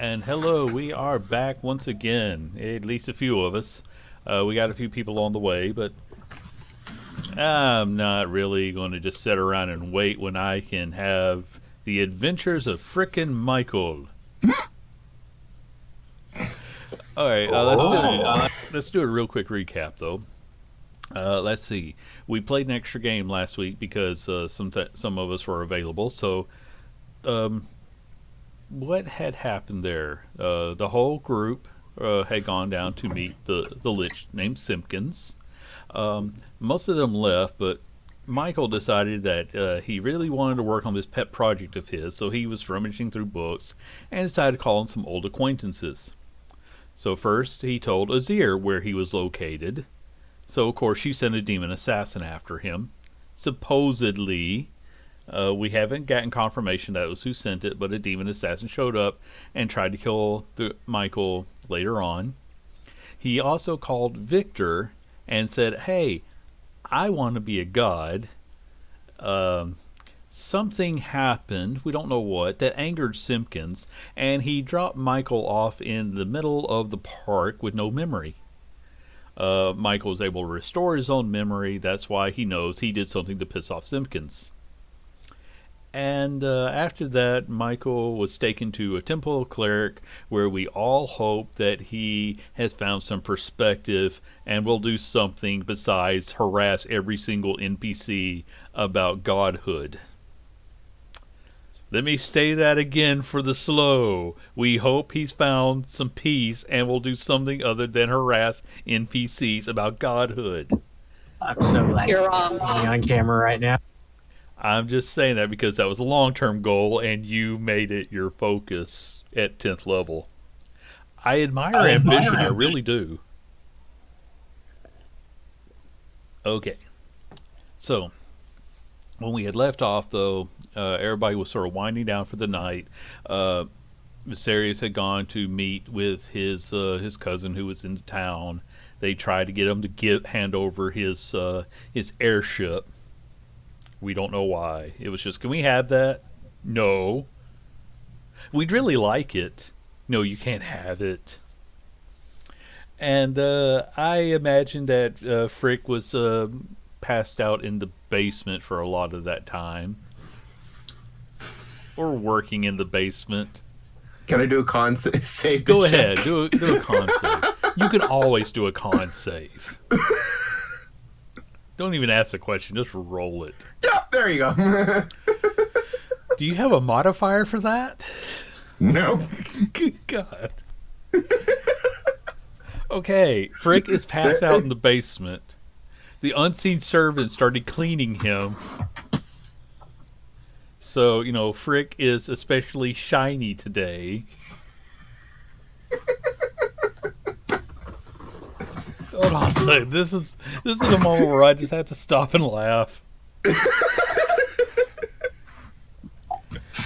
And hello, we are back once again. At least a few of us. We got a few people on the way, but I'm not really going to just sit around and wait when I can have the adventures of frickin' Michael. All right, let's do a real quick recap though. Let's see. We played an extra game last week because some of us were available. So, what had happened there? The whole group had gone down to meet the lich named Simpkins. Most of them left, but Michael decided that he really wanted to work on this pet project of his, so he was rummaging through books and decided to call in some old acquaintances. So first, he told Azir where he was located. So of course, she sent a demon assassin after him. Supposedly, we haven't gotten confirmation that was who sent it, but a demon assassin showed up and tried to kill Michael later on. He also called Victor and said, "Hey, I want to be a god." Something happened, we don't know what, that angered Simpkins, and he dropped Michael off in the middle of the park with no memory. Michael was able to restore his own memory. That's why he knows he did something to piss off Simpkins. And after that, Michael was taken to a temple cleric where we all hope that he has found some perspective and will do something besides harass every single NPC about godhood. Let me say that again for the slow. We hope he's found some peace and will do something other than harass NPCs about godhood. I'm so glad You're wrong. on camera right now. I'm just saying that because that was a long-term goal and you made it your focus at 10th level. I admire ambition, I really do. Okay. So, when we had left off, though, everybody was sort of winding down for the night. Mysterious had gone to meet with his cousin who was in town. They tried to get him to hand over his airship. We don't know why. It was just, can we have that? No. We'd really like it. No, you can't have it. And I imagine that Frick was passed out in the basement for a lot of that time. Or working in the basement. Can I do a con save? Go ahead, do a con save. You can always do a con save. Don't even ask the question, just roll it. Yeah, there you go. Do you have a modifier for that? No. Good God. Okay, Frick is passed out in the basement. The unseen servant started cleaning him. So, Frick is especially shiny today. Hold on a second. This is a moment where I just have to stop and laugh.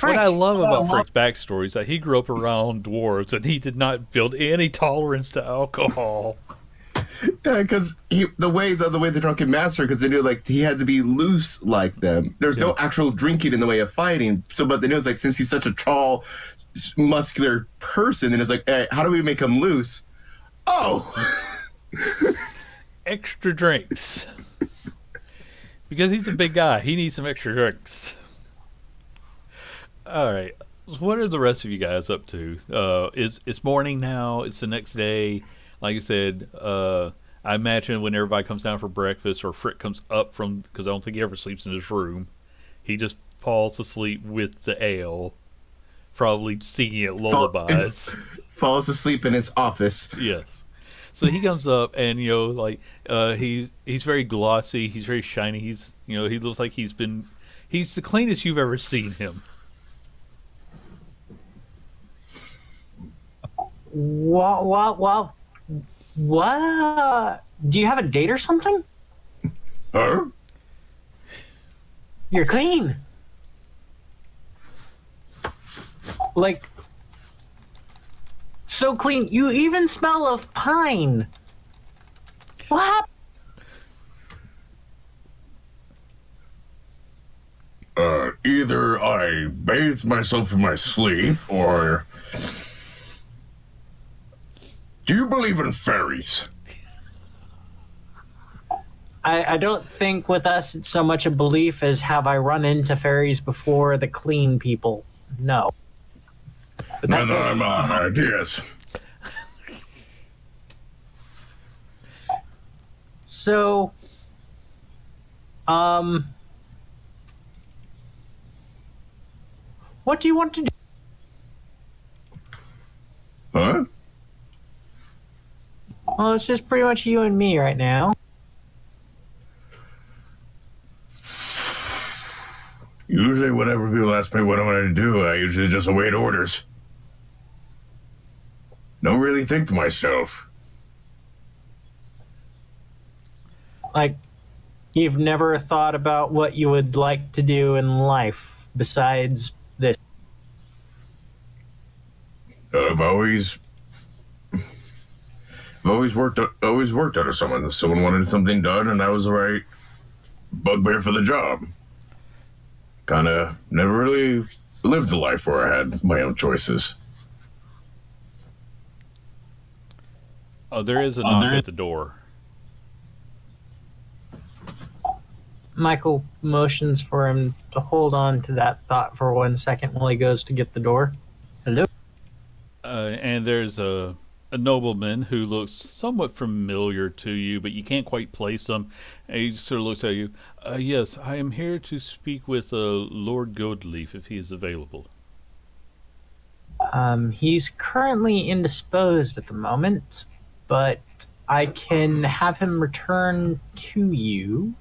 What I love about Frick's backstory is that he grew up around dwarves and he did not build any tolerance to alcohol. Yeah, because the way the drunken master, because they knew he had to be loose like them. There's no actual drinking in the way of fighting. So, but they knew since he's such a tall, muscular person, then it's hey, how do we make him loose? Oh, extra drinks. Because he's a big guy, he needs some extra drinks. All right, what are the rest of you guys up to? It's morning now. It's the next day. Like I said, I imagine when everybody comes down for breakfast or Frick comes up because I don't think he ever sleeps in his room, he just falls asleep with the ale, probably singing at lullabies. Falls asleep in his office. Yes. So he comes up and he's very glossy, he's very shiny. He looks like he's the cleanest you've ever seen him. What? Do you have a date or something? Huh? You're clean. So clean. You even smell of pine. What? Either I bathed myself in my sleep, or Do you believe in fairies? I don't think with us it's so much a belief as have I run into fairies before the clean people. No. But that And I'm ideas. so, what do you want to do? Huh? Well, it's just pretty much you and me right now. Usually, whenever people ask me what I'm going to do, I usually just await orders. Don't really think to myself. Like, you've never thought about what you would like to do in life besides this. I've always worked under someone. Someone wanted something done, and I was the right bugbear for the job. Kind of never really lived a life where I had my own choices. Oh, there is a knock at the door. Michael motions for him to hold on to that thought for 1 second while he goes to get the door. Hello? And there's a nobleman who looks somewhat familiar to you, but you can't quite place him. And he sort of looks at you. Yes, I am here to speak with Lord Goldleaf if he is available. He's currently indisposed at the moment, but I can have him return to you.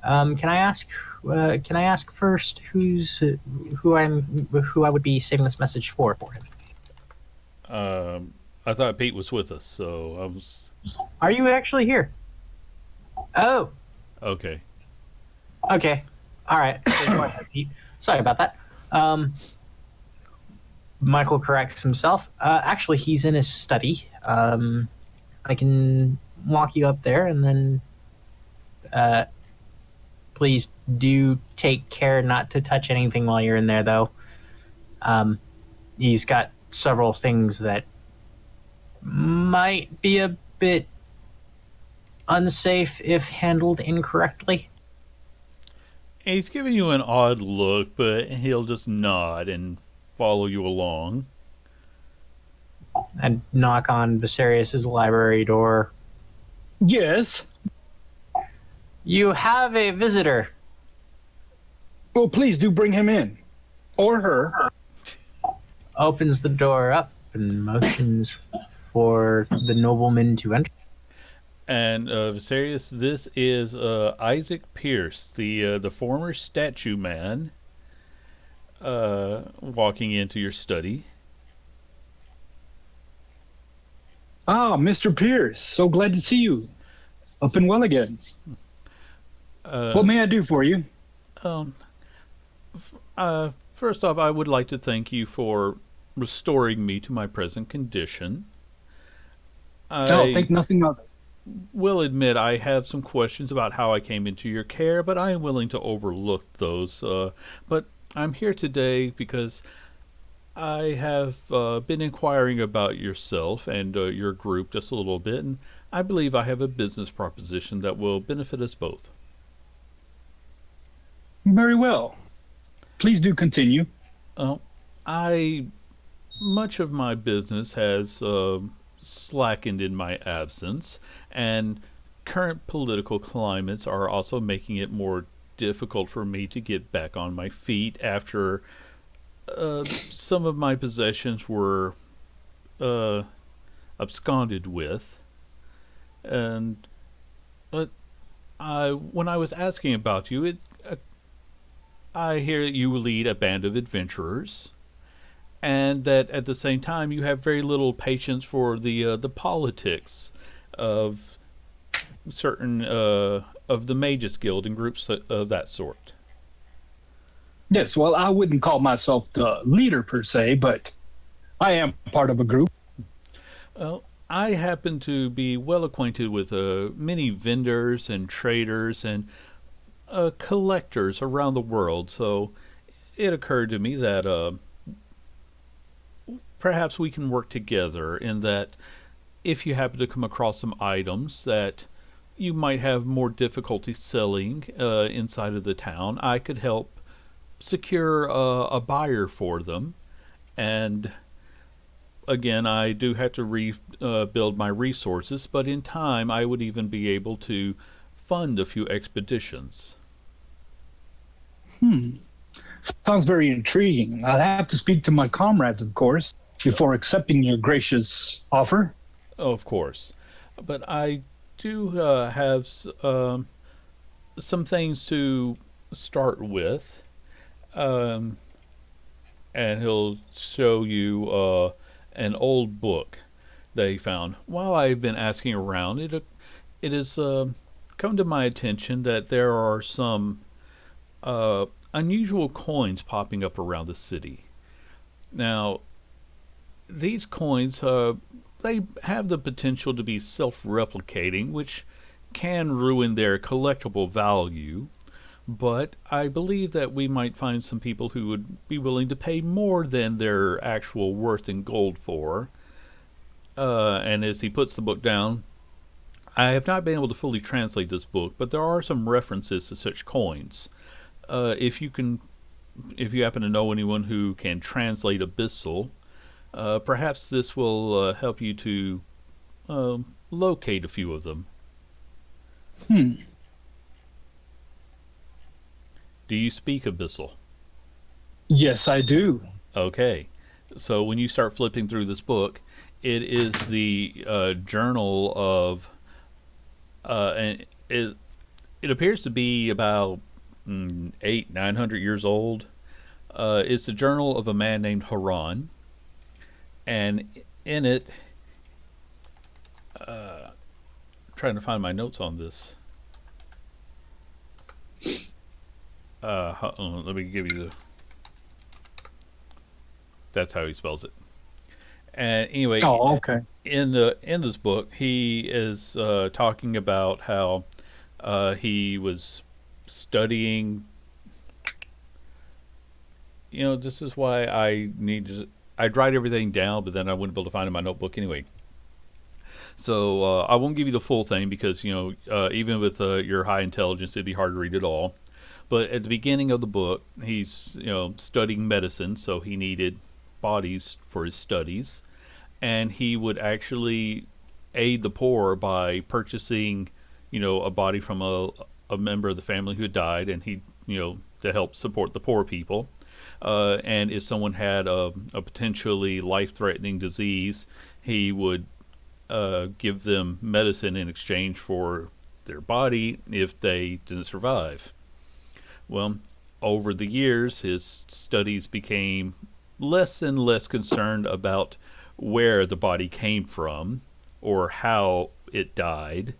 Can I ask? Can I ask first who I would be saving this message for him? I thought Pete was with us, so I was... Are you actually here? Oh, Okay. okay. All right. Go ahead, Pete. Sorry about that. Michael corrects himself. Actually, he's in his study. I can walk you up there, and then please do take care not to touch anything while you're in there, though. He's got several things that might be a bit unsafe if handled incorrectly. He's giving you an odd look, but he'll just nod and follow you along. And knock on Viserys's library door. Yes. You have a visitor. Well, please do bring him in. Or her. Opens the door up and motions for the nobleman to enter. And Viserys, this is Isaac Pierce, the former statue man, walking into your study. Ah, Mr. Pierce. So glad to see you. Up and well again. What may I do for you? First off, I would like to thank you for restoring me to my present condition. Oh, think nothing of it. Will admit I have some questions about how I came into your care, but I am willing to overlook those. But I'm here today because I have been inquiring about yourself and your group just a little bit, and I believe I have a business proposition that will benefit us both. Very well. Please do continue. Much of my business has slackened in my absence, and current political climates are also making it more difficult for me to get back on my feet after some of my possessions were absconded with. And when I was asking about you, I hear that you lead a band of adventurers, and that at the same time you have very little patience for the politics of certain of the Mages Guild and groups of that sort. Yes, well, I wouldn't call myself the leader per se, but I am part of a group. Well, I happen to be well acquainted with many vendors and traders and collectors around the world, so it occurred to me that perhaps we can work together in that if you happen to come across some items that you might have more difficulty selling inside of the town, I could help secure a buyer for them. And again, I do have to rebuild my resources, but in time, I would even be able to fund a few expeditions. Sounds very intriguing. I'll have to speak to my comrades, of course, before accepting your gracious offer. Oh, of course. But I do have some things to start with. Um, and he'll show you an old book that he found. While I've been asking around, it has come to my attention that there are some unusual coins popping up around the city. Now, these coins, they have the potential to be self-replicating, which can ruin their collectible value. But I believe that we might find some people who would be willing to pay more than their actual worth in gold for. And as he puts the book down, I have not been able to fully translate this book, but there are some references to such coins. If you happen to know anyone who can translate Abyssal, perhaps this will help you to locate a few of them. Do you speak Abyssal? Yes, I do. Okay. So when you start flipping through this book, it is the journal of, and it appears to be about 900 years old. It's the journal of a man named Haran, and in it, trying to find my notes on this. Let me give you the. That's how he spells it. And anyway, Oh, okay. in this book, he is talking about how he was studying. This is why I'd write everything down, but then I wouldn't be able to find it in my notebook anyway. So I won't give you the full thing because even with your high intelligence, it'd be hard to read it all. But at the beginning of the book, he's studying medicine, so he needed bodies for his studies, and he would actually aid the poor by purchasing, a body from a member of the family who had died, and he, to help support the poor people. And if someone had a potentially life-threatening disease, he would give them medicine in exchange for their body if they didn't survive. Well, over the years, his studies became less and less concerned about where the body came from or how it died.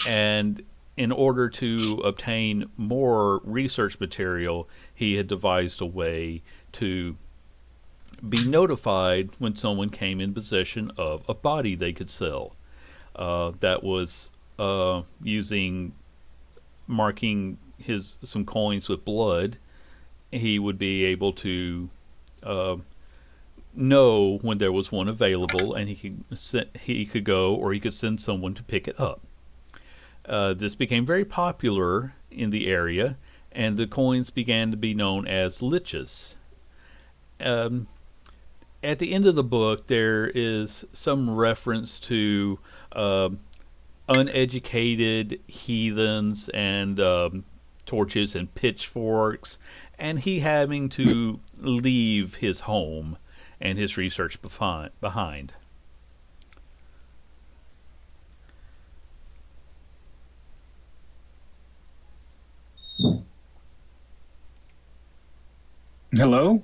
And in order to obtain more research material, he had devised a way to be notified when someone came in possession of a body they could sell. That was using marking some coins with blood. He would be able to know when there was one available, and he could go, or he could send someone to pick it up. This became very popular in the area, and the coins began to be known as liches. At the end of the book, there is some reference to uneducated heathens and torches and pitchforks, and he having to leave his home and his research behind. Hello?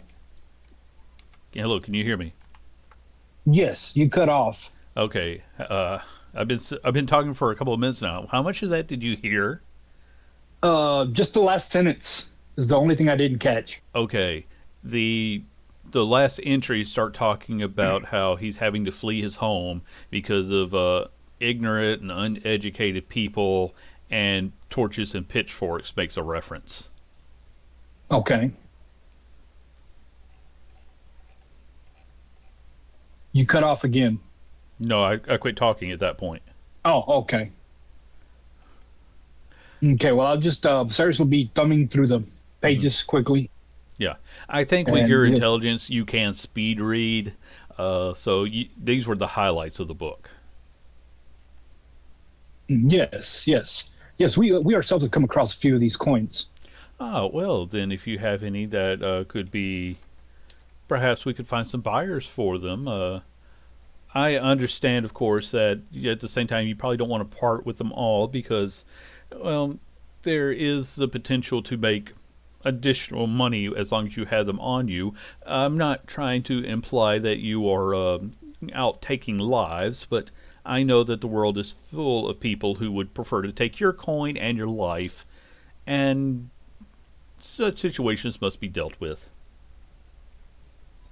Hello, can you hear me? Yes, you cut off. Okay, I've been talking for a couple of minutes now. How much of that did you hear? Just the last sentence is the only thing I didn't catch. Okay, the last entries start talking about how he's having to flee his home because of ignorant and uneducated people, and torches and pitchforks makes a reference. Okay. You cut off again. No, I quit talking at that point. Oh, okay. Okay, well, I'll just seriously be thumbing through the Hmm. pages quickly. Yeah, I think with And your yes, intelligence, you can speed read. These were the highlights of the book. yes. We ourselves have come across a few of these coins. Oh, well, then if you have any that could be, perhaps we could find some buyers for them. I understand, of course, that at the same time you probably don't want to part with them all because, well, there is the potential to make additional money as long as you have them on you. I'm not trying to imply that you are out taking lives, but I know that the world is full of people who would prefer to take your coin and your life, and such situations must be dealt with.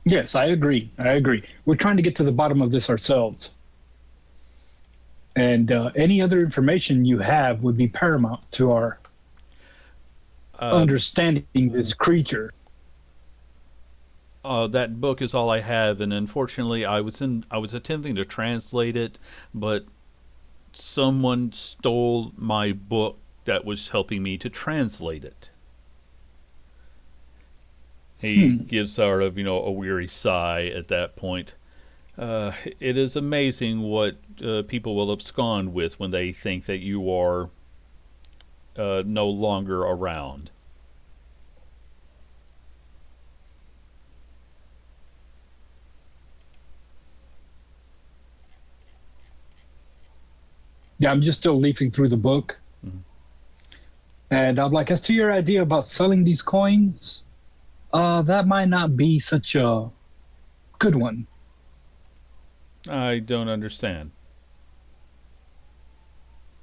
Yes, I agree. I agree. We're trying to get to the bottom of this ourselves. And any other information you have would be paramount to our Uh, understanding this creature. that book is all I have, and unfortunately, I was attempting to translate it, but someone stole my book that was helping me to translate it. He Hmm. gives sort of a weary sigh at that point. It is amazing what people will abscond with when they think that you are no longer around. Yeah, I'm just still leafing through the book. Mhm. And I'm like, as to your idea about selling these coins, that might not be such a good one. I don't understand.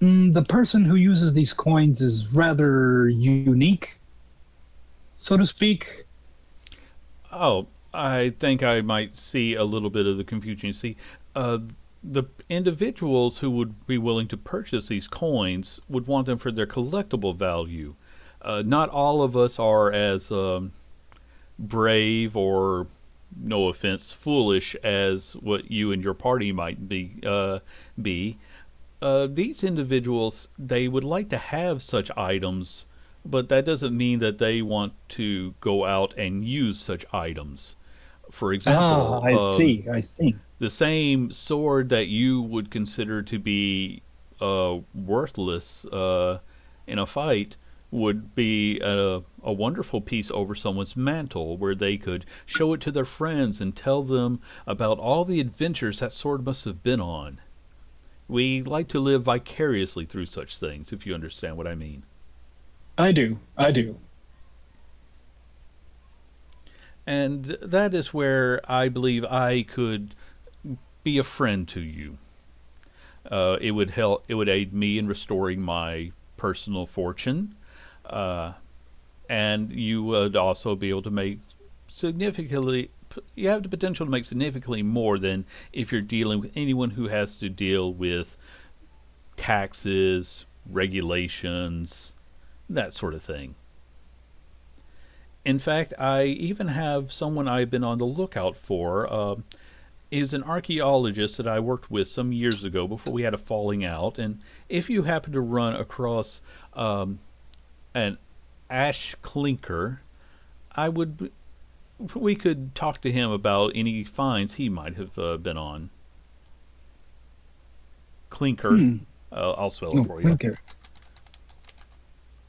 The person who uses these coins is rather unique, so to speak. Oh, I think I might see a little bit of the confusion. See, uh, the individuals who would be willing to purchase these coins would want them for their collectible value. Not all of us are as brave or, no offense, foolish as what you and your party might be. These individuals, they would like to have such items, but that doesn't mean that they want to go out and use such items. For Ah, example, I see. I see. the same sword that you would consider to be worthless in a fight would be a wonderful piece over someone's mantle where they could show it to their friends and tell them about all the adventures that sword must have been on. We like to live vicariously through such things, if you understand what I mean. I do. I do. And that is where I believe I could be a friend to you. It would help. It would aid me in restoring my personal fortune, uh, and you would also be able to make significantly. You have the potential to make significantly more than if you're dealing with anyone who has to deal with taxes, regulations, that sort of thing. In fact, I even have someone I've been on the lookout for. Is an archaeologist that I worked with some years ago before we had a falling out. And if you happen to run across um, an ash clinker, I would we could talk to him about any finds he might have been on. Clinker, Hmm. I'll spell it Oh, for you. Clinker.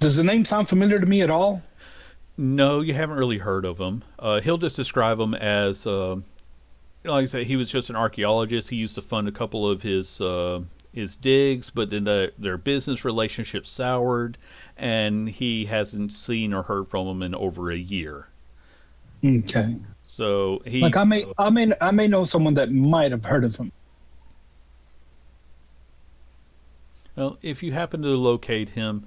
Does the name sound familiar to me at all? No, you haven't really heard of him. He'll just describe him as, like I said, he was just an archaeologist. He used to fund a couple of his digs, but then their business relationship soured, and he hasn't seen or heard from him in over a year. Okay. So Like he, I may know someone that might have heard of him. well, if you happen to locate him,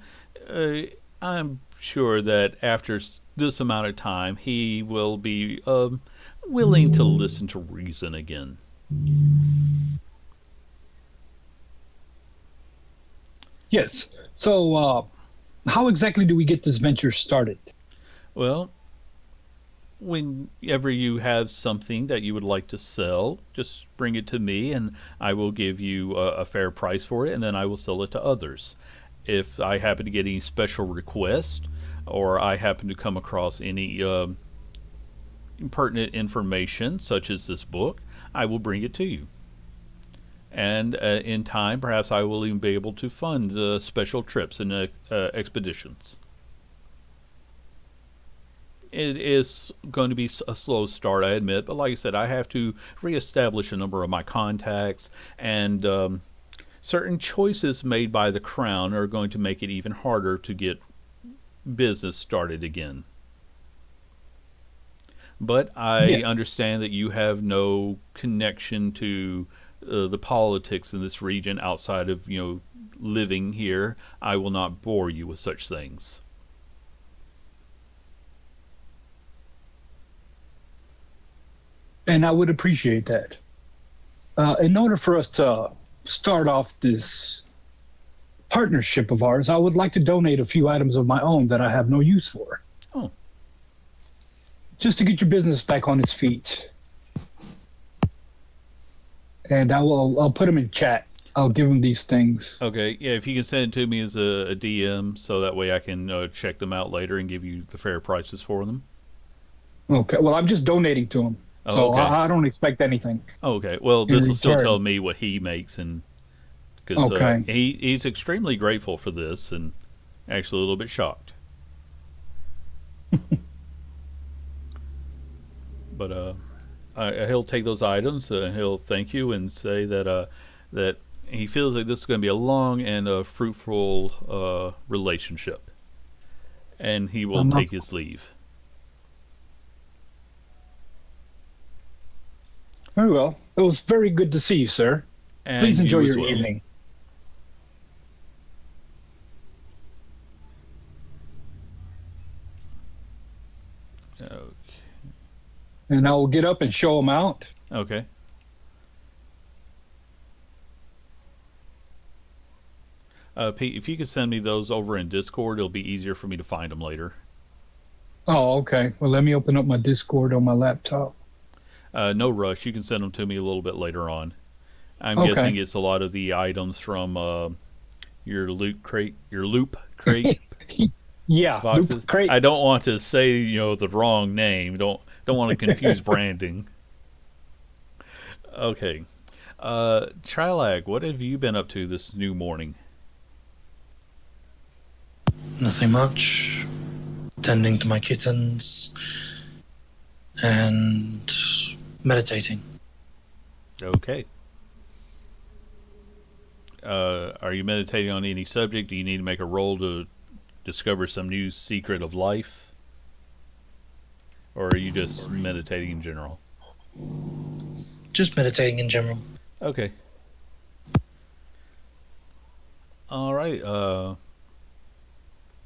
uh, I'm sure that after this amount of time, he will be willing to listen to reason again. Yes. So, how exactly do we get this venture started? Well, whenever you have something that you would like to sell, just bring it to me and I will give you a fair price for it, and then I will sell it to others. If I happen to get any special request, or I happen to come across any pertinent information, such as this book, I will bring it to you. And in time, perhaps I will even be able to fund special trips and expeditions. It is going to be a slow start, I admit, but like I said, I have to reestablish a number of my contacts, and certain choices made by the Crown are going to make it even harder to get business started again. But I understand that you have no connection to the politics in this region outside of, living here. I will not bore you with such things. And I would appreciate that. In order for us to start off this partnership of ours, I would like to donate a few items of my own that I have no use for. Oh. Just to get your business back on its feet. And I'll put them in chat. I'll give them these things. Okay, yeah, if you can send it to me as a DM, so that way I can check them out later and give you the fair prices for them. Okay, well, I'm just donating to him. So okay. I don't expect anything. Okay, well, this will still tell me what he makes, and because he's extremely grateful for this, and actually a little bit shocked. But he'll take those items, and he'll thank you and say that that he feels like this is going to be a long and fruitful relationship, and he will take his leave. Very well. It was very good to see you, sir. And please enjoy your well. evening. Okay. And I will get up and show him out. Okay. Pete, if you could send me those over in Discord, it'll be easier for me to find them later. Oh, okay. Well, let me open up my Discord on my laptop. No rush. You can send them to me a little bit later on. I'm Okay. guessing it's a lot of the items from your loot crate, Yeah, boxes. Loop Crate. I don't want to say the wrong name. Don't want to confuse branding. Okay, Trilag, what have you been up to this new morning? Nothing much. Tending to my kittens and meditating. Okay. Are you meditating on any subject? Do you need to make a roll to discover some new secret of life? Or are you just meditating in general? Just meditating in general. Okay. All right.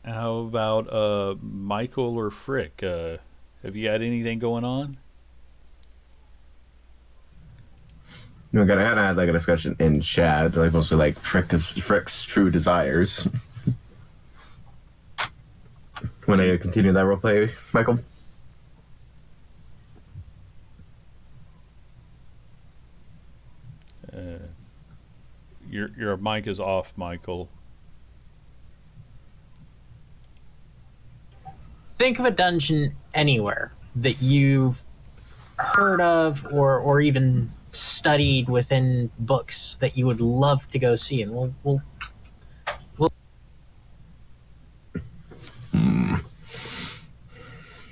How about Michael or Frick? Have you had anything going on? I had like a discussion in chat, like mostly like Frick's true desires. Want to continue that roleplay, Michael? Your mic is off, Michael. Think of a dungeon anywhere that you've heard of or even studied within books that you would love to go see, and we'll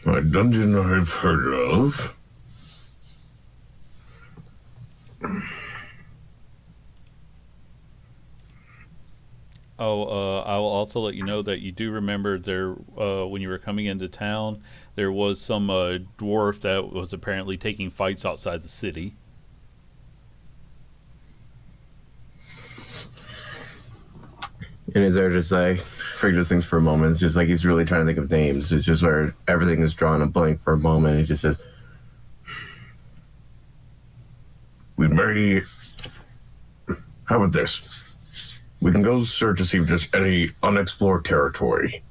A dungeon I've heard of. I will also let you know that you do remember there, when you were coming into town, there was some dwarf that was apparently taking fights outside the city. And is there just like Frick just thinks for a moment? It's just like he's really trying to think of names. It's just where everything is drawn a blank for a moment. He just says, We may. How about this? We can go search to see if there's any unexplored territory.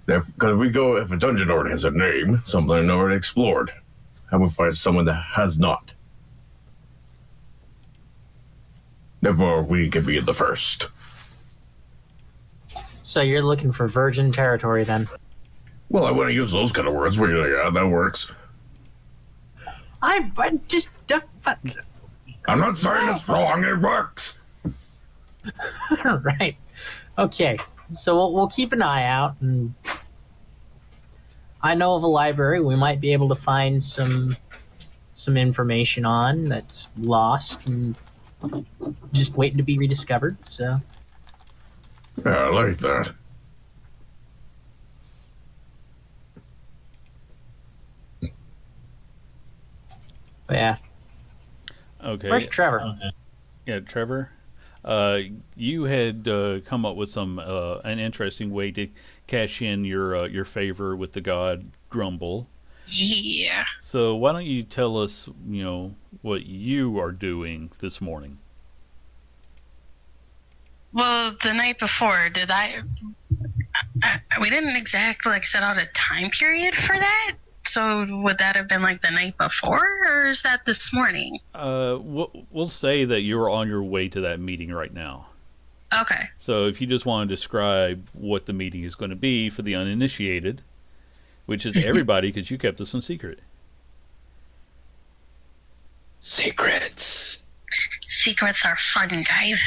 Because if a dungeon already has a name, something already explored. How about we find someone that has not? Therefore, we can be the first. So you're looking for virgin territory then? Well, I wouldn't use those kind of words, but yeah, that works. I just... I'm not saying it's wrong, it works. Right. Okay. So we'll keep an eye out, and I know of a library we might be able to find some information on that's lost and just waiting to be rediscovered. So Yeah, I like that. but yeah. Okay. Where's Trevor? Yeah, Trevor. You had come up with some an interesting way to cash in your favor with the god Grumble. Yeah. So why don't you tell us, what you are doing this morning? Well, the night before, we didn't exactly set out a time period for that. So would that have been the night before, or is that this morning? We'll say that you're on your way to that meeting right now. Okay. So if you just want to describe what the meeting is going to be for the uninitiated, which is everybody, because you kept this one secret. Secrets. Secrets are fun, guys.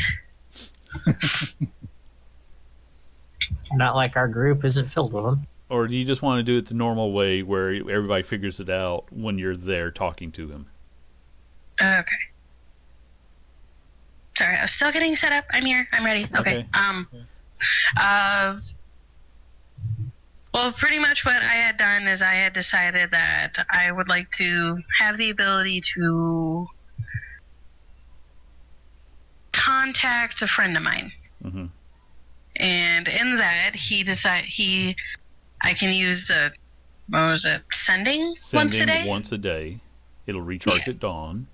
Not like our group isn't filled with them. Or do you just want to do it the normal way where everybody figures it out when you're there talking to him? Okay. Sorry, I was still getting set up. I'm here. I'm ready. Okay. Well, pretty much what I had done is I had decided that I would like to have the ability to contact a friend of mine. Mm-hmm. And in that, I can use the, sending once a day? Once a day. It'll recharge at dawn.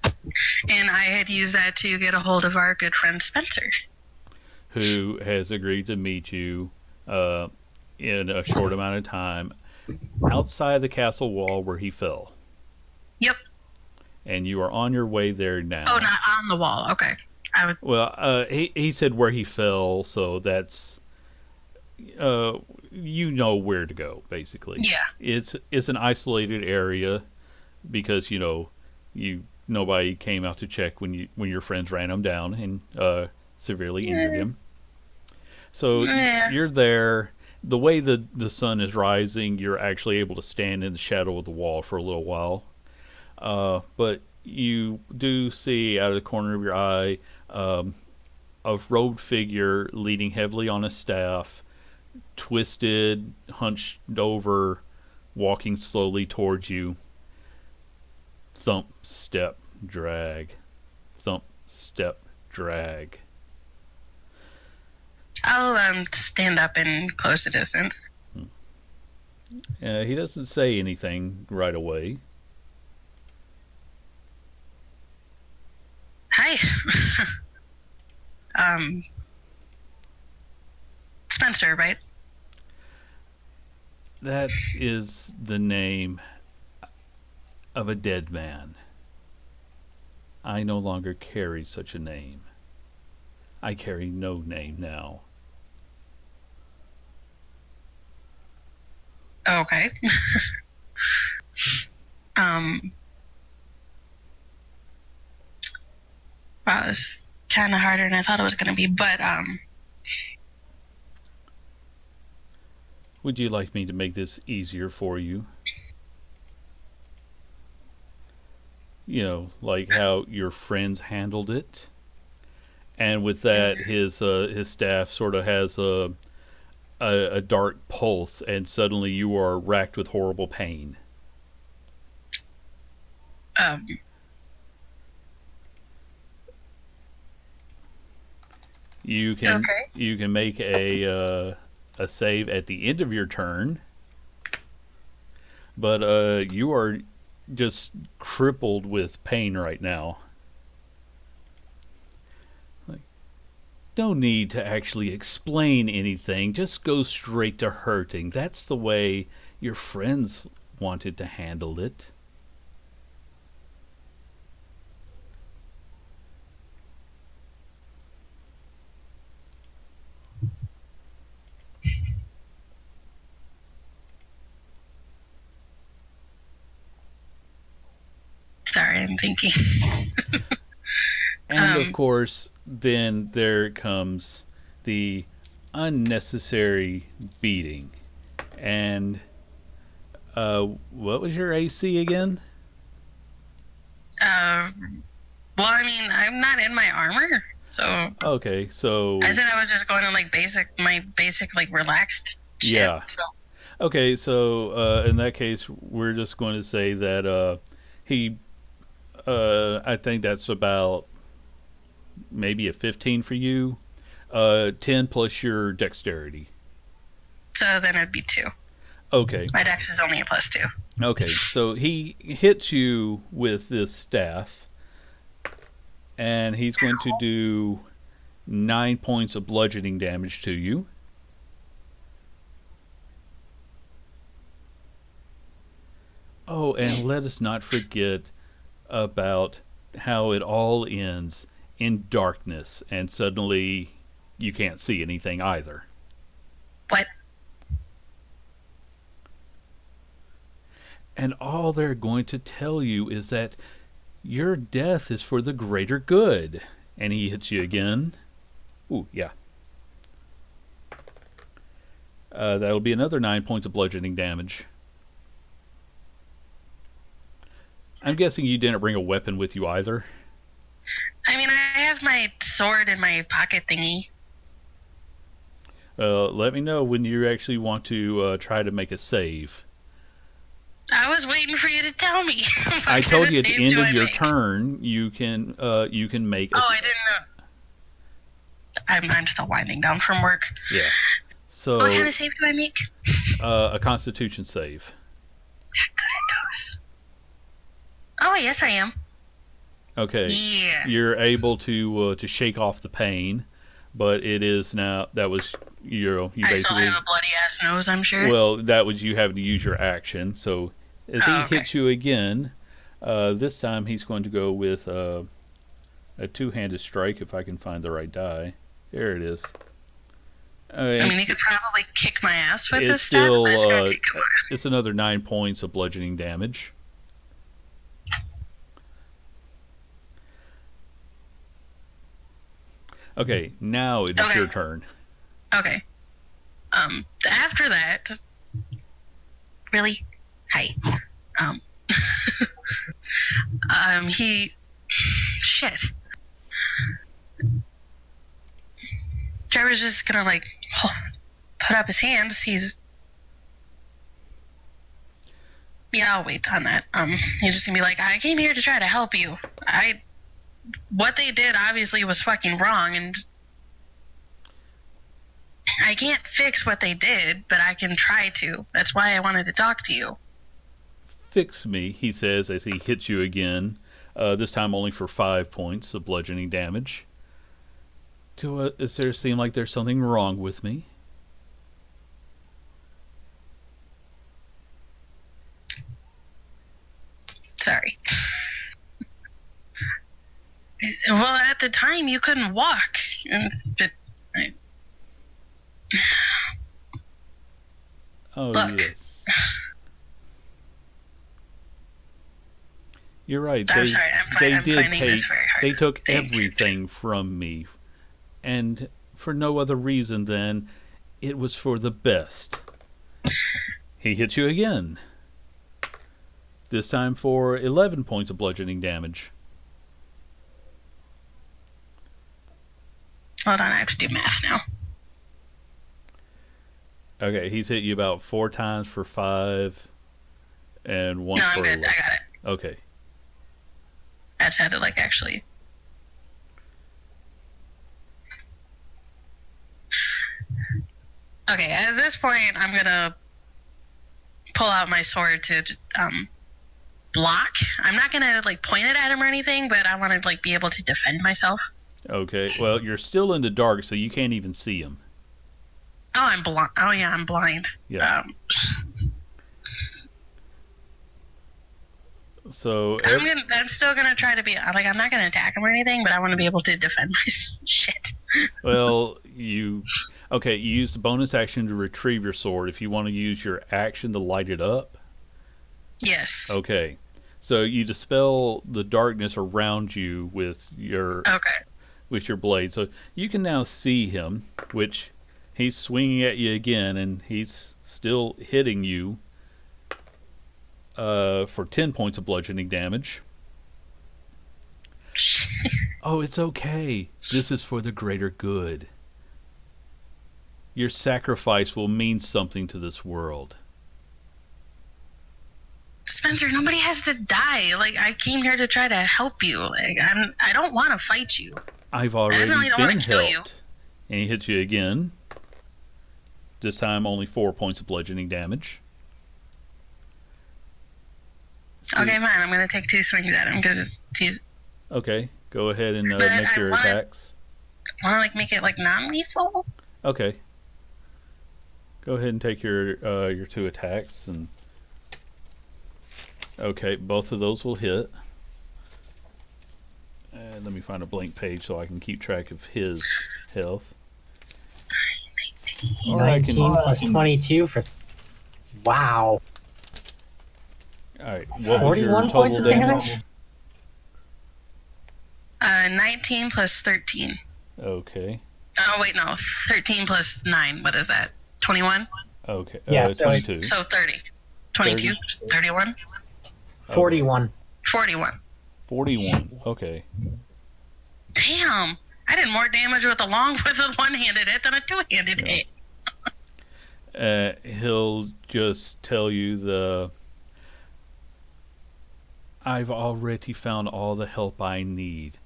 And I had used that to get a hold of our good friend Spencer, who has agreed to meet you in a short amount of time outside the castle wall where he fell. Yep. And you are on your way there now. Oh, not on the wall. Okay. Well, he said where he fell, so that's you know where to go, basically. Yeah. It's an isolated area because nobody came out to check when your friends ran him down and severely injured him. So you're there. The way the sun is rising, you're actually able to stand in the shadow of the wall for a little while. But you do see out of the corner of your eye a robed figure leaning heavily on a staff, twisted, hunched over, walking slowly towards you. Thump, step, drag. Thump, step, drag. I'll stand up and close the distance. He doesn't say anything right away. Hi. Spencer, right? That is the name of a dead man. I no longer carry such a name. I carry no name now. Okay. Wow, it's kind of harder than I thought it was going to be, but Would you like me to make this easier for you? Like how your friends handled it. And with that, his staff sort of has a dark pulse, and suddenly you are racked with horrible pain. You can make a save at the end of your turn, but you are just crippled with pain right now. no need to actually explain anything. Just go straight to hurting. That's the way your friends wanted to handle it. Sorry, I'm thinking. And of course, then there comes the unnecessary beating. And what was your AC again? Well, I mean, I'm not in my armor, so Okay, so I said I was just going on like my basic like relaxed shit. Yeah. So okay, so in that case, we're just going to say that he. I think that's about maybe a 15 for you. 10 plus your dexterity. then it'd be 2. Okay. My dex is only a +2. Okay, so he hits you with this staff, and he's going to do 9 points of bludgeoning damage to you. Oh, and let us not forget about how it all ends in darkness, and suddenly you can't see anything either. What? And all they're going to tell you is that your death is for the greater good. And he hits you again. Ooh, yeah. That'll be another 9 points of bludgeoning damage. I'm guessing you didn't bring a weapon with you either. I mean, I have my sword in my pocket thingy. Let me know when you actually want to try to make a save. I was waiting for you to tell me. I told you at the end of your make? turn you can make. Oh, I didn't know. I'm still winding down from work. Yeah. So What kind of save do I make? a Constitution save. Not good at those. Oh, yes, I am. Okay. Yeah. You're able to shake off the pain, but it is now that was you I still basically have a bloody ass nose, I'm sure. well that was you having to use your action. So as he okay. hits you again, this time he's going to go with a two-handed strike if I can find the right die. There it is. I mean, he could probably kick my ass with it's this stuff, still but it's going to take a while. it's another 9 points of bludgeoning damage. Okay, now it is Okay. your turn. Okay. After that, really? Hi. Shit. Trevor's just gonna, like, put up his hands. Yeah, I'll wait on that. He's just gonna be like, I came here to try to help you. What they did obviously was fucking wrong, and I can't fix what they did, but I can try to. That's why I wanted to talk to you. Fix me, he says as he hits you again, this time only for 5 points of bludgeoning damage. Does there seem like there's something wrong with me? Sorry. Well, at the time, you couldn't walk. Oh, Look. yes. You're right. I'm sorry, I'm finding this very hard They to took think. everything from me, and for no other reason than it was for the best. He hits you again. This time for 11 points of bludgeoning damage. Hold on, I have to do math now. Okay, he's hit you about 4 times for 5, and 1 No, for I'm good. 11. I got it. Okay. I just had to, like, actually. Okay, at this point, I'm gonna pull out my sword to block. I'm not gonna, like, point it at him or anything, but I want to, like, be able to defend myself. Okay. Well, you're still in the dark, so you can't even see him. Oh, I'm blind. Oh yeah, I'm blind. Yeah. So I'm still gonna try to be like, I'm not gonna attack him or anything, but I want to be able to defend my shit. well, you use the bonus action to retrieve your sword. If you want to use your action to light it up, Yes. okay. So you dispel the darkness around you with your blade. So you can now see him, which he's swinging at you again, and he's still hitting you for 10 points of bludgeoning damage. Oh, it's okay. This is for the greater good. Your sacrifice will mean something to this world. Spencer, nobody has to die. Like, I came here to try to help you. Like, I don't want to fight you. I've already definitely don't been wanna kill you. helped. And he hits you again. This time only 4 points of bludgeoning damage. Okay, fine. I'm gonna take 2 swings at him because he's. Okay, go ahead and But make I your wanna- attacks. Want to like make it like non-lethal? Okay. Go ahead and take your 2 attacks, and okay, both of those will hit. And let me find a blank page so I can keep track of his health. 19 plus 22 for. Wow. All right, what was your 41 points total of damage? damage? 19 plus 13. Okay. Oh wait, no. 13 plus 9. What is that? 21. Okay. Yeah, so 22. So 30. 22. 31. 41. 41. 41. Okay. Damn! I did more damage with a one-handed hit than a two-handed hit. He'll just tell you I've already found all the help I need.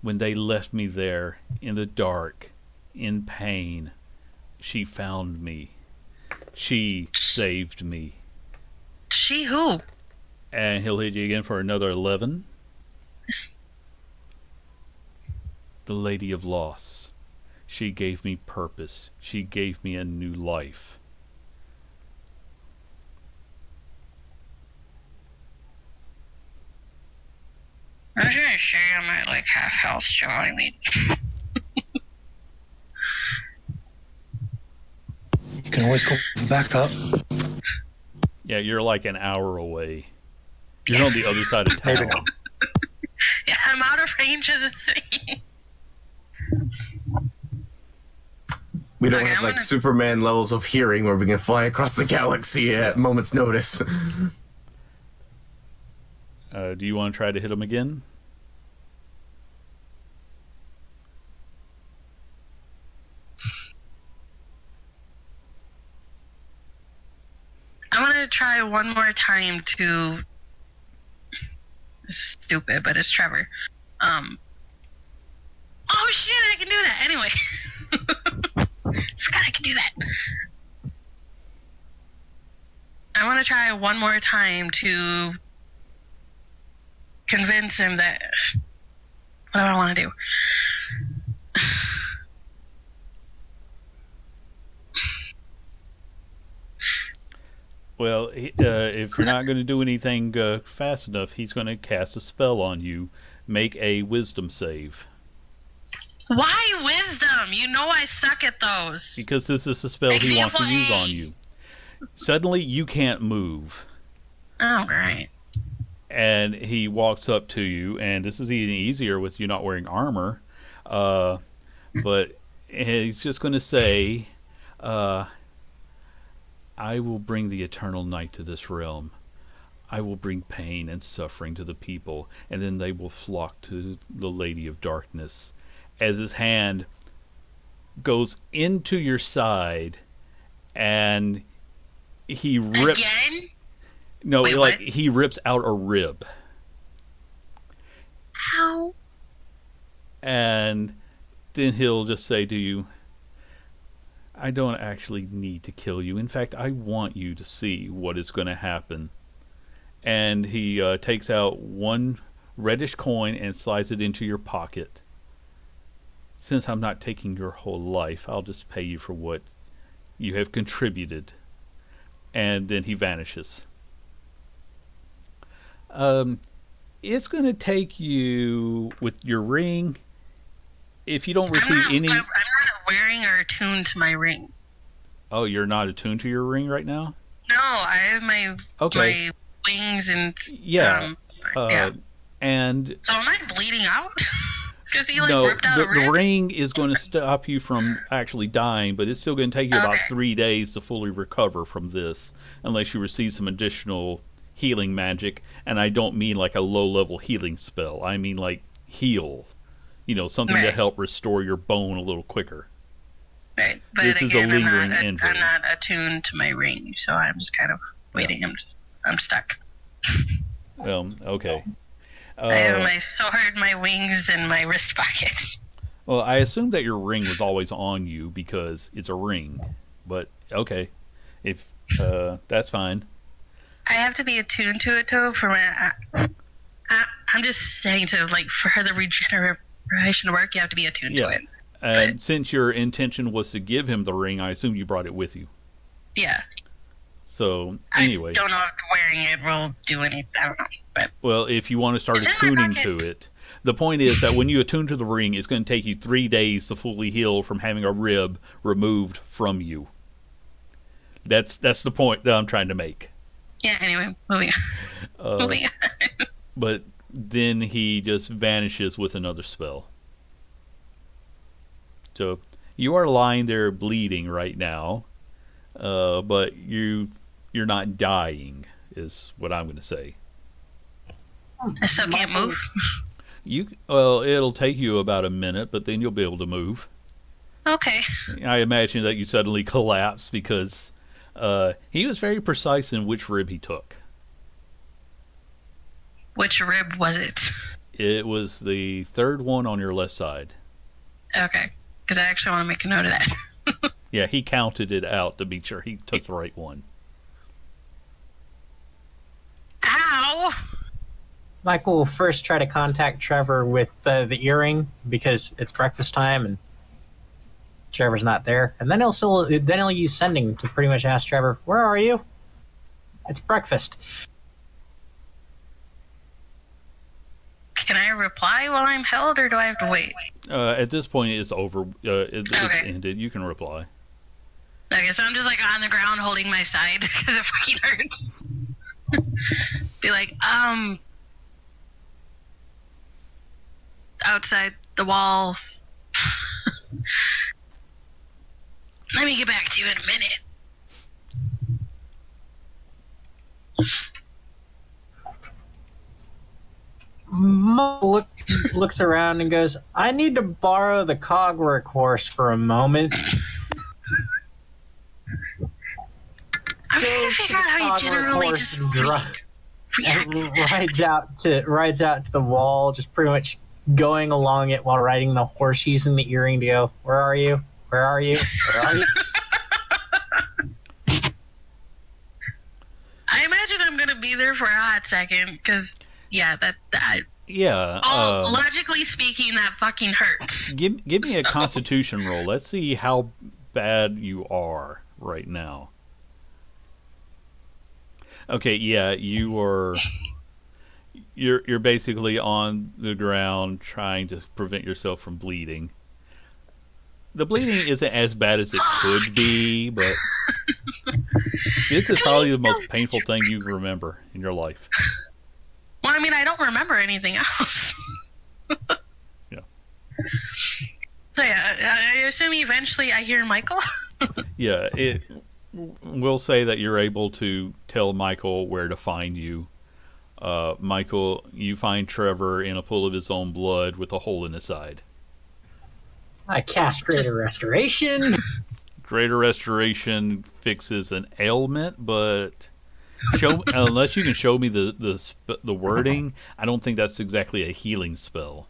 When they left me there in the dark, in pain, she found me. She saved me. She who? And he'll hit you again for another 11. The Lady of Loss. She gave me purpose. She gave me a new life. I was gonna say I'm at like half health, so I mean. You can always call for backup. Yeah, you're like an hour away. You're on the other side of town. Maybe not. Yeah, I'm out of range of the thing. We don't Okay, have I'm like gonna- Superman levels of hearing where we can fly across the galaxy at moment's notice. Do you want to try to hit him again? I'm gonna try one more time to. This is stupid, but it's Trevor. Oh shit! I can do that anyway. Forgot I could do that. I want to try one more time to convince him that. What do I want to do? Well, if you're not going to do anything fast enough, he's going to cast a spell on you. Make a wisdom save. Why wisdom? You know I suck at those. Because this is the spell he wants to Example use A. on you. Suddenly, you can't move. Oh, great. And he walks up to you, and this is even easier with you not wearing armor. But he's just going to say, I will bring the eternal night to this realm. I will bring pain and suffering to the people, and then they will flock to the Lady of Darkness. As his hand goes into your side, and he rips. Again? No, Wait, like what? he rips out a rib, How? and then he'll just say to you, I don't actually need to kill you. In fact, I want you to see what is going to happen. And he takes out one reddish coin and slides it into your pocket. since I'm not taking your whole life, I'll just pay you for what you have contributed. And then he vanishes. It's going to take you with your ring. If you don't receive any. I'm not wearing or attuned to my ring. Oh, you're not attuned to your ring right now? No, I have my wings and yeah. yeah. And so am I bleeding out? Because he no, ripped out a ring? The ring is going to stop you from actually dying, but it's still going to take you about 3 days to fully recover from this, unless you receive some additional healing magic. And I don't mean like a low-level healing spell. I mean like heal. Something to help restore your bone a little quicker. Right, but this again, is a lingering injury. I'm not attuned to my ring, so I'm just kind of waiting. Yeah. I'm stuck. Okay. I have my sword, my wings, and my wrist pockets. Well, I assume that your ring was always on you because it's a ring. But okay, if that's fine. I have to be attuned to it though. I'm just saying for the regeneration to work, you have to be attuned to it. And since your intention was to give him the ring, I assume you brought it with you. Yeah. So, anyway. I don't know if wearing it will do anything. I don't know. But well, if you want to start attuning to it, the point is that when you attune to the ring, it's going to take you 3 days to fully heal from having a rib removed from you. That's the point that I'm trying to make. Yeah, anyway, moving on. But then he just vanishes with another spell. So you are lying there bleeding right now, but you're not dying, is what I'm going to say. I still can't move. It'll take you about a minute, but then you'll be able to move. Okay. I imagine that you suddenly collapse because he was very precise in which rib he took. Which rib was it? It was the third one on your left side. Okay. Because I actually want to make a note of that. Yeah, he counted it out to be sure he took the right one. Ow! Michael will first try to contact Trevor with the earring because it's breakfast time and Trevor's not there. And then he'll use sending to pretty much ask Trevor, "Where are you? It's breakfast." Can I reply while I'm held, or do I have to wait? At this point, it's over. It's ended. You can reply. Okay, so I'm just on the ground holding my side because it fucking hurts. Be like, outside the wall. Let me get back to you in a minute. Mo looks around and goes, "I need to borrow the cogwork horse for a moment." I'm trying to figure out how you generally just rides out to the wall, just pretty much going along it while riding the horse, using the earring to go, "Where are you? Where are you? Where are you?" I imagine I'm gonna be there for a hot second, because yeah. Logically speaking, that fucking hurts. Give me a Constitution roll. Let's see how bad you are right now. Okay, yeah, you're basically on the ground trying to prevent yourself from bleeding. The bleeding isn't as bad as it could be, but this is probably the most painful thing you remember in your life. Well, I mean, I don't remember anything else. Yeah. So yeah, I assume eventually I hear Michael. Yeah, we'll say that you're able to tell Michael where to find you. Michael, you find Trevor in a pool of his own blood with a hole in his side. I cast Greater Restoration. Greater Restoration fixes an ailment, but unless you can show me the wording, I don't think that's exactly a healing spell.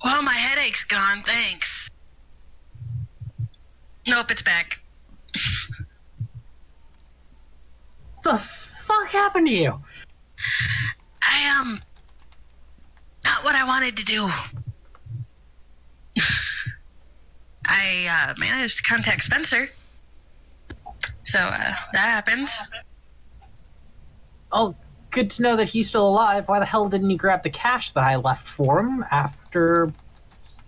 Well, my headache's gone, thanks. Nope, it's back. The fuck happened to you? I not what I wanted to do. I managed to contact Spencer. So that happened. Oh, good to know that he's still alive. Why the hell didn't he grab the cash that I left for him after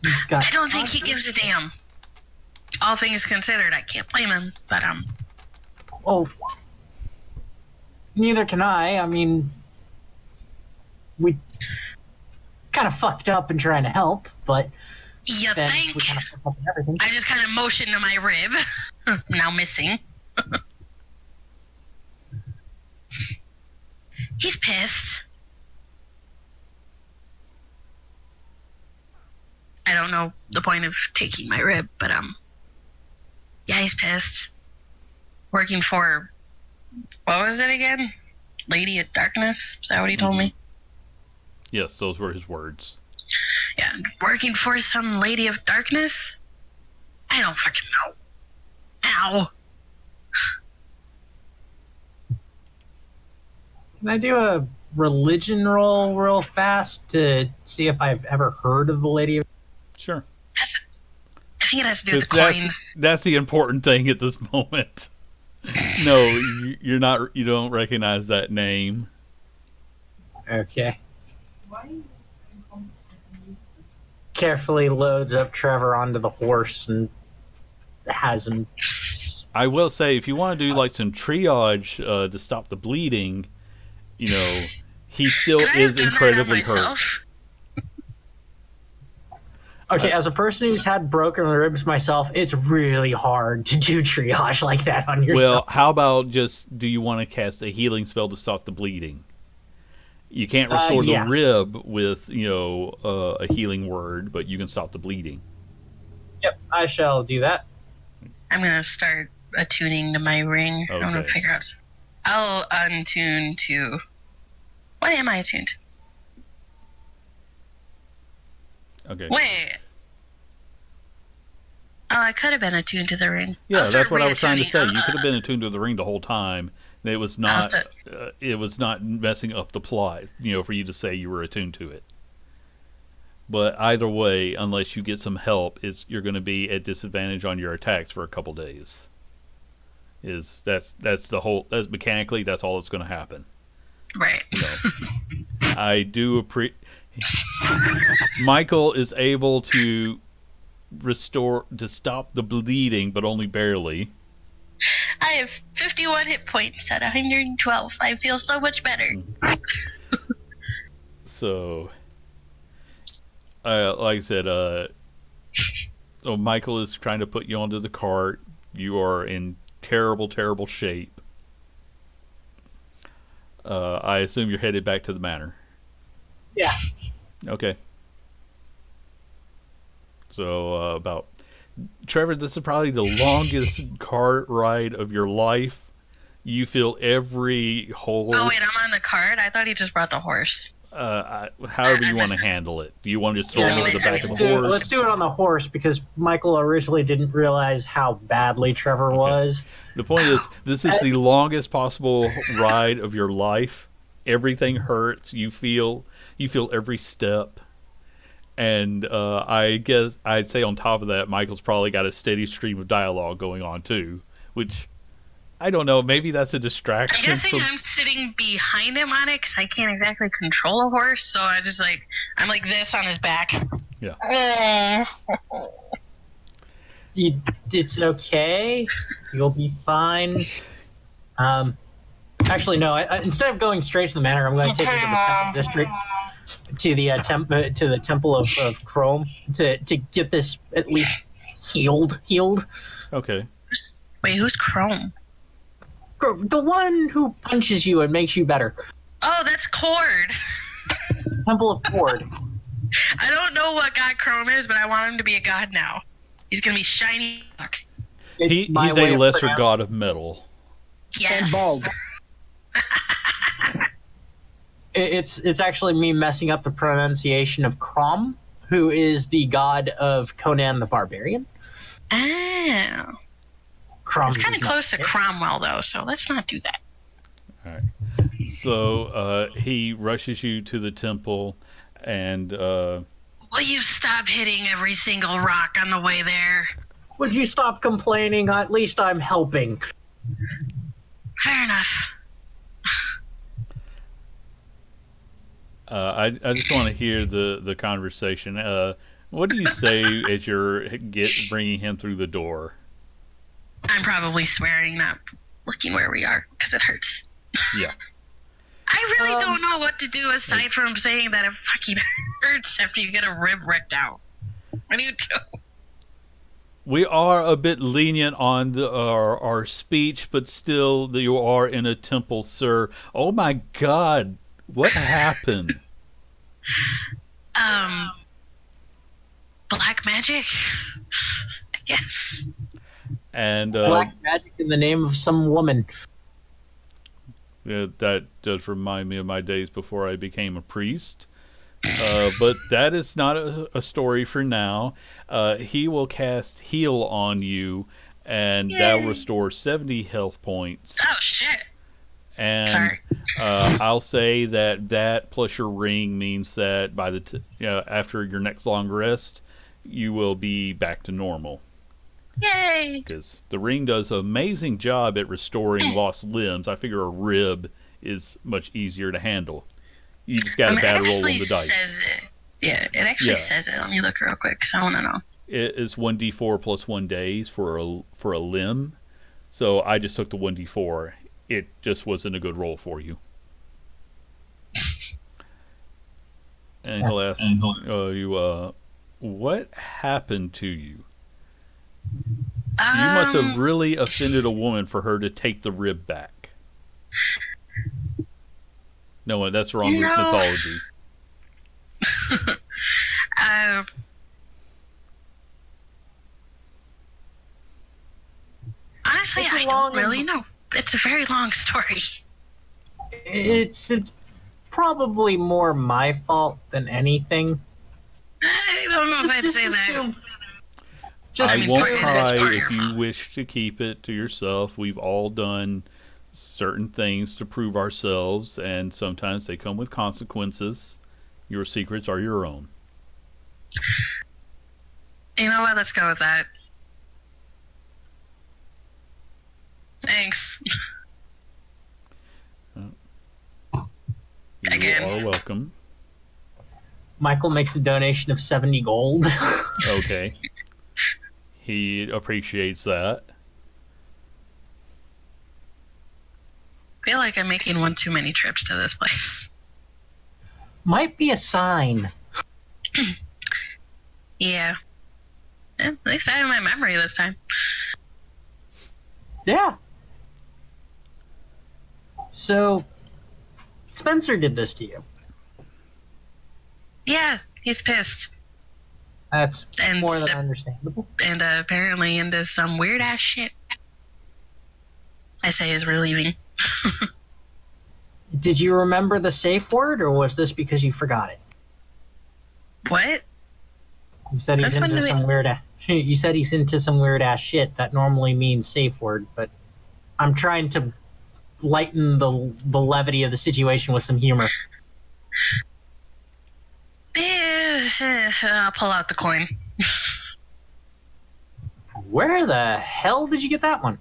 he got... I don't think he gives a damn. All things considered, I can't blame him, but Oh, neither can I. I mean, we kind of fucked up in trying to help, but you then think? we kind of fucked up in everything. I just kind of motioned to my rib, now missing. He's pissed. I don't know the point of taking my rib, but yeah, he's pissed. Working for, what was it again? Lady of Darkness? Is that what he told me? Yes, those were his words. Yeah, working for some Lady of Darkness? I don't fucking know. Ow. Can I do a religion roll real fast to see if I've ever heard of the Lady of... Sure. I think it has to do with the 'Cause coins. that's the important thing at this moment. No, you're not. You don't recognize that name. Okay. Carefully loads up Trevor onto the horse and has him... I will say, if you want to do like some triage to stop the bleeding, you know, he still Could I have is done that on incredibly hurt. myself? Okay, as a person who's had broken ribs myself, it's really hard to do triage like that on Well, yourself. how about just, do you want to cast a healing spell to stop the bleeding? You can't restore yeah. the rib with, a healing word, but you can stop the bleeding. Yep, I shall do that. I'm gonna start attuning to my ring. I'm gonna Okay. figure out. I'll untune to. What am I attuned to? Okay. Wait. Oh, I could have been attuned to the ring. Yeah, I'll start that's what I was trying to say. reattuning. You could have been attuned to the ring the whole time. It was not. It was not messing up the plot. For you to say you were attuned to it. But either way, unless you get some help, you're going to be at disadvantage on your attacks for a couple days. That's mechanically that's all that's going to happen. Right. I do appreciate. Michael is able to stop the bleeding, but only barely. I have 51 hit points at 112. I feel so much better. So, like I said, so Michael is trying to put you onto the cart. You are in terrible, terrible shape. I assume you're headed back to the manor. Yeah. Okay. So, Trevor, this is probably the longest cart ride of your life. You feel every hole. Oh, wait, I'm on the cart? I thought he just brought the horse. However you want to handle it. Do you want to just throw him over the back of the horse? Let's do it on the horse, because Michael originally didn't realize how badly Trevor was. The point is, this is the longest possible ride of your life. Everything hurts. You feel every step. And I guess I'd say on top of that, Michael's probably got a steady stream of dialogue going on too, which I don't know. Maybe that's a I'm distraction. guessing I'm sitting behind him on it because I can't exactly control a horse, so I'm like this on his back. Yeah. It's okay. You'll be fine. Actually, no. Instead of going straight to the manor, I'm going to take you to the Temple District, to the Temple of Chrome, to get this at least healed. Okay. Wait, who's Chrome? The one who punches you and makes you better. Oh, that's Cord. Temple of Cord. I don't know what god Chrome is, but I want him to be a god now. He's gonna be shiny. He's My way a of lesser pronouncing- god of metal. Yes. And bald. It's actually me messing up the pronunciation of Crom, who is the god of Conan the Barbarian. Oh. Crom It's kind of is not- close to Cromwell, though, so let's not do that. All right. So he rushes you to the temple, and Will you stop hitting every single rock on the way there? Would you stop complaining? At least I'm helping. Fair enough. I just want to hear the conversation. What do you say as you're bringing him through the door? I'm probably swearing, not looking where we are, because it hurts. Yeah. I really don't know what to do aside from saying that it fucking hurts after you get a rib ripped out. What do you do? We are a bit lenient on our speech, but still, you are in a temple, sir. Oh my God, what happened? Black magic? I guess. And Black magic in the name of some woman. yeah, that does remind me of my days before I became a priest. But that is not a story for now. He will cast Heal on you, and that will restore 70 health points. Oh, shit. And Sorry. I'll say that plus your ring means that by after your next long rest, you will be back to normal. Yay! Because the ring does an amazing job at restoring lost limbs. I figure a rib is much easier to handle. You just got to battle roll on the dice. Says it. Yeah, it actually says it. Let me look real quick because I want to know. It is 1d4 plus 1 days for a limb. So I just took the 1d4. It just wasn't a good roll for you. And he'll ask you, what happened to you? You must have really offended a woman for her to take the rib back. No, that's wrong with mythology. Honestly, I don't really know. It's a very long story. It's probably more my fault than anything. I don't know if I'd say that. I won't cry if you wish to keep it to yourself. We've all done certain things to prove ourselves, and sometimes they come with consequences. Your secrets are your own. You know what? Let's go with that. Thanks. You are welcome. Michael makes a donation of 70 gold. Okay. He appreciates that. I feel like I'm making one too many trips to this place. Might be a sign. Yeah. At least I have my memory this time. Yeah. So, Spencer did this to you. Yeah, he's pissed. That's And more than understandable. And apparently into some weird ass shit. I say as we're leaving. Did you remember the safe word, or was this because you forgot it? What? You said he's into some weird. You said he's into some weird ass shit. That normally means safe word, but I'm trying to lighten the levity of the situation with some humor. I'll pull out the coin. Where the hell did you get that one?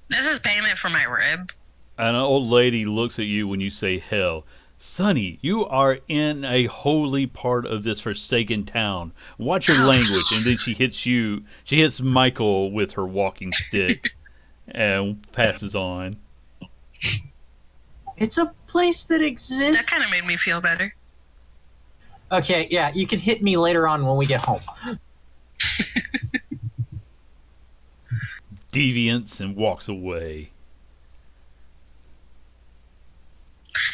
This is payment for my rib. An old lady looks at you when you say hell. Sonny, you are in a holy part of this forsaken town. Watch your language. And then she hits Michael with her walking stick and passes on. It's a place that exists. That kind of made me feel better. Okay, yeah, you can hit me later on when we get home. Deviance and walks away.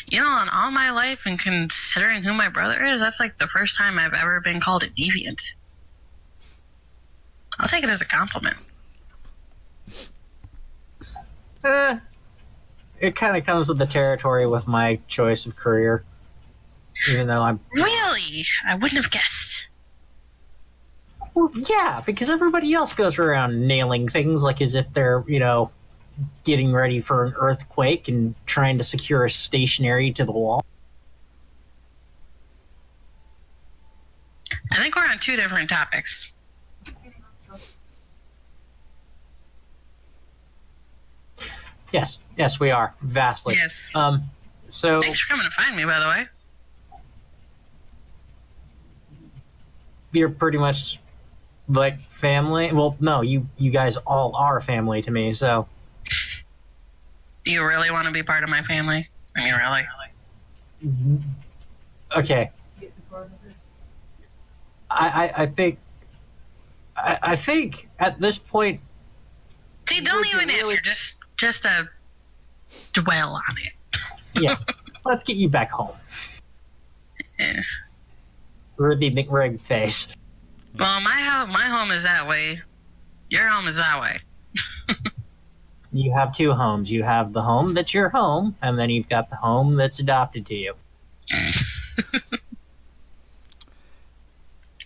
You know, in all my life, and considering who my brother is, that's like the first time I've ever been called a deviant. I'll take it as a compliment. It kind of comes with the territory with my choice of career. Even though I'm... Really? I wouldn't have guessed. Well, yeah, because everybody else goes around nailing things like as if they're, getting ready for an earthquake and trying to secure a stationary to the wall. I think we're on two different topics. Yes, we are vastly. Yes. So Thanks for coming to find me, by the way. you're pretty much like family. Well, no, you guys all are family to me. So Do you really want to be part of my family? I mean, really? okay. I think at this point. See, don't Would you even really- answer. Just dwell on it. Yeah, let's get you back home. Yeah. Ruby McRig face. Well, my home is that way. Your home is that way. You have two homes. You have the home that's your home, and then you've got the home that's adopted to you.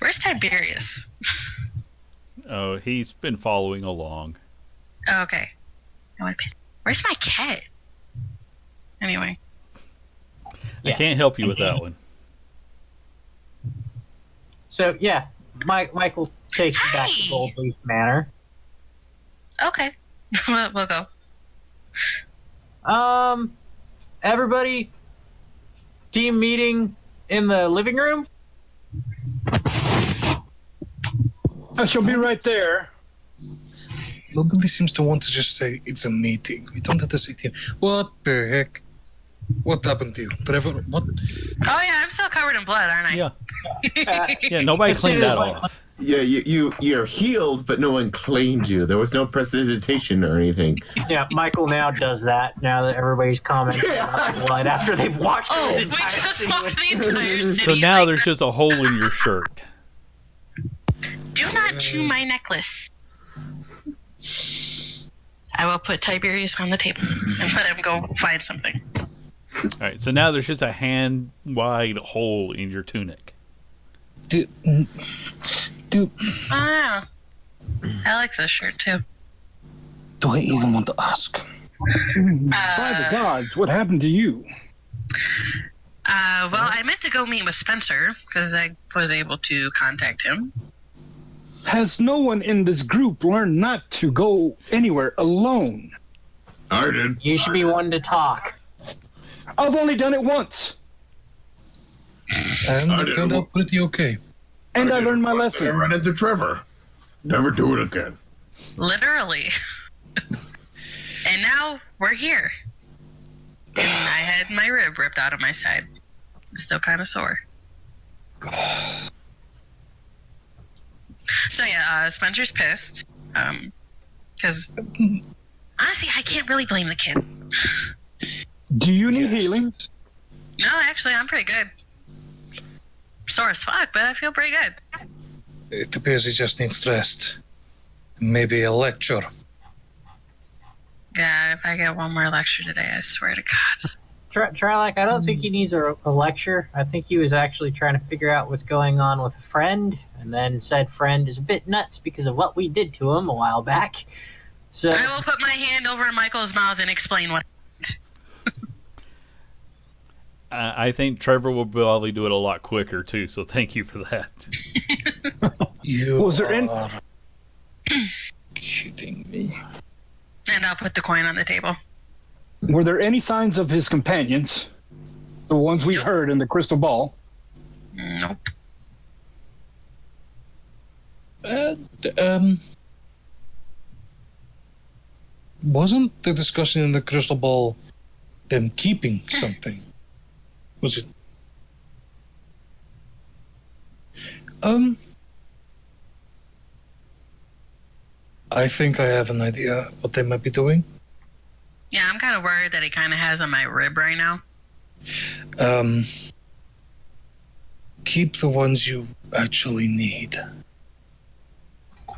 Where's Tiberius? Oh, he's been following along. Oh, okay. Where's my cat? Anyway. I Yeah. can't help you with that one. So yeah, Michael takes you back to Hey! Goldleaf Manor. Okay. We'll go. Everybody, team meeting in the living room. I shall be right there. Nobody seems to want to just say it's a meeting. We don't have to say team. What the heck? What happened to you? Trevor, what? Oh yeah, I'm still covered in blood, aren't I? Yeah. Yeah, nobody As soon cleaned as, that like, off. Yeah, you're healed, but no one claimed you. There was no precipitation or anything. Yeah, Michael now does that. Now that everybody's commenting about the blood after they've watched Oh, the we entire just scene walked with- the entire city. So now like, there's just a hole in your shirt. do not chew my necklace. I will put Tiberius on the table and let him go find something. All right, so now there's just a hand-wide hole in your tunic. Do, Oh, I like this shirt too. do I even want to ask? By the gods, what happened to you? Well, I meant to go meet with Spencer because I was able to contact him. Has no one in this group learned not to go anywhere alone? I did. You should be one to talk. I've only done it once, And I it turned didn't- out pretty okay. and I learned my I lesson. ran into Trevor. Never do it again. Literally. And now we're here. And I had my rib ripped out of my side. It's still kind of sore. So yeah, Spencer's pissed. Because honestly, I can't really blame the kid. Do you need healing? No, actually, I'm pretty good. Sore as fuck, but I feel pretty good. It appears he just needs rest. Maybe a lecture. Yeah, if I get one more lecture today, I swear to God. Trilak, I don't think he needs a lecture. I think he was actually trying to figure out what's going on with a friend, and then said friend is a bit nuts because of what we did to him a while back. So I will put my hand over Michael's mouth and explain what. I think Trevor will probably do it a lot quicker, too, so thank you for that. You Was there any- are kidding me. And I'll put the coin on the table. Were there any signs of his companions? The ones we Nope. heard in the crystal ball? Nope. Wasn't the discussion in the crystal ball them keeping something? Was it? I think I have an idea what they might be doing. Yeah, I'm kind of worried that he kind of has on my rib right now. Keep the ones you actually need.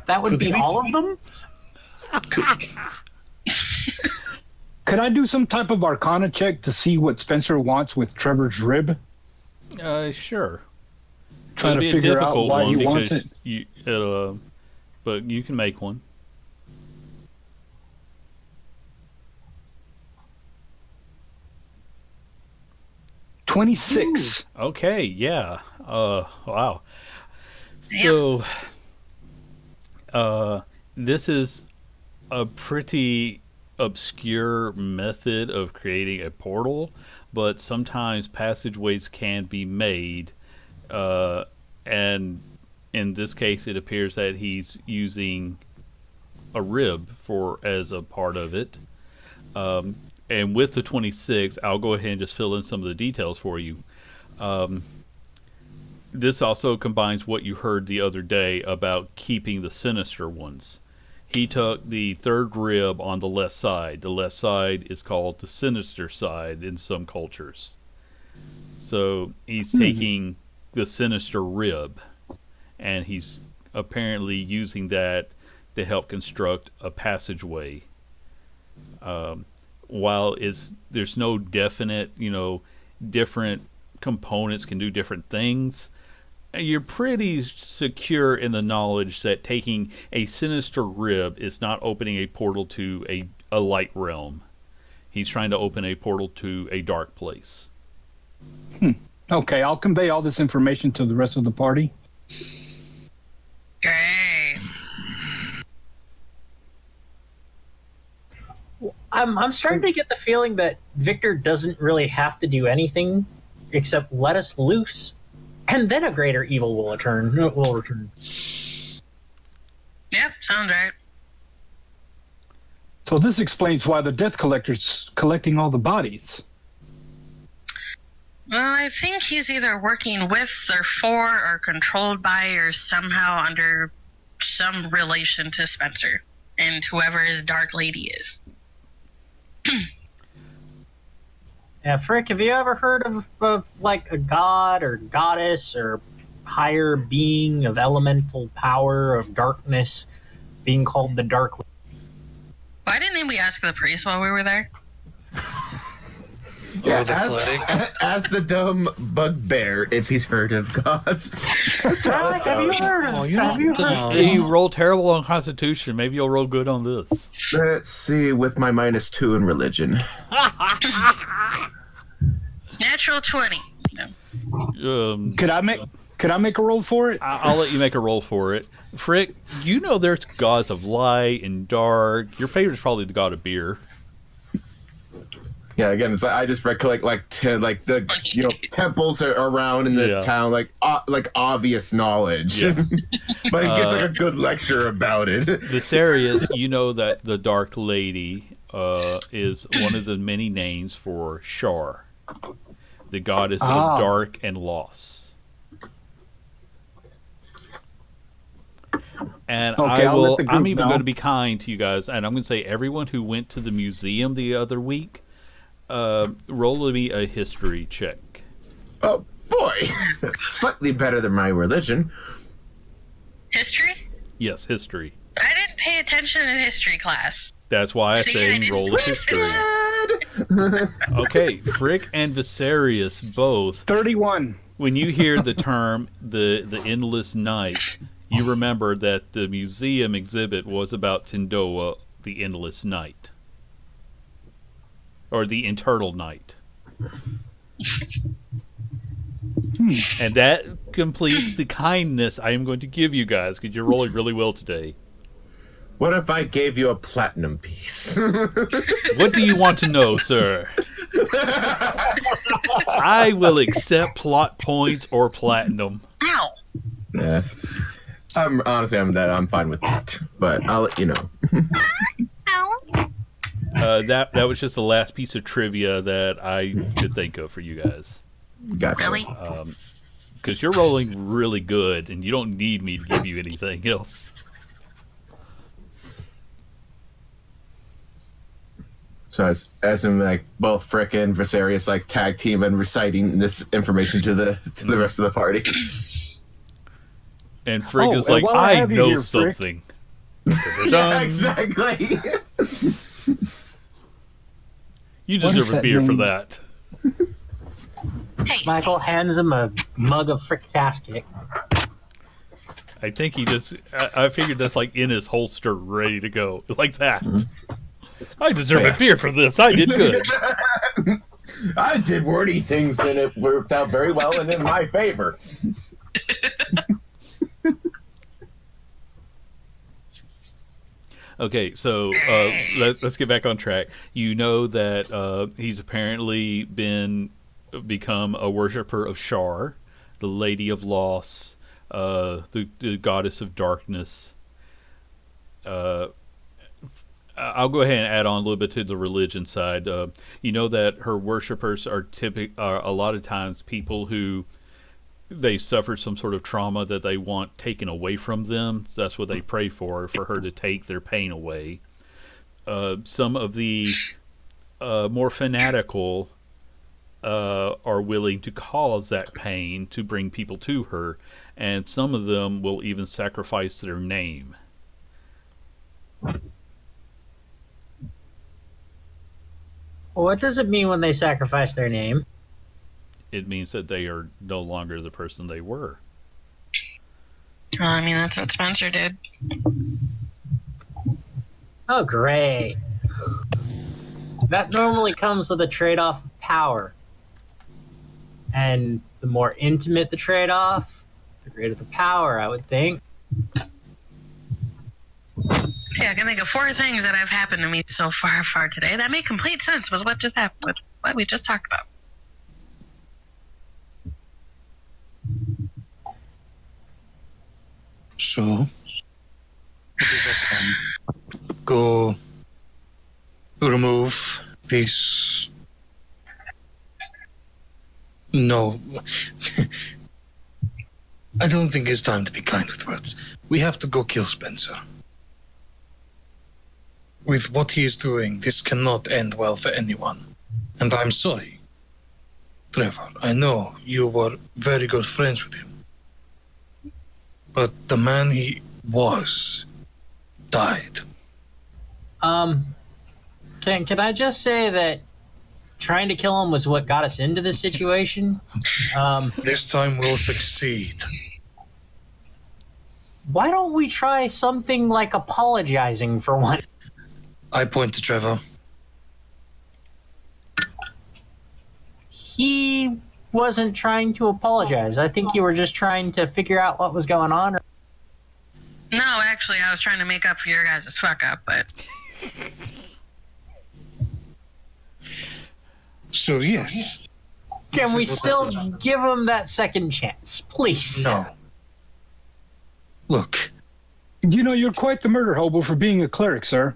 that would Could be it be? all of them? Could I do some type of arcana check to see what Spencer wants with Trevor's rib? Sure. Try It'll to be a figure out difficult why one he wants because it. but you can make one. 26. Okay, yeah. Wow. So, this is a pretty obscure method of creating a portal, but sometimes passageways can be made, and in this case, it appears that he's using a rib for as a part of it. And with the 26, I'll go ahead and just fill in some of the details for you. This also combines what you heard the other day about keeping the sinister ones. He took the third rib on the left side. The left side is called the sinister side in some cultures. So he's taking the sinister rib, and he's apparently using that to help construct a passageway. While there's no definite, different components can do different things, you're pretty secure in the knowledge that taking a sinister rib is not opening a portal to a light realm. He's trying to open a portal to a dark place. Okay, I'll convey all this information to the rest of the party. Great. I'm starting to get the feeling that Victor doesn't really have to do anything except let us loose, and then a greater evil will return. Yep, sounds right. So this explains why the Death Collector's collecting all the bodies. Well, I think he's either working with or for or controlled by or somehow under some relation to Spencer and whoever his Dark Lady is. Yeah, Frick, have you ever heard of like a god or goddess or higher being of elemental power of darkness being called the Dark Lady? Why didn't we ask the priest while we were there? Or the plague. as the dumb bugbear, if he's heard of gods. That's how it Have you goes. heard of? Oh, you Have you don't heard? know. You roll terrible on Constitution. Maybe you'll roll good on this. Let's see, with my -2 in religion. Natural 20. No. Could I make a roll for it? I'll let you make a roll for it. Frick, there's gods of light and dark. Your favorite is probably the god of beer. Yeah, again, it's like I just recollect the temples are around in the town, like obvious knowledge. Yeah. But he gives like a good lecture about it. Viserius, you know that the Dark Lady is one of the many names for Shar, the goddess of dark and loss. And Okay, I'm even going to be kind to you guys, and I'm going to say everyone who went to the museum the other week, roll me a history check. Oh boy, that's slightly better than my religion. History? Yes, history. I didn't pay attention in history class. That's why I See, I say didn't roll a history. Okay, Frick and Viserius both. 31. When you hear the term the endless night, you remember that the museum exhibit was about Tindoa, the endless night. Or the eternal night. And that completes the kindness I am going to give you guys, because you're rolling really well today. What if I gave you a platinum piece? What do you want to know, sir? I will accept plot points or platinum. Ow. Yes. I'm fine with that, but I'll let you know. Ow. That was just the last piece of trivia that I could think of for you guys. Gotcha. Really? Because you're rolling really good, and you don't need me to give you anything else. So as in like both Frick and Viserius like tag team and reciting this information to the rest of the party. And Frick is and like, while I I have you know here, Frick." something. Yeah, exactly. You What deserve does a that beer for mean? that. Hey, Michael hands him a mug of Frick Casket. I think he just, I figured that's like in his holster, ready to go. Like that. I deserve a beer for this. I did good. I did wordy things and it worked out very well and in my favor. Okay, so let's get back on track. You know that he's apparently become a worshiper of Shar, the Lady of Loss, the goddess of darkness. I'll go ahead and add on a little bit to the religion side. You know that her worshippers are a lot of times people who they suffered some sort of trauma that they want taken away from them. So that's what they pray for her to take their pain away. Some of the more fanatical are willing to cause that pain to bring people to her, and some of them will even sacrifice their name. What does it mean when they sacrifice their name? It means that they are no longer the person they were. Well, I mean, that's what Spencer did. Oh, great. That normally comes with a trade-off of power. And the more intimate the trade-off, the greater the power, I would think. See, I can think of 4 things that have happened to me so far today that make complete sense with what just happened, with what we just talked about. So, what is our plan? Go remove this. No. I don't think it's time to be kind with words. We have to go kill Spencer. With what he is doing, this cannot end well for anyone. And I'm sorry. Trevor, I know you were very good friends with him. But the man he was died. Can I just say that trying to kill him was what got us into this situation? This time we'll succeed. Why don't we try something like apologizing for one? I point to Trevor. He wasn't trying to apologize. I think you were just trying to figure out what was going on. No, actually, I was trying to make up for your guys' fuck up, but So yes. Can This we is what still happens. give him that second chance, please? No. Look, You know, you're quite the murder hobo for being a cleric, sir.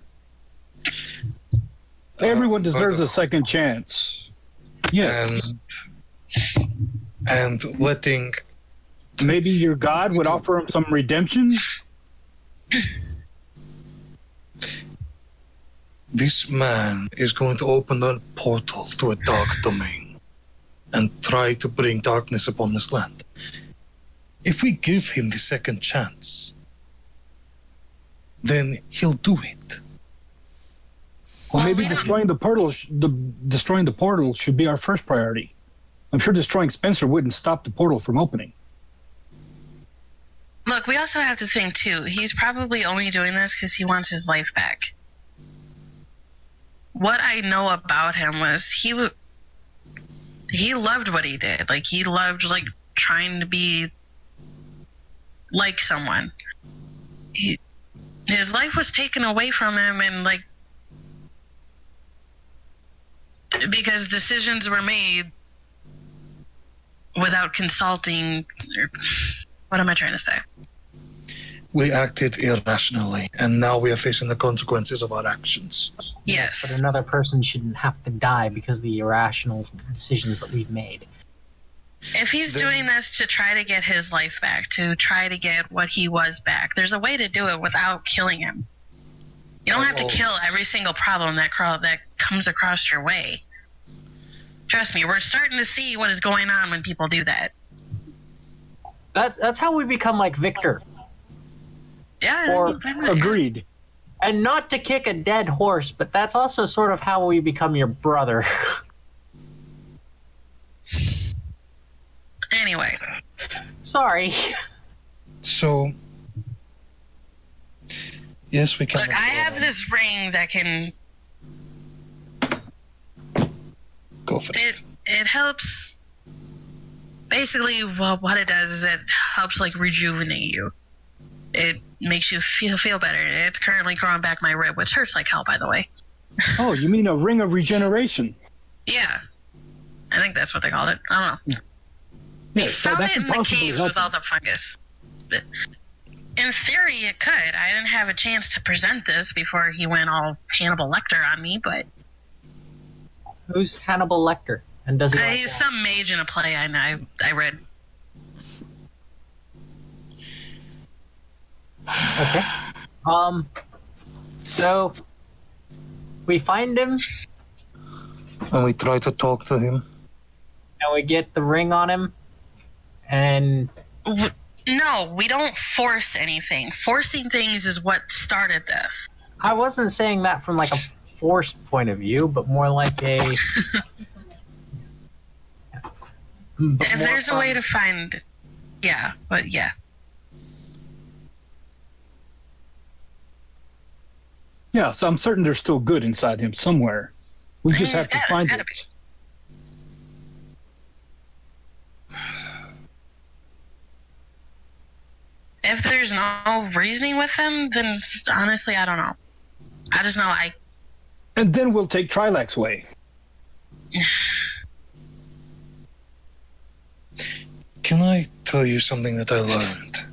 Everyone deserves a second chance. Yes. and letting Maybe your god would offer him some redemption? this man is going to open a portal to a dark domain and try to bring darkness upon this land. If we give him the second chance, then he'll do it. Well, maybe we don't- destroying the portal should be our first priority. I'm sure destroying Spencer wouldn't stop the portal from opening. look, we also have to think, too, he's probably only doing this because he wants his life back. What I know about him was he loved what he did. Like, he loved, like, trying to be like someone. His life was taken away from him, and, like, because decisions were made without consulting, or what am I trying to say? We acted irrationally, and now we are facing the consequences of our actions. But Yes. another person shouldn't have to die because of the irrational decisions that we've made. If he's Then- doing this to try to get his life back, to try to get what he was back, there's a way to do it without killing him. You don't have to kill every single problem that comes across your way. Trust me, we're starting to see what is going on when people do that. That's how we become like Victor. Yeah. Or Agreed. And not to kick a dead horse, but that's also sort of how we become your brother. Anyway, Sorry. So, yes, we can. look, I have this ring that can. Go for it. It helps. Basically, well, what it does is it helps like rejuvenate you. It makes you feel better. It's currently growing back my rib, which hurts like hell, by the way. Oh, you mean a ring of regeneration? Yeah. I think that's what they called it. I don't know. Yeah, We so found that it could in the possibly caves help with all the fungus. But in theory, it could. I didn't have a chance to present this before he went all Hannibal Lecter on me, but Who's Hannibal Lecter? And does he like he's that? some mage in a play I read. Okay. So we find him And we try to talk to him. and we get the ring on him, and No, we don't force anything. Forcing things is what started this. I wasn't saying that from like a forced point of view, but more like a. If there's a way to find, yeah, but yeah. Yeah, so I'm certain there's still good inside him somewhere. We just have to find gotta it. be. If there's no reasoning with him, then honestly, I don't know. I just know And then we'll take Trilac's way. Can I tell you something that I learned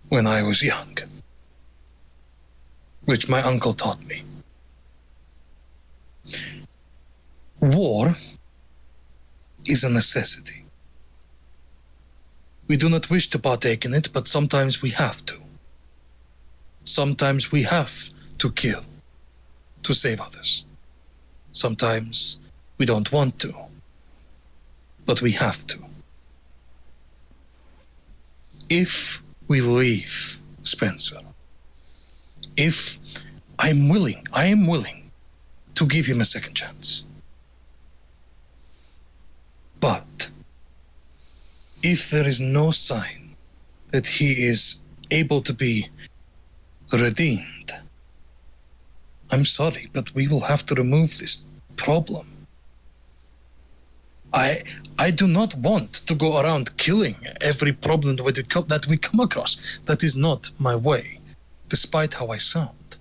when I was young? Which my uncle taught me. War is a necessity. We do not wish to partake in it, but sometimes we have to. Sometimes we have to kill to save others. Sometimes we don't want to, but we have to. If we leave Spencer, if I am willing to give him a second chance. But if there is no sign that he is able to be redeemed, I'm sorry, but we will have to remove this problem. I do not want to go around killing every problem that we come across. That is not my way, despite how I sound.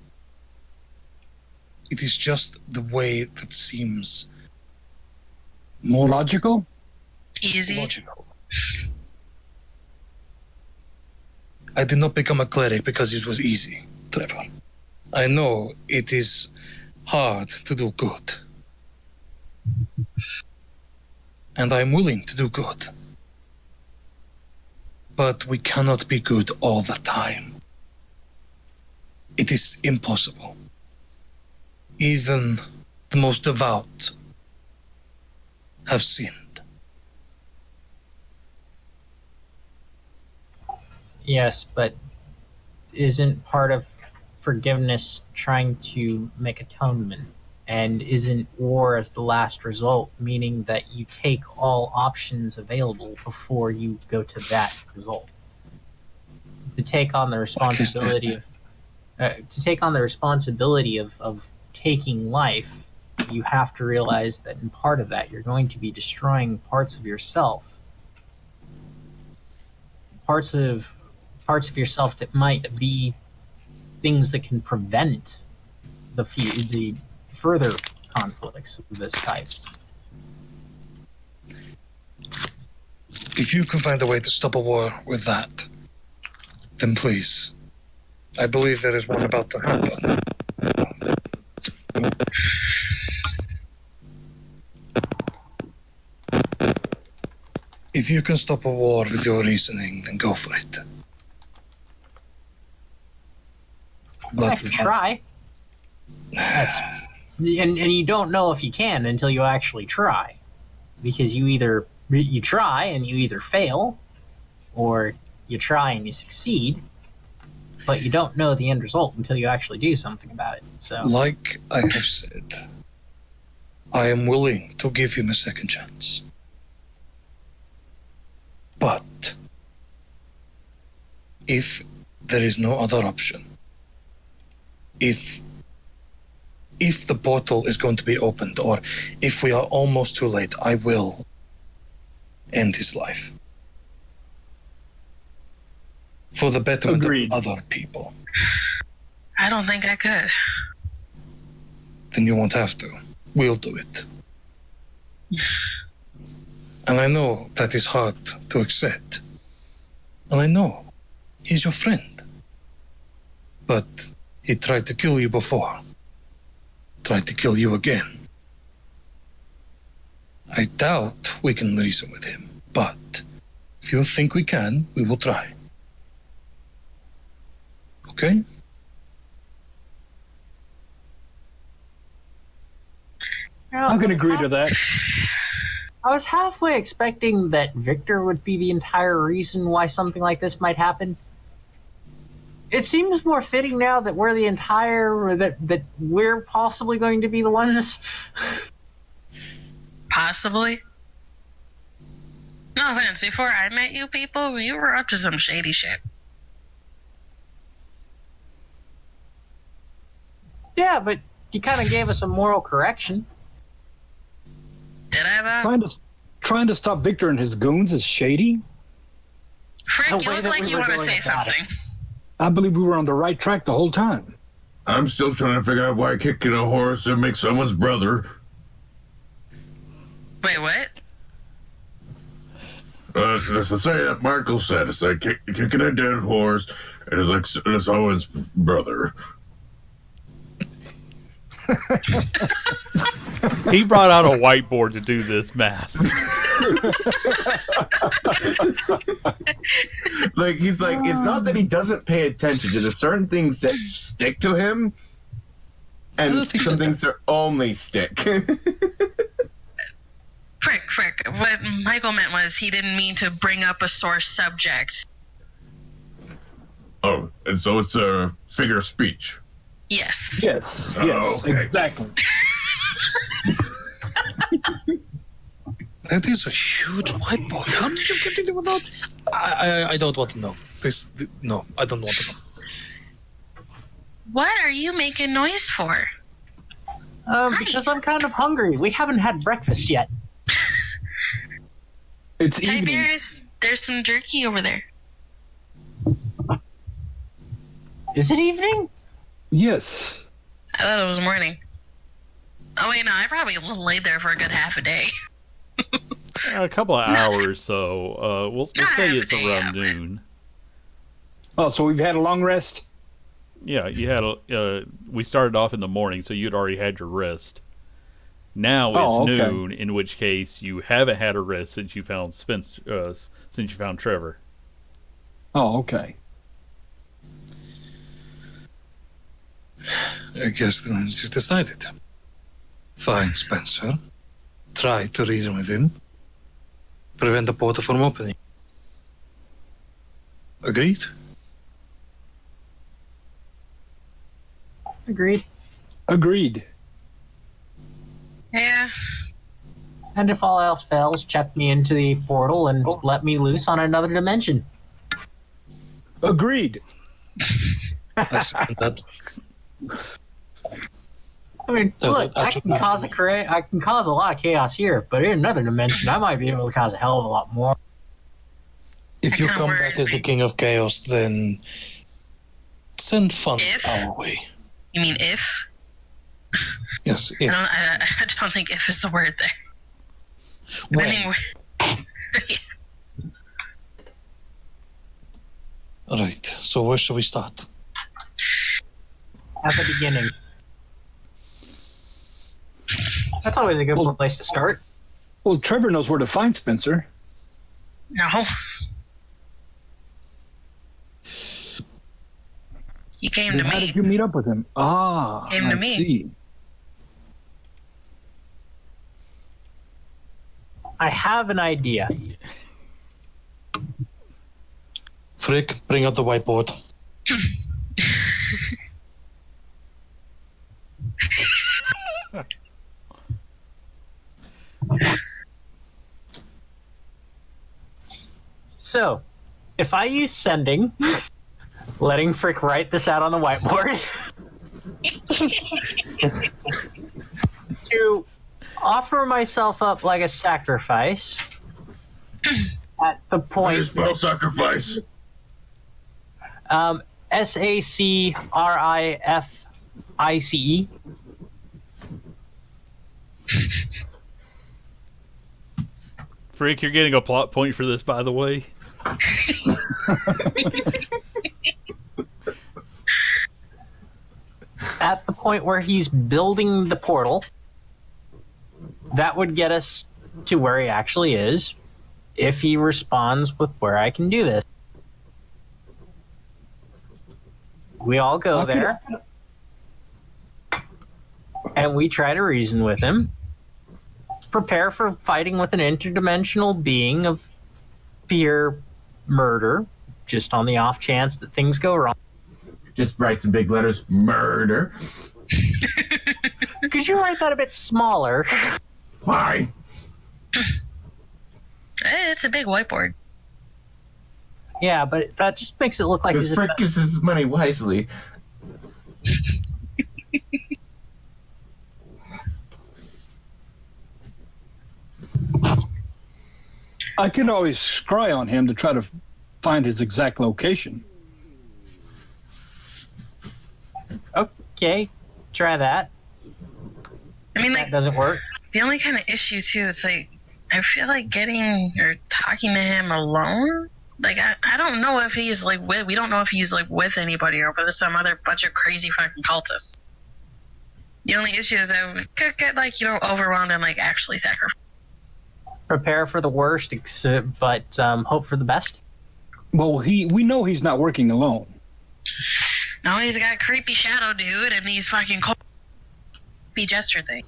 It is just the way that seems more Logical? easy. logical. I did not become a cleric because it was easy, Trevor. I know it is hard to do good. And I'm willing to do good. But we cannot be good all the time. It is impossible. Even the most devout have sinned. Yes, but isn't part of forgiveness trying to make atonement? And isn't war as the last result, meaning that you take all options available before you go to that result? To take on the responsibility of taking life, you have to realize that in part of that, you're going to be destroying parts of yourself. Parts of yourself that might be things that can prevent the further conflicts of this type. If you can find a way to stop a war with that, then please. I believe there is one about to happen. If you can stop a war with your reasoning, then go for it. I can try. And you don't know if you can until you actually try, because you try and you either fail, or you try and you succeed, but you don't know the end result until you actually do something about it. So, Like I have said, I am willing to give him a second chance. But if there is no other option, if the portal is going to be opened, or if we are almost too late, I will end his life. For the betterment Agreed. of other people. I don't think I could. Then you won't have to. We'll do it. And I know that is hard to accept. And I know he's your friend. But he tried to kill you before. Tried to kill you again. I doubt we can reason with him. But if you think we can, we will try. Okay? I can agree to that. I was halfway expecting that Victor would be the entire reason why something like this might happen. It seems more fitting now that we're the entire, or that we're possibly going to be the ones. Possibly. No offense, before I met you people, you were up to some shady shit. Yeah, but you kind of gave us a moral correction. Did I, though? Trying to stop Victor and his goons is shady. Frank, The you way look that like we you were want to going say about it. something. I believe we were on the right track the whole time. I'm still trying to figure out why kicking a horse would make someone's brother. Wait, what? That's the say that Michael said. It's like kicking a dead horse, and it's like someone's brother. He brought out a whiteboard to do this math. Like, he's like, it's not that he doesn't pay attention to there's certain things that stick to him, and some things that only stick. Frick. What Michael meant was he didn't mean to bring up a sore subject. Oh, and so it's a figure of speech. Yes. Yes, Oh, yes, okay. exactly. That is a huge whiteboard. How did you get it without? I don't want to know. No, I don't want to know. What are you making noise for? Because I'm kind of hungry. We haven't had breakfast yet. It's evening. Tiberius, there's some jerky over there. Is it evening? Yes. I thought it was morning. Oh wait, no, I probably laid there for a good half a day. A couple of hours, so we'll say it's Half a day, around yeah. noon. Oh, so we've had a long rest? Yeah, you had we started off in the morning, so you'd already had your rest. Now it's Oh, okay. noon, in which case you haven't had a rest since you found since you found Trevor. Oh, okay. I guess then it's decided. Fine, Spencer. Try to reason with him. Prevent the portal from opening. Agreed? Agreed. Agreed. Yeah. And if all else fails, check me into the portal and let me loose on another dimension. Agreed. I second that. I mean, No, look, I actually- can cause a lot of chaos here, but in another dimension, I might be able to cause a hell of a lot more. If you That come worries back as the me. king of chaos, then send funds If? our way. You mean if? Yes, I if. don't think if is the word there. When? Depending where- Right, so where shall we start? At the beginning. That's always a good place to start. Well, Trevor knows where to find Spencer. No. He came to Then how me. did you meet up with him? Ah, Came to I me. see. I have an idea. Frick, bring out the whiteboard. So, if I use sending, letting Frick write this out on the whiteboard, to offer myself up like a sacrifice at the How do you point spell that, sacrifice? SACRIFICE. Freak, you're getting a plot point for this, by the way. At the point where he's building the portal, that would get us to where he actually is if he responds with where I can do this. We all go there and we try to reason with him, prepare for fighting with an interdimensional being of pure murder, just on the off chance that things go wrong. Just write some big letters, murder. Could you write that a bit smaller? Fine. It's a big whiteboard. Yeah, but that just makes it look like Because he's Frick uses his money wisely. I can always scry on him to try to find his exact location. Okay, try that. I mean, That like, doesn't work. the only kind of issue, too, it's like, I feel like getting or talking to him alone. Like, I don't know if he's, like, we don't know if he's, like, with anybody or with some other bunch of crazy fucking cultists. The only issue is that we could get, like, overwhelmed and, like, actually sacrifice. Prepare for the worst, but hope for the best. Well, we know he's not working alone. No, he's got a creepy shadow dude and these fucking creepy gesture thing.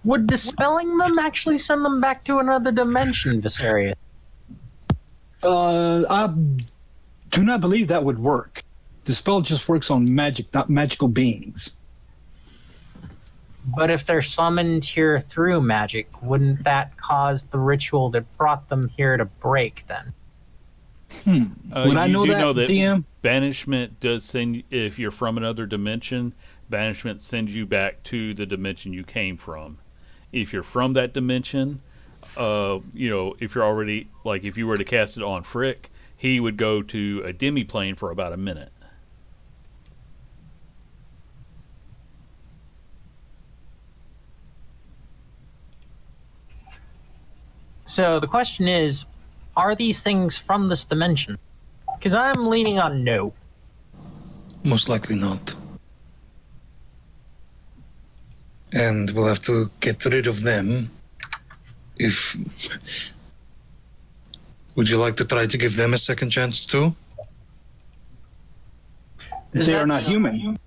Would dispelling them actually send them back to another dimension, Viserius? I do not believe that would work. The spell just works on magic, not magical beings. But if they're summoned here through magic, wouldn't that cause the ritual that brought them here to break then? Would I know do that, DM? Banishment does send, if you're from another dimension, banishment sends you back to the dimension you came from. If you're from that dimension, if you're already, like, if you were to cast it on Frick, he would go to a demi-plane for about a minute. So the question is, are these things from this dimension? Because I'm leaning on no. Most likely not. And we'll have to get rid of them. Would you like to try to give them a second chance too? Is They that- are not human.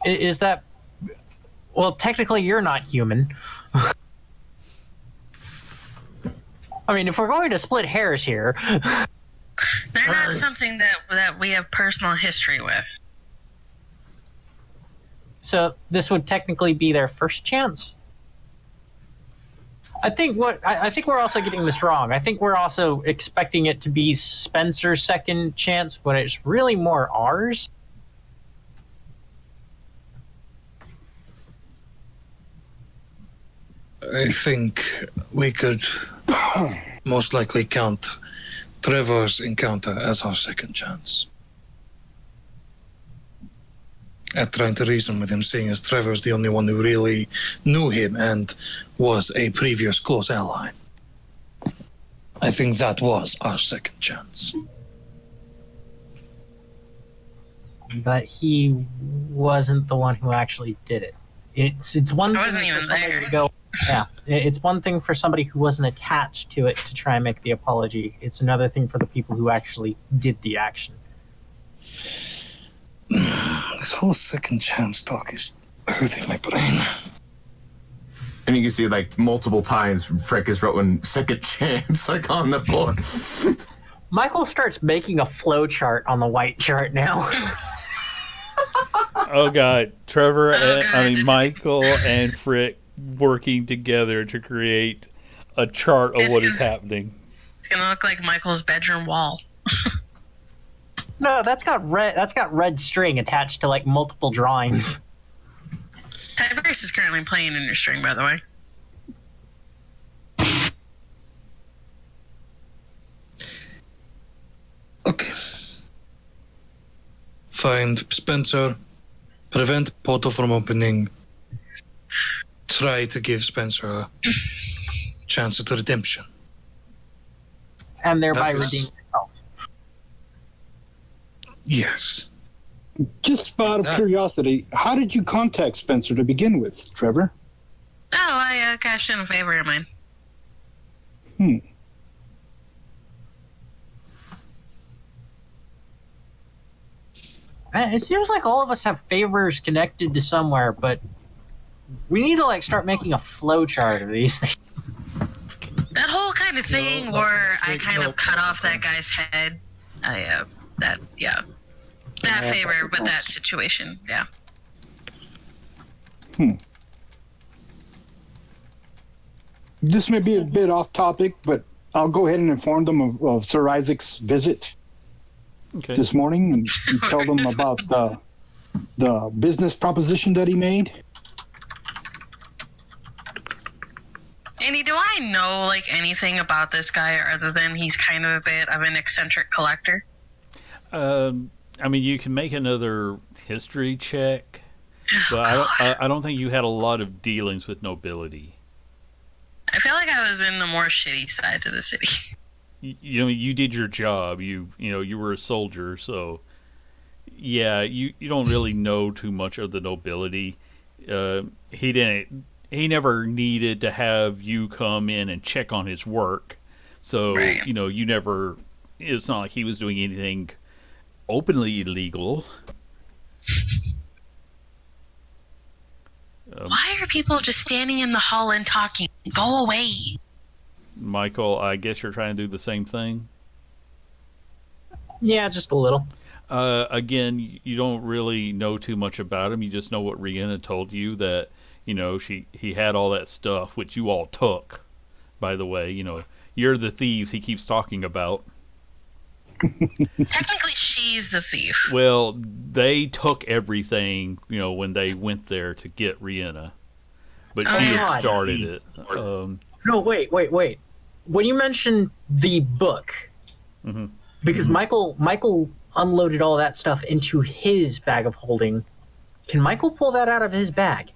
Is that... Well, technically you're not human. I mean, if we're going to split hairs here... They're not something that we have personal history with. So this would technically be their first chance. I think we're also getting this wrong. I think we're also expecting it to be Spencer's second chance when it's really more ours. I think we could most likely count Trevor's encounter as our second chance. At trying to reason with him, seeing as Trevor's the only one who really knew him and was a previous close ally. I think that was our second chance. But he wasn't the one who actually did it. It's one I thing wasn't for even somebody there. to go. Yeah, it's one thing for somebody who wasn't attached to it to try and make the apology. It's another thing for the people who actually did the action. This whole second chance talk is hurting my brain. And you can see, like, multiple times Frick is written second chance, like, on the board. Michael starts making a flow chart on the white chart now. Oh God, Trevor! God. Michael and Frick working together to create a chart of what is happening. It's gonna look like Michael's bedroom wall. No, that's got red string attached to like multiple drawings. Tiberius is currently playing in your string, by the way. Find Spencer, prevent portal from opening, try to give Spencer a chance at redemption. And thereby That is- redeem yourself. Yes. Just out of That- curiosity, how did you contact Spencer to begin with, Trevor? Oh, I cashed in a favor of mine. It seems like all of us have favors connected to somewhere, but we need to like start making a flow chart of these things. That whole kind of thing No, where I take kind no of cut off that consequence. guy's head. That favor with that situation. Yeah. This may be a bit off topic, but I'll go ahead and inform them of Sir Isaac's visit Okay. this morning and tell them about the business proposition that he made. Andy, do I know like anything about this guy other than he's kind of a bit of an eccentric collector? I mean, you can make another history check, but I don't think you had a lot of dealings with nobility. I feel like I was in the more shitty sides of the city. You know, you did your job. You were a soldier, so yeah, you don't really know too much of the nobility. He never needed to have you come in and check on his work, so Right. you never. It's not like he was doing anything openly illegal. Why are people just standing in the hall and talking? Go away. Michael, I guess you're trying to do the same thing. Yeah, just a little. Again, you don't really know too much about him. You just know what Rihanna told you, that he had all that stuff, which you all took. By the way, you're the thieves he keeps talking about. Technically, she's the thief. Well, they took everything, when they went there to get Rihanna, but Oh, she yeah. had started it. No, wait. When you mentioned the book, Mhm. because Michael unloaded all that stuff into his bag of holding. Can Michael pull that out of his bag?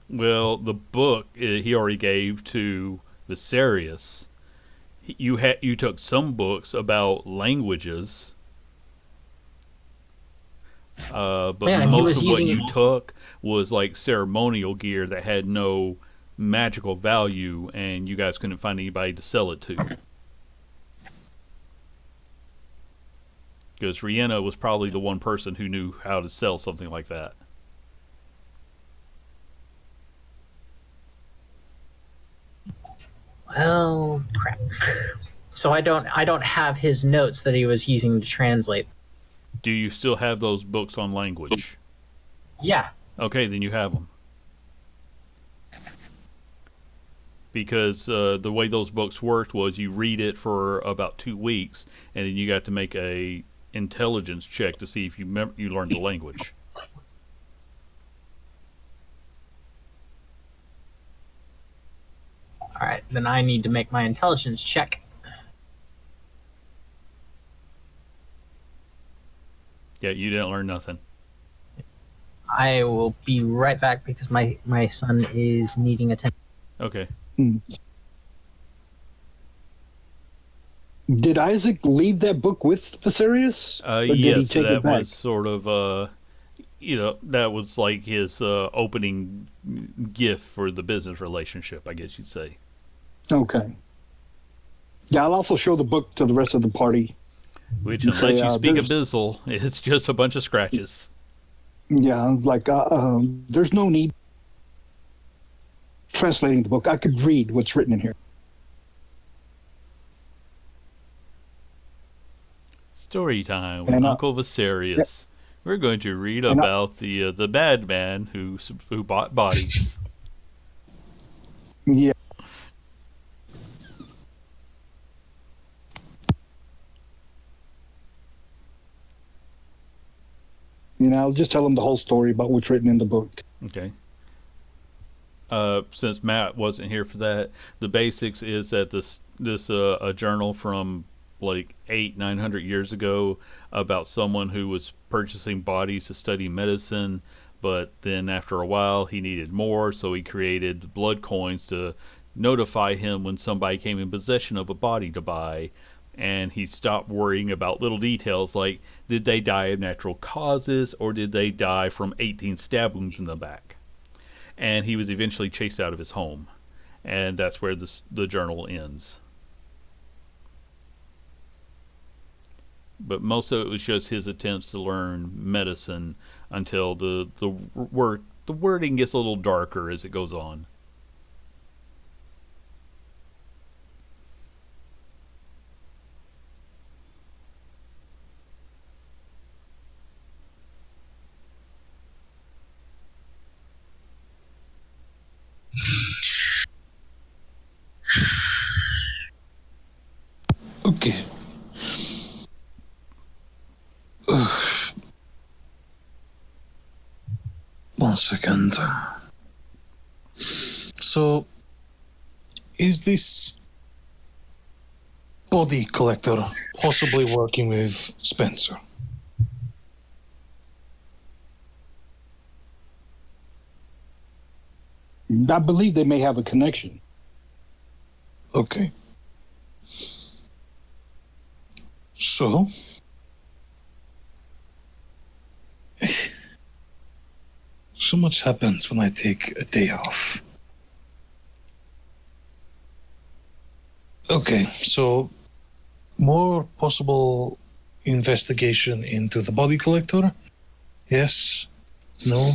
Well, the book he already gave to Viserys. You took some books about languages, but Yeah, and he most was of what using you it- took was like ceremonial gear that had no magical value, and you guys couldn't find anybody to sell it to. Because Rihanna was probably the one person who knew how to sell something like that. Well, crap. So I don't have his notes that he was using to translate. Do you still have those books on language? Yeah. Okay, then you have them. Because the way those books worked was you read it for about 2 weeks, and then you got to make a intelligence check to see if you learned the language. All right, then I need to make my intelligence check. Yeah, you didn't learn nothing. I will be right back because my son is needing attention. Okay. Did Isaac leave that book with Viserys? Or did he Yes, take it that back? was sort of, that was like his opening gift for the business relationship, I guess you'd say. Okay. Yeah, I'll also show the book to the rest of the party. Which, You unless say, you speak there's- Abyssal, it's just a bunch of scratches. Yeah, like there's no need translating the book. I could read what's written in here. Story time with And, Uncle Viserys. We're going to read and, about the bad man who bought bodies. Yeah. I'll just tell them the whole story about what's written in the book. Okay. Since Matt wasn't here for that, the basics is that this a journal from like 900 years ago about someone who was purchasing bodies to study medicine, but then after a while he needed more, so he created blood coins to notify him when somebody came in possession of a body to buy. And he stopped worrying about little details like, did they die of natural causes or did they die from 18 stab wounds in the back? And he was eventually chased out of his home. And that's where the journal ends. But most of it was just his attempts to learn medicine until the wording gets a little darker as it goes on. Okay. One second. So, is this body collector possibly working with Spencer? I believe they may have a connection. Okay. So, so much happens when I take a day off. Okay, so more possible investigation into the body collector? Yes? No?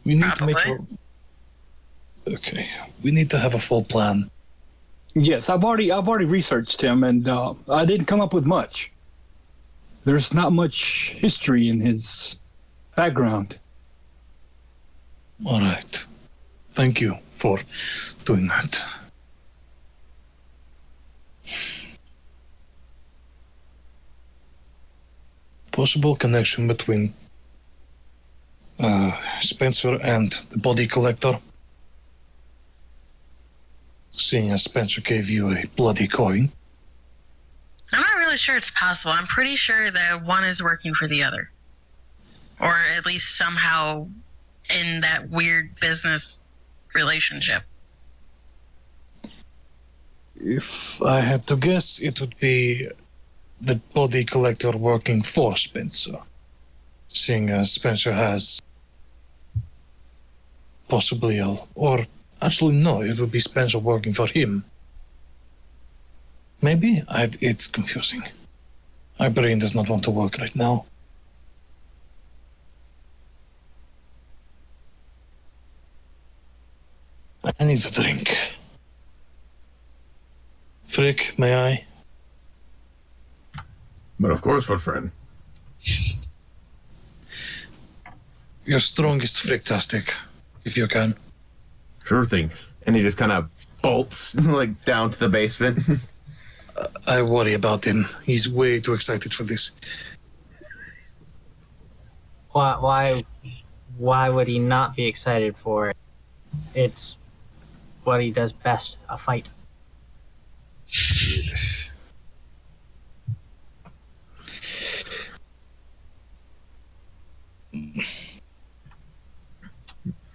We need to make Okay, we need to have a full plan. Yes, I've already researched him, and I didn't come up with much. There's not much history in his background. All right. Thank you for doing that. Possible connection between Spencer and the body collector. Seeing as Spencer gave you a bloody coin. I'm not really sure it's possible. I'm pretty sure that one is working for the other. Or at least somehow in that weird business relationship. If I had to guess, it would be the body collector working for Spencer. Seeing as Spencer has possibly or actually no, it would be Spencer working for him. Maybe? It's confusing. My brain does not want to work right now. I need a drink. Frick, may I? But of course, my friend. Your strongest fricktastic, if you can. Sure thing. And he just kind of bolts like down to the basement. I worry about him. He's way too excited for this. Why would he not be excited for it? It's what he does best, a fight.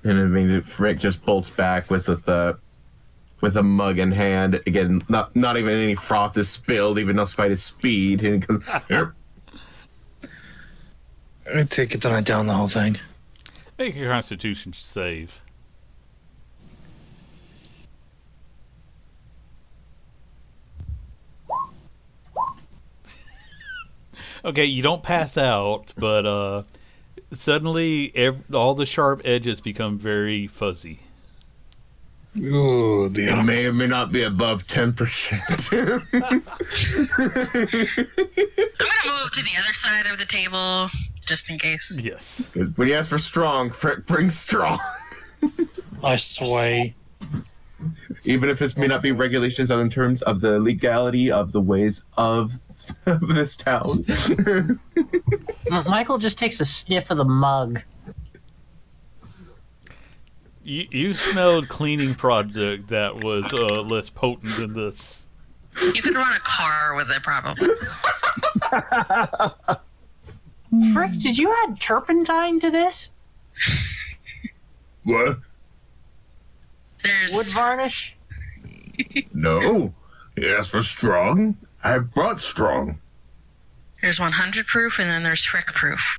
And I mean, Rick just bolts back with a mug in hand. Again, not even any froth is spilled, even despite his speed. And he goes, "Yep." I take it and I down the whole thing. Make a Constitution save. Okay, you don't pass out, but suddenly all the sharp edges become very fuzzy. Oh dear. It may or may not be above 10%. I'm gonna move to the other side of the table, just in case. Yes. When you ask for strong, Frick brings strong. I sway. Even if it may not be regulations in terms of the legality of the ways of this town. Michael just takes a sniff of the mug. You smelled cleaning product that was less potent than this. You could run a car with it, probably. Frick, did you add turpentine to this? What? There's Wood varnish? No. Yes, for strong. I brought strong. there's 100 proof, and then there's frick proof.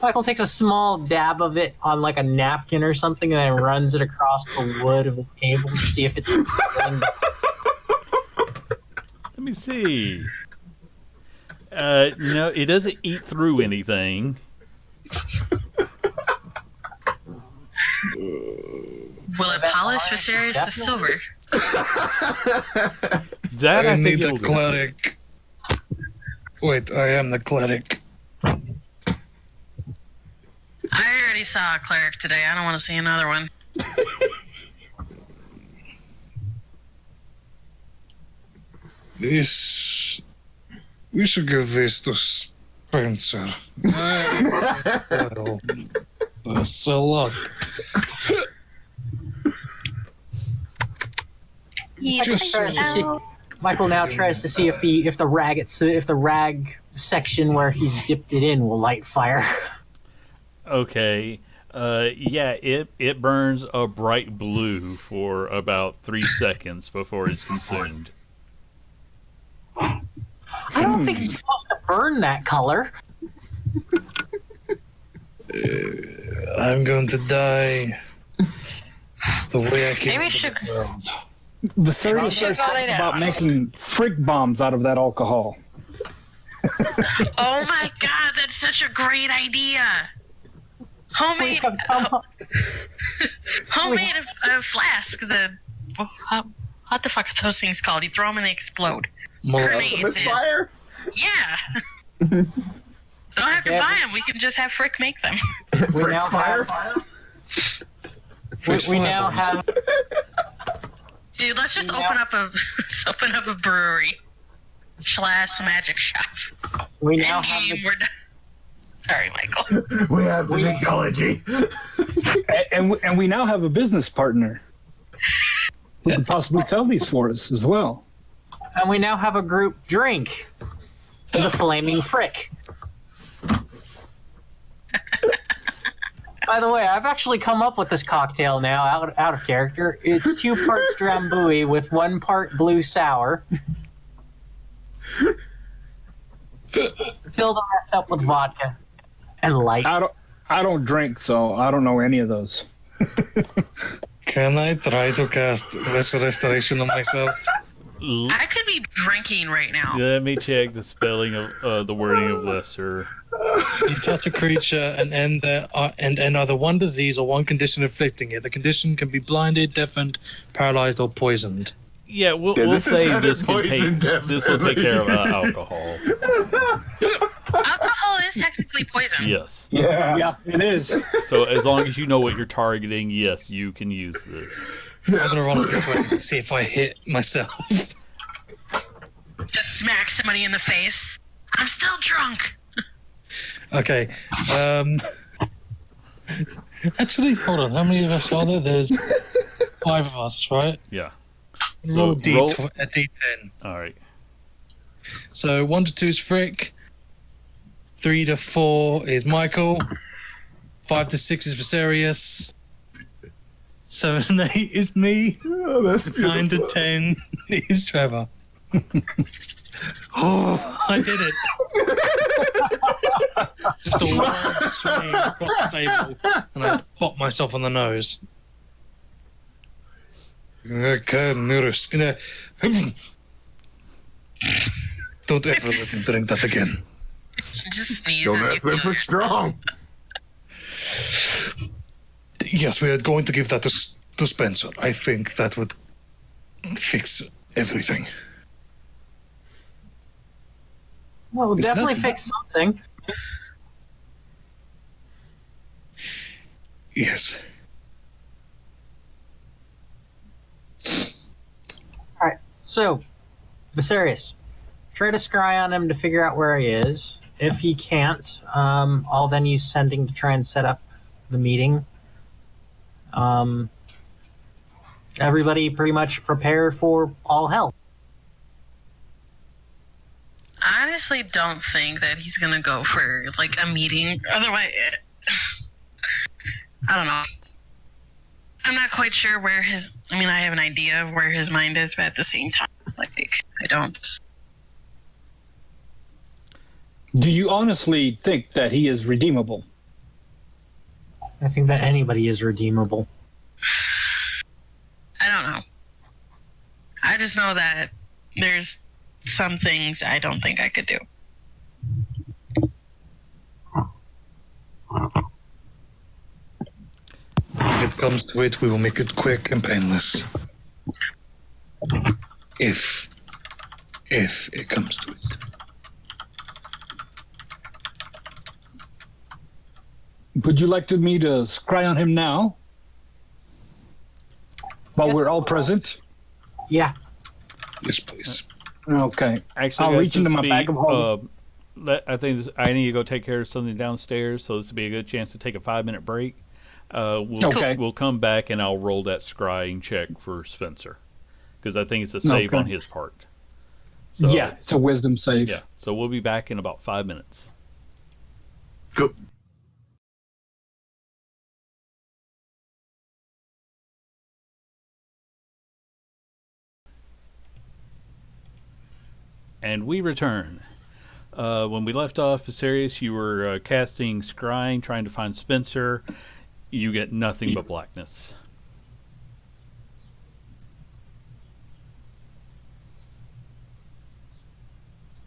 Michael takes a small dab of it on like a napkin or something and then runs it across the wood of the table to see if it's Let me see. No, it doesn't eat through anything. Will it polish Viserys to silver? That I I think need a it'll do. cleric. Wait, I am the cleric. I already saw a cleric today. I don't want to see another one. This. We should give this to Spencer. Well, that's a lot. Just Michael now tries to see if the rag section where he's dipped it in will light fire. Okay. Yeah, it burns a bright blue for about 3 seconds before it's consumed. I don't think it's supposed to burn that color. I'm going to die the way I came Maybe into should- this world. The Syria Maybe starts go lay talking about down. making frick bombs out of that alcohol. Oh my god, that's such a great idea! Homemade, homemade a flask. What the fuck are those things called? You throw them and they explode. Grenades. Misfire? Yeah. We don't have to buy them. We can just have Frick make them. We now fire? we now have Dude, let's just open up a brewery / magic shop. we now have Endgame, we're done. Sorry, Michael. We have the technology. And we now have a business partner who could possibly sell these for us as well. and we now have a group drink, the Flaming Frick. By the way, I've actually come up with this cocktail now, out of character. It's 2 parts Drambuie with 1 part blue sour. Fill the rest up with vodka and light. I don't drink, so I don't know any of those. Can I try to cast Lesser Restoration on myself? I could be drinking right now. Let me check the spelling of the wording of lesser. You touch a creature and end either one disease or one condition afflicting it. The condition can be blinded, deafened, paralyzed, or poisoned. Yeah, we'll this is say sounded this can poison, this will take care of alcohol. Alcohol is technically poison. Yes. Yeah, it is. So as long as you know what you're targeting, yes, you can use this. I'm gonna roll a d20 to see if I hit myself. Just smack somebody in the face. I'm still drunk. Okay. Actually, hold on. How many of us are there? There's 5 of us, right? Yeah. Roll a roll- D10. All right. So 1 to 2 is Frick. 3 to 4 is Michael. 5 to 6 is Viserys. 7 and 8 is me. Oh, that's beautiful. 9 to 10 is Trevor. Oh, I did it. Just a wild swing across the table, and I popped myself on the nose. Don't ever let me drink that again. Just sneeze. Don't as you ask them do for it. strong. Yes, we are going to give that to Spencer. I think that would fix everything. Well, we'll Is that- definitely fix something. Yes. So, Viserys, try to scry on him to figure out where he is. If he can't, I'll then use sending to try and set up the meeting. Um, everybody pretty much prepare for all hell. I honestly don't think that he's gonna go for like a meeting. Otherwise, I don't know. I'm not quite sure where his. I mean, I have an idea of where his mind is, but at the same time, like I don't. Do you honestly think that he is redeemable? I think that anybody is redeemable. I don't know. I just know that there's some things I don't think I could do. If it comes to it, we will make it quick and painless. If it comes to it. Would you like me to scry on him now? While Yes. we're all present? Yeah. Yes, please. Okay. Actually, I'll guys, reach into this my be, bag of holding. I think I need to go take care of something downstairs, so this would be a good chance to take a 5-minute break. Okay. We'll come back and I'll roll that scrying check for Spencer, because I think it's a save Okay. on his part. So, Yeah, it's a wisdom save. yeah. So we'll be back in about 5 minutes. Go. And we return. When we left off, Sirius, you were casting scrying, trying to find Spencer. You get nothing but blackness.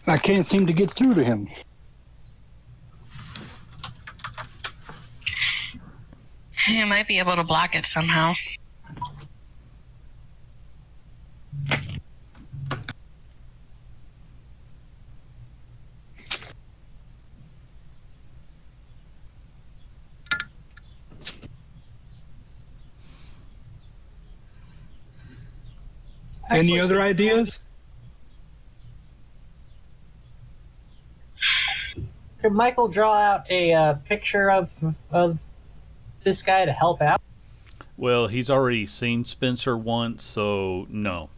I can't seem to get through to him. You might be able to block it somehow. Any other ideas? Could Michael draw out a picture of this guy to help out? Well, he's already seen Spencer once, so no.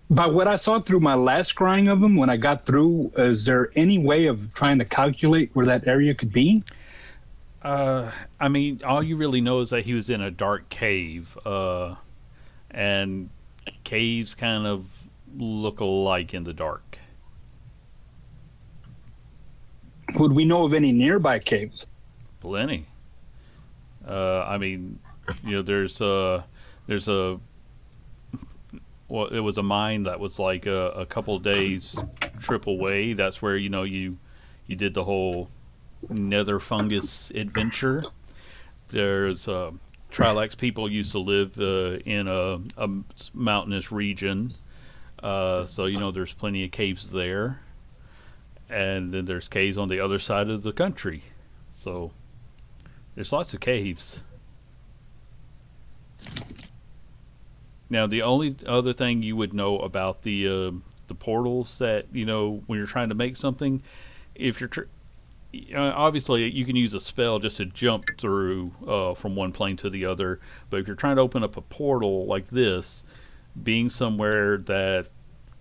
By what I saw through my last scrying of him, when I got through, is there any way of trying to calculate where that area could be? I mean, all you really know is that he was in a dark cave, and caves kind of look alike in the dark. Would we know of any nearby caves? Plenty. I mean, you know, there's a well, it was a mine that was like a couple days trip away. That's where you did the whole nether fungus adventure. There's Trilax people used to live in a mountainous region, so there's plenty of caves there, and then there's caves on the other side of the country. So there's lots of caves. Now, the only other thing you would know about the portals that when you're trying to make something, if you're obviously you can use a spell just to jump through from one plane to the other, but if you're trying to open up a portal like this, being somewhere that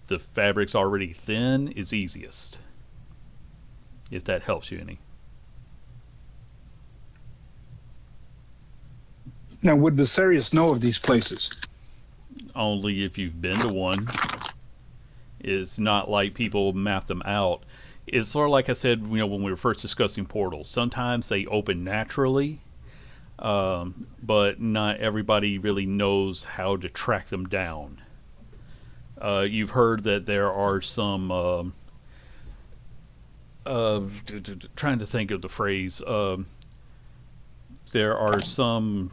the fabric's already thin is easiest. If that helps you any. Now, would Viserius know of these places? Only if you've been to one. It's not like people map them out. It's sort of like I said, when we were first discussing portals. Sometimes they open naturally, but not everybody really knows how to track them down. You've heard that there are some, trying to think of the phrase, there are some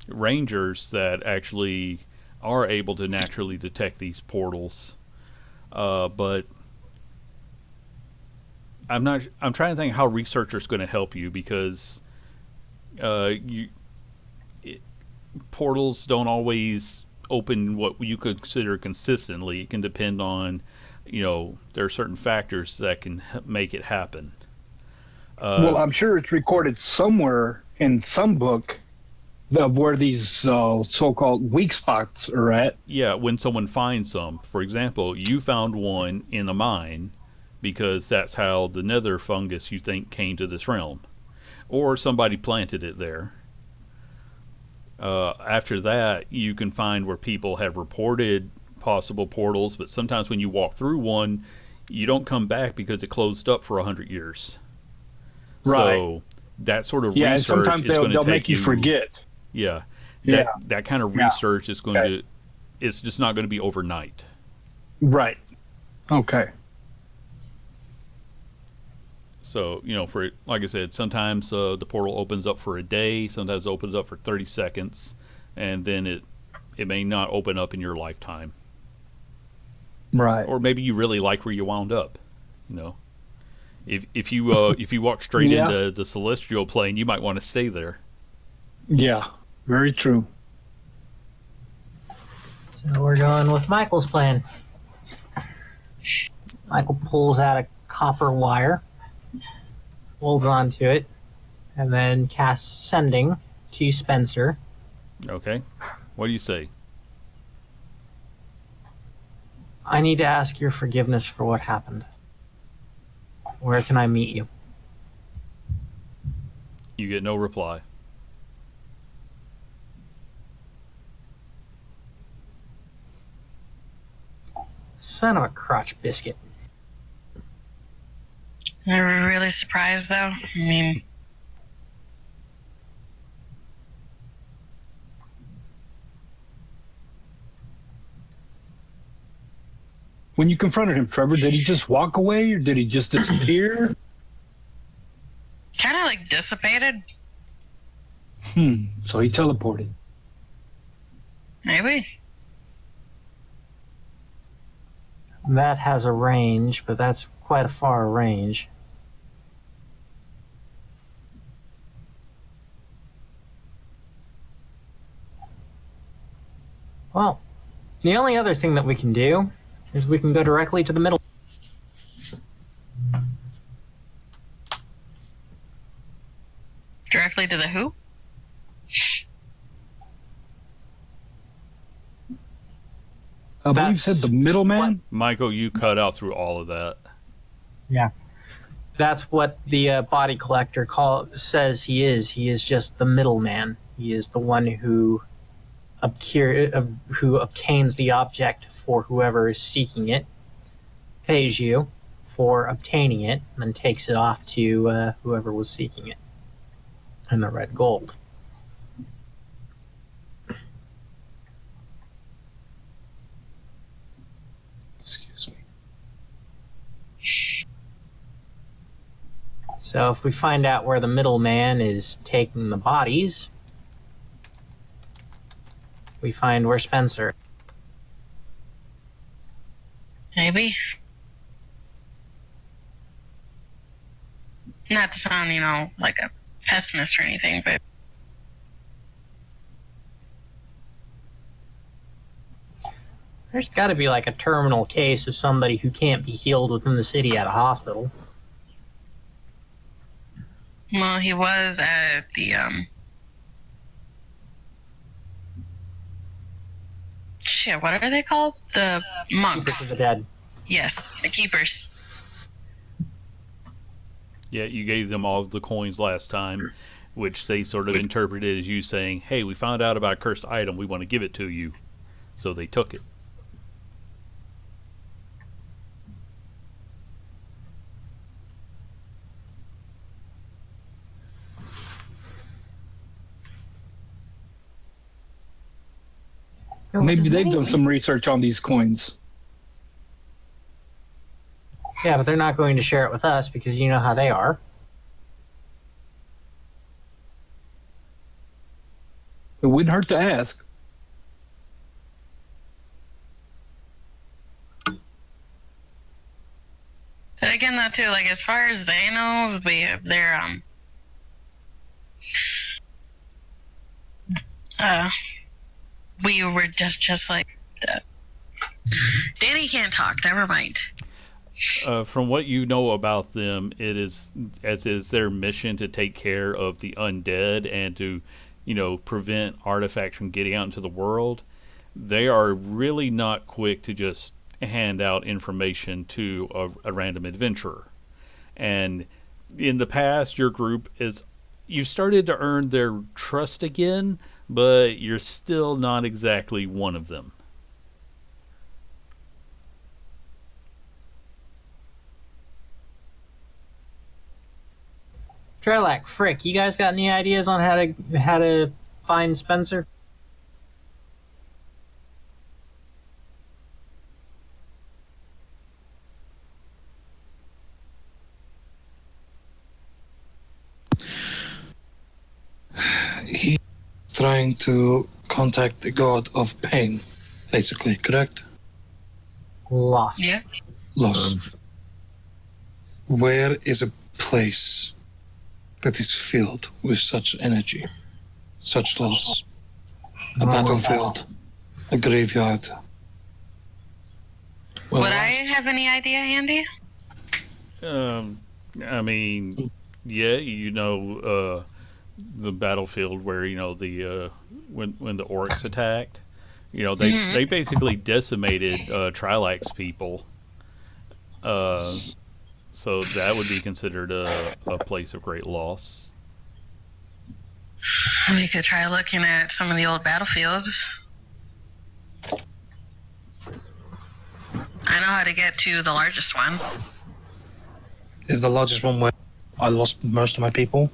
rangers that actually are able to naturally detect these portals, but I'm trying to think how researchers going to help you, because portals don't always open what you could consider consistently. It can depend on there are certain factors that can make it happen. Well, I'm sure it's recorded somewhere in some book of where these so-called weak spots are at. Yeah, when someone finds some. For example, you found one in a mine because that's how the nether fungus you think came to this realm. Or somebody planted it there. After that, you can find where people have reported possible portals, but sometimes when you walk through one, you don't come back because it closed up for 100 years. Right. So that sort of Yeah, and research sometimes is going to they'll take make you forget. Yeah. Yeah. That kind of research is going to, it's just not going to be overnight. Right. Okay. So, for like I said, sometimes the portal opens up for a day, sometimes it opens up for 30 seconds, and then it may not open up in your lifetime. Right. Or maybe you really like where you wound up, If you walk straight into the celestial plane, you might want to stay there. Yeah, very true. So we're going with Michael's plan. Michael pulls out a copper wire, holds onto it, and then casts Sending to Spencer. Okay. What do you say? I need to ask your forgiveness for what happened. Where can I meet you? You get no reply. Son of a crotch biscuit. I'm really surprised, though. I mean, When you confronted him, Trevor, did he just walk away or did he just disappear? kind of like dissipated, So he teleported. maybe. That has a range, but that's quite a far range. Well, the only other thing that we can do is we can go directly to the middle. Directly to the who? I believe you said the middleman? Michael, you cut out through all of that. Yeah. That's what the body collector says he is. He is just the middleman. He is the one who obtains the object for whoever is seeking it, pays you for obtaining it, and then takes it off to whoever was seeking it. And the red gold. Excuse me. So if we find out where the middleman is taking the bodies, we find where Spencer. Maybe. Not to sound, like a pessimist or anything, but There's got to be like a terminal case of somebody who can't be healed within the city at a hospital. well, he was at the shit. What are they called? The Keepers monks. of the dead. Yes, the keepers. Yeah, you gave them all the coins last time, which they sort of interpreted as you saying, hey, we found out about a cursed item, we want to give it to you. So they took it. Maybe they've done some research on these coins. Yeah, but they're not going to share it with us because you know how they are. It wouldn't hurt to ask. But again, though, too, like as far as they know, we were just like Danny can't talk. Never mind. From what you know about them, it is as is their mission to take care of the undead and to, prevent artifacts from getting out into the world. They are really not quick to just hand out information to a random adventurer. And in the past, your group you started to earn their trust again, but you're still not exactly one of them. Trelak, Frick, you guys got any ideas on how to find Spencer? He's trying to contact the god of pain, basically, correct? Lost. Yeah. Loss. Where is a place that is filled with such energy, such loss? A battlefield, a graveyard. Well, Would I have any idea, Andy? I mean, yeah, the battlefield where the when the orcs attacked, they basically decimated Trilak's people. So that would be considered a place of great loss. We could try looking at some of the old battlefields. I know how to get to the largest one. Is the largest one where I lost most of my people?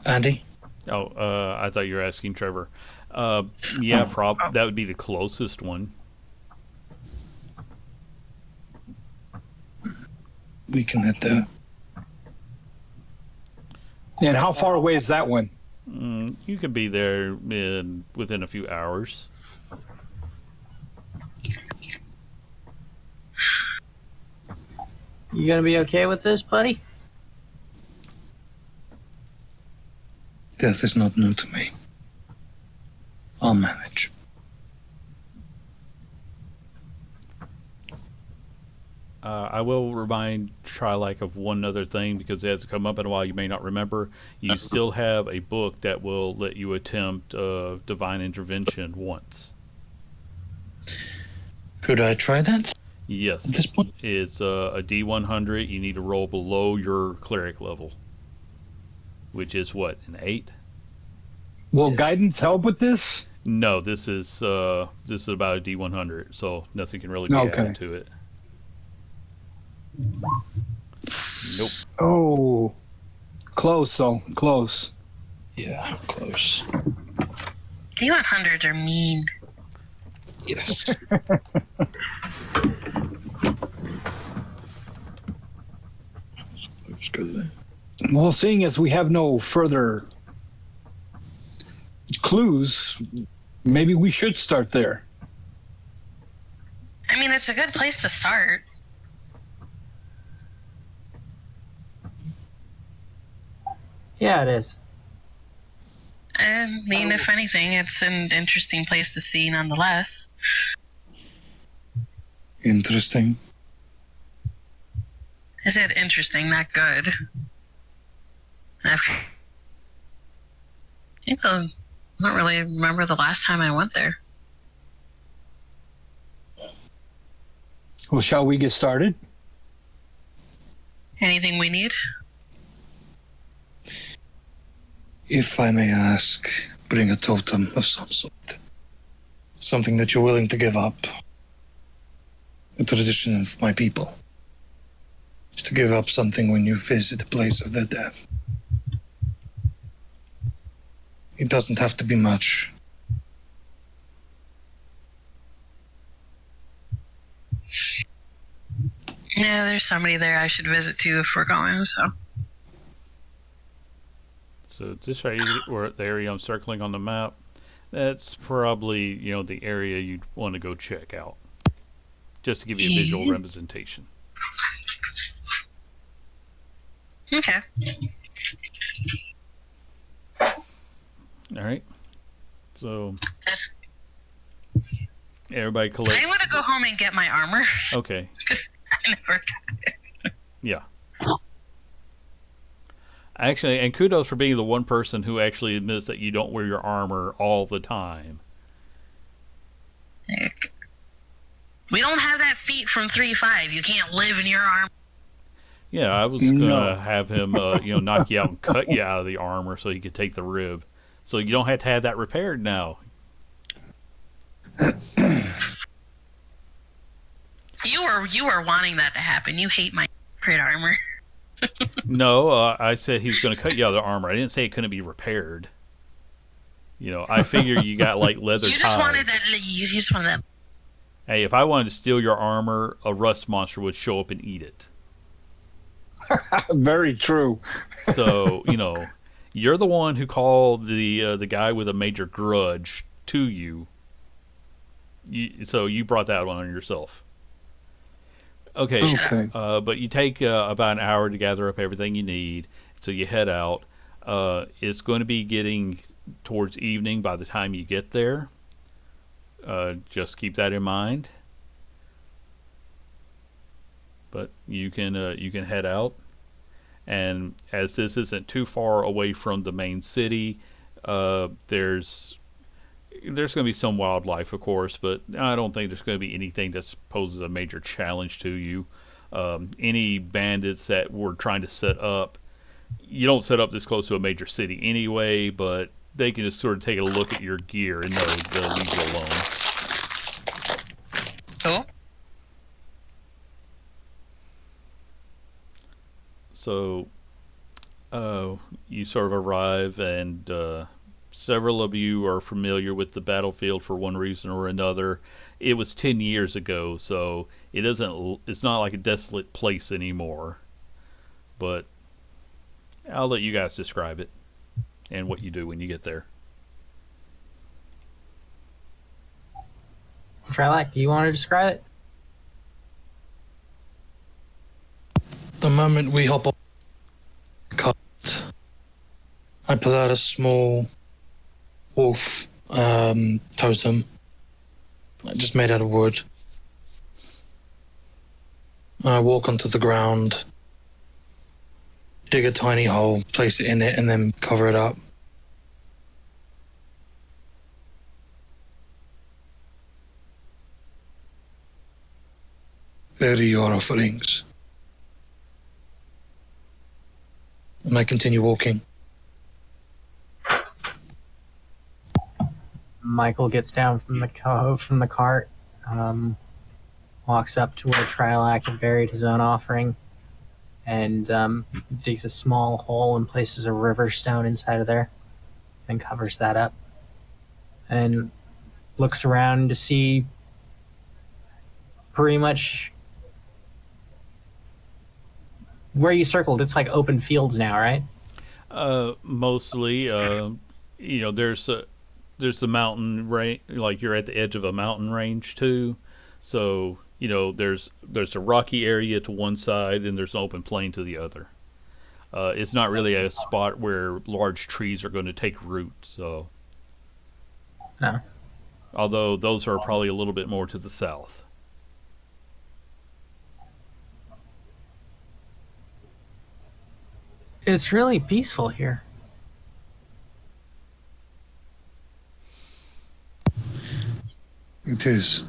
Andy? Oh, I thought you were asking Trevor. Yeah, that would be the closest one. We can head there. And how far away is that one? You could be there within a few hours. You gonna be okay with this, buddy? Death is not new to me. I'll manage. I will remind Trilak of one other thing because it has come up in a while. You may not remember. You still have a book that will let you attempt divine intervention once. Could I try that? Yes. At this point? It's a D100. You need to roll below your cleric level, which is what, an 8? Will Yes. guidance help with this? No, this is about a D100, so nothing can really be added to it. Nope. Oh, close though. Close. Yeah, close. D100s are mean. Yes. Let's go there. Well, seeing as we have no further clues, maybe we should start there. I mean, it's a good place to start. Yeah, it is. I mean, if anything, it's an interesting place to see nonetheless. Interesting. I said interesting, not good. I don't really remember the last time I went there. Well, shall we get started? Anything we need? If I may ask, bring a totem of some sort. Something that you're willing to give up. A tradition of my people. Is to give up something when you visit the place of their death. It doesn't have to be much. Yeah, there's somebody there I should visit too if we're going, so. So this right here, or the area I'm circling on the map, that's probably, the area you'd want to go check out. Just to give you a visual representation. Okay. All right. So Just, everybody I collect. want to go home and get my armor Okay. because I never got it. Yeah. Actually, and kudos for being the one person who actually admits that you don't wear your armor all the time. Heck. We don't have that feat from 3-5. You can't live in your armor. Yeah, I was gonna have him, knock you out and cut you out of the armor so you could take the rib, so you don't have to have that repaired now. You were wanting that to happen. You hate my great armor. No, I said he was gonna cut you out of the armor. I didn't say it couldn't be repaired. I figure you got like leather You ties. just wanted that. You just wanted that. Hey, if I wanted to steal your armor, a rust monster would show up and eat it. Very true. So, you're the one who called the guy with a major grudge to you. So you brought that one on yourself. Okay. Okay. But you take about an hour to gather up everything you need. So you head out. It's going to be getting towards evening by the time you get there. Just keep that in mind. But you can head out, and as this isn't too far away from the main city, there's going to be some wildlife, of course, but I don't think there's going to be anything that poses a major challenge to you. Any bandits that were trying to set up, you don't set up this close to a major city anyway, but they can just sort of take a look at your gear and know they'll leave you alone. Cool. So, you sort of arrive, and several of you are familiar with the battlefield for one reason or another. It was 10 years ago, so it's not like a desolate place anymore. But I'll let you guys describe it and what you do when you get there. Trilak, do you want to describe it? The moment we hop on the cart, I pull out a small wolf totem, just made out of wood. I walk onto the ground, dig a tiny hole, place it in it, and then cover it up. Where are your offerings? And I continue walking. Michael gets down from the cart, walks up to where Trilak had buried his own offering, and digs a small hole and places a river stone inside of there, and covers that up, and looks around to see pretty much where you circled. It's like open fields now, right? Mostly, there's the mountain range, like you're at the edge of a mountain range too. So, there's a rocky area to one side and there's an open plain to the other. It's not really a spot where large trees are going to take root. So, No. Although those are probably a little bit more to the south. It's really peaceful here. It is.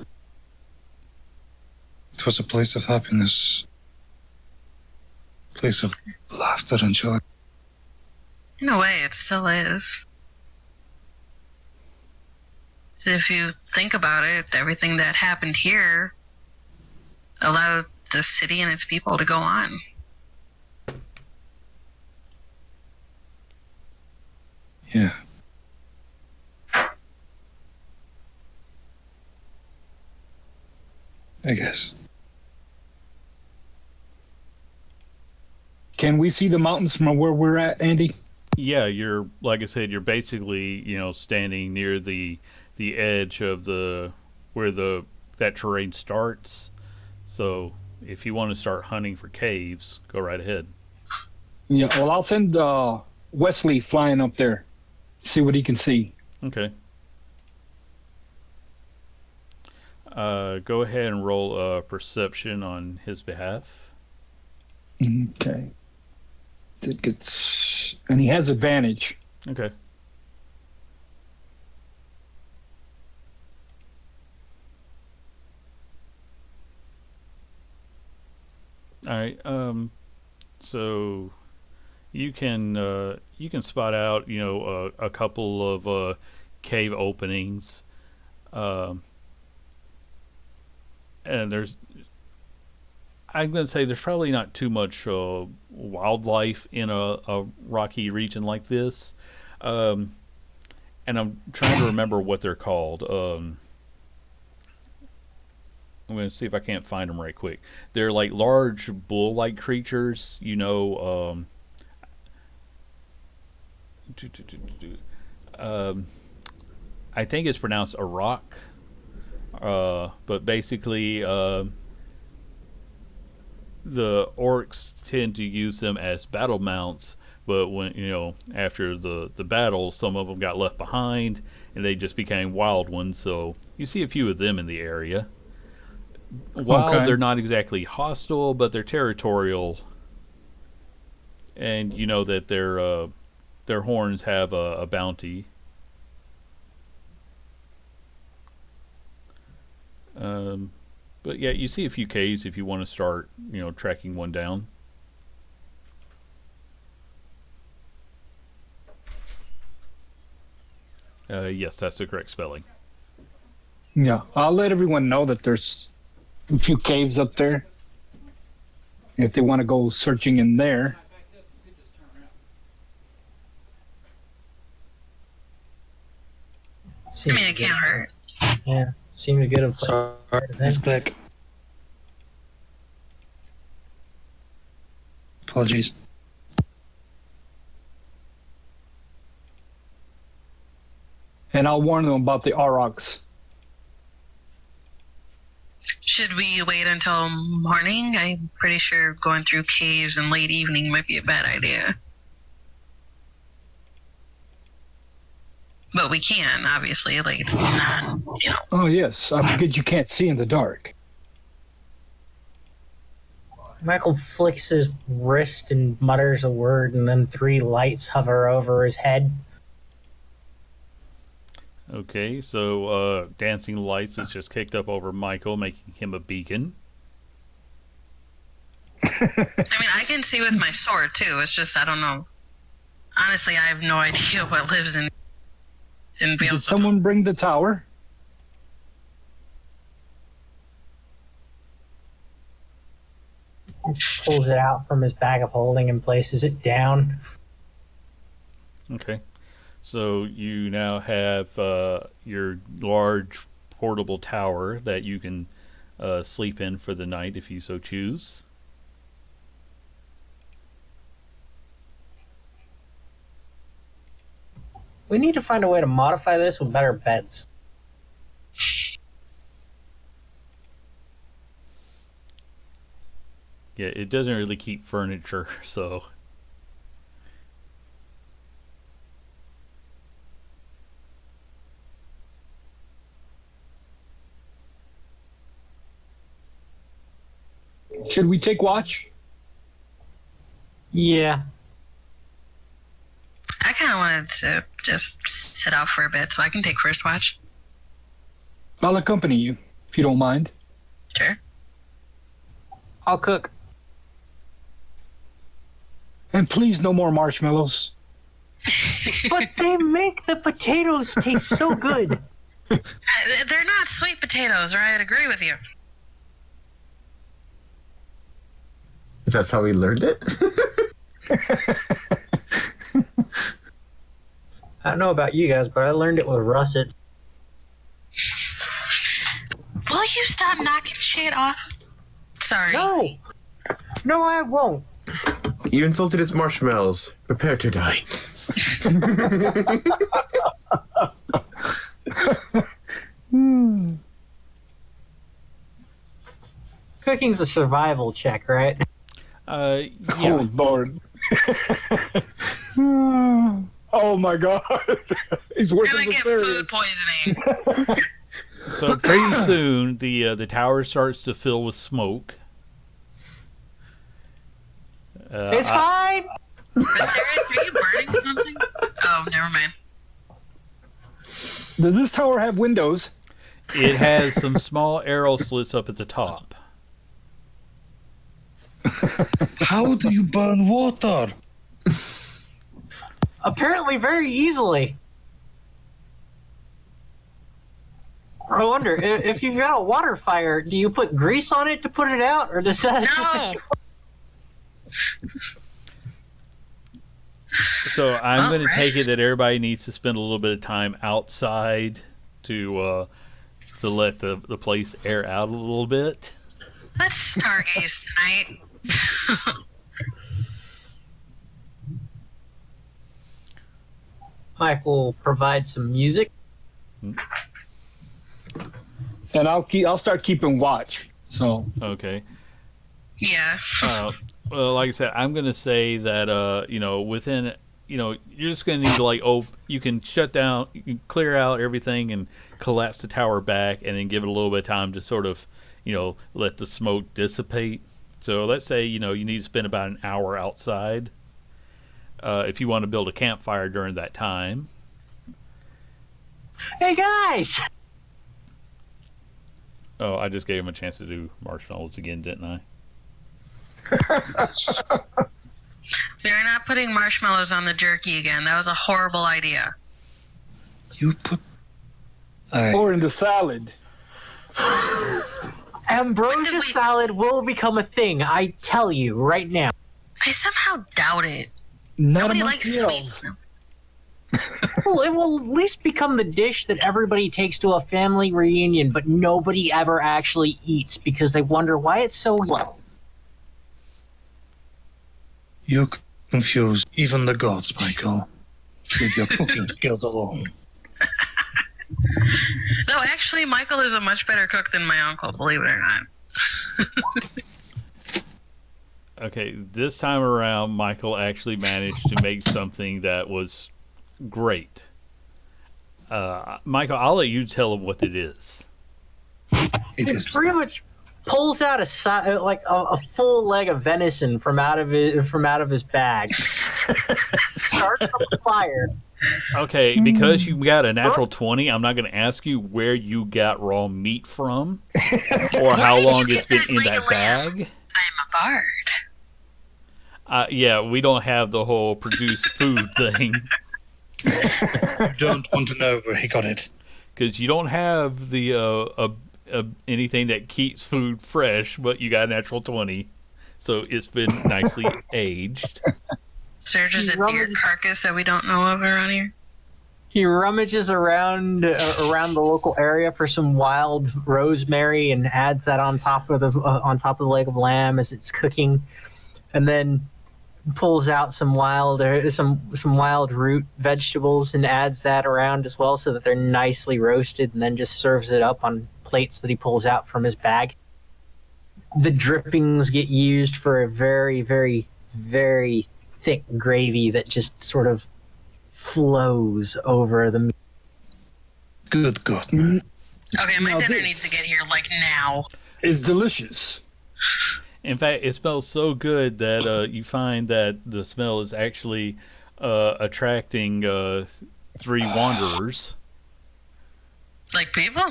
It was a place of happiness, place of laughter and joy. In a way, it still is. If you think about it, everything that happened here allowed the city and its people to go on. Yeah. I guess. Can we see the mountains from where we're at, Andy? Yeah, like I said, you're basically, standing near the edge of where that terrain starts. So if you want to start hunting for caves, go right ahead. Yeah. Well, I'll send Wesley flying up there. See what he can see. Okay. Go ahead and roll a perception on his behalf. Okay. It gets, and he has advantage. Okay. All right. So you can spot out, a couple of cave openings, and I'm going to say there's probably not too much wildlife in a rocky region like this, and I'm trying to remember what they're called. I'm going to see if I can't find them right quick. They're like large bull-like creatures, I think it's pronounced a rock, but basically, the orcs tend to use them as battle mounts. But when after the battle, some of them got left behind, and they just became wild ones. So you see a few of them in the area. While they're not exactly hostile, but they're territorial, and you know that their horns have a bounty. But yeah, you see a few caves if you want to start, tracking one down. Yes, that's the correct spelling. Yeah, I'll let everyone know that there's a few caves up there. If they want to go searching in there. I mean, it can't hurt. Yeah, seems good. Sorry, misclick. Apologies. And I'll warn them about the aurochs. Should we wait until morning? I'm pretty sure going through caves in late evening might be a bad idea. But we can, obviously. Like, it's not, Oh, yes. I forget you can't see in the dark. Michael flicks his wrist and mutters a word, and then 3 lights hover over his head. Okay, so dancing lights is just kicked up over Michael, making him a beacon. I mean, I can see with my sword, too. It's just, I don't know. Honestly, I have no idea what lives in Did Beelzebub. someone bring the tower? He pulls it out from his bag of holding and places it down. Okay. So you now have your large portable tower that you can sleep in for the night if you so choose. We need to find a way to modify this with better beds. Yeah, it doesn't really keep furniture, so... Should we take watch? Yeah. I kind of wanted to just sit out for a bit so I can take first watch. I'll accompany you, if you don't mind. Sure. I'll cook. And please, no more marshmallows. But they make the potatoes taste so good. They're not sweet potatoes, right? I agree with you. That's how we learned it. I don't know about you guys, but I learned it with russet. Will you stop knocking shit off? Sorry. No! No, I won't. You insulted its marshmallows. Prepare to die. Cooking's a survival check, right? Yeah. Oh, Lord. Oh my god. He's We're working gonna for get Sirius. food poisoning. So pretty soon, the tower starts to fill with smoke. It's fine. But serious, are you burning something? Oh, never mind. Does this tower have windows? It has some small arrow slits up at the top. How do you burn water? Apparently, very easily. I wonder if you've got a water fire, do you put grease on it to put it out, or does that? No. So I'm going to Alright. take it that everybody needs to spend a little bit of time outside to let the place air out a little bit. Let's stargaze tonight. Mike will provide some music. And I'll start keeping watch. So Okay. Yeah. Well, like I said, I'm going to say that within you're just going to need to you can shut down, you can clear out everything and collapse the tower back, and then give it a little bit of time to sort of let the smoke dissipate. So let's say you need to spend about an hour outside if you want to build a campfire during that time. Hey guys! Oh, I just gave him a chance to do marshmallows again, didn't I? We're not putting marshmallows on the jerky again. That was a horrible idea. You put. or in the salad. Ambrosia salad will become a thing, I tell you right now. I somehow doubt it. Not Nobody amongst likes the sweets. elves. Well, it will at least become the dish that everybody takes to a family reunion, but nobody ever actually eats because they wonder why it's so low. You confuse even the gods, Michael, with your cooking skills alone. No, actually, Michael is a much better cook than my uncle, believe it or not. Okay, this time around, Michael actually managed to make something that was great. Michael, I'll let you tell him what it is. It It is pretty much pulls out a full leg of venison from out of his bag. Starts up the fire. Okay, because you got a natural 20, I'm not going to ask you where you got raw meat from or how did you long get it's been that in leg that of lamb? bag. I'm a bard. Yeah, we don't have the whole produced food thing I don't want to know where he got it. because you don't have the anything that keeps food fresh, but you got a natural 20, so it's been nicely aged. Is there just a deer carcass that we don't know of around here? He rummages around the local area for some wild rosemary and adds that on top of the leg of lamb as it's cooking, and then pulls out some wild root vegetables and adds that around as well so that they're nicely roasted, and then just serves it up on plates that he pulls out from his bag. The drippings get used for a very, very, very thick gravy that just sort of flows over the meat. Good. Okay, my Now dinner this- needs to get here, like, now. It's delicious. In fact, it smells so good that you find that the smell is actually attracting 3 wanderers. Like people?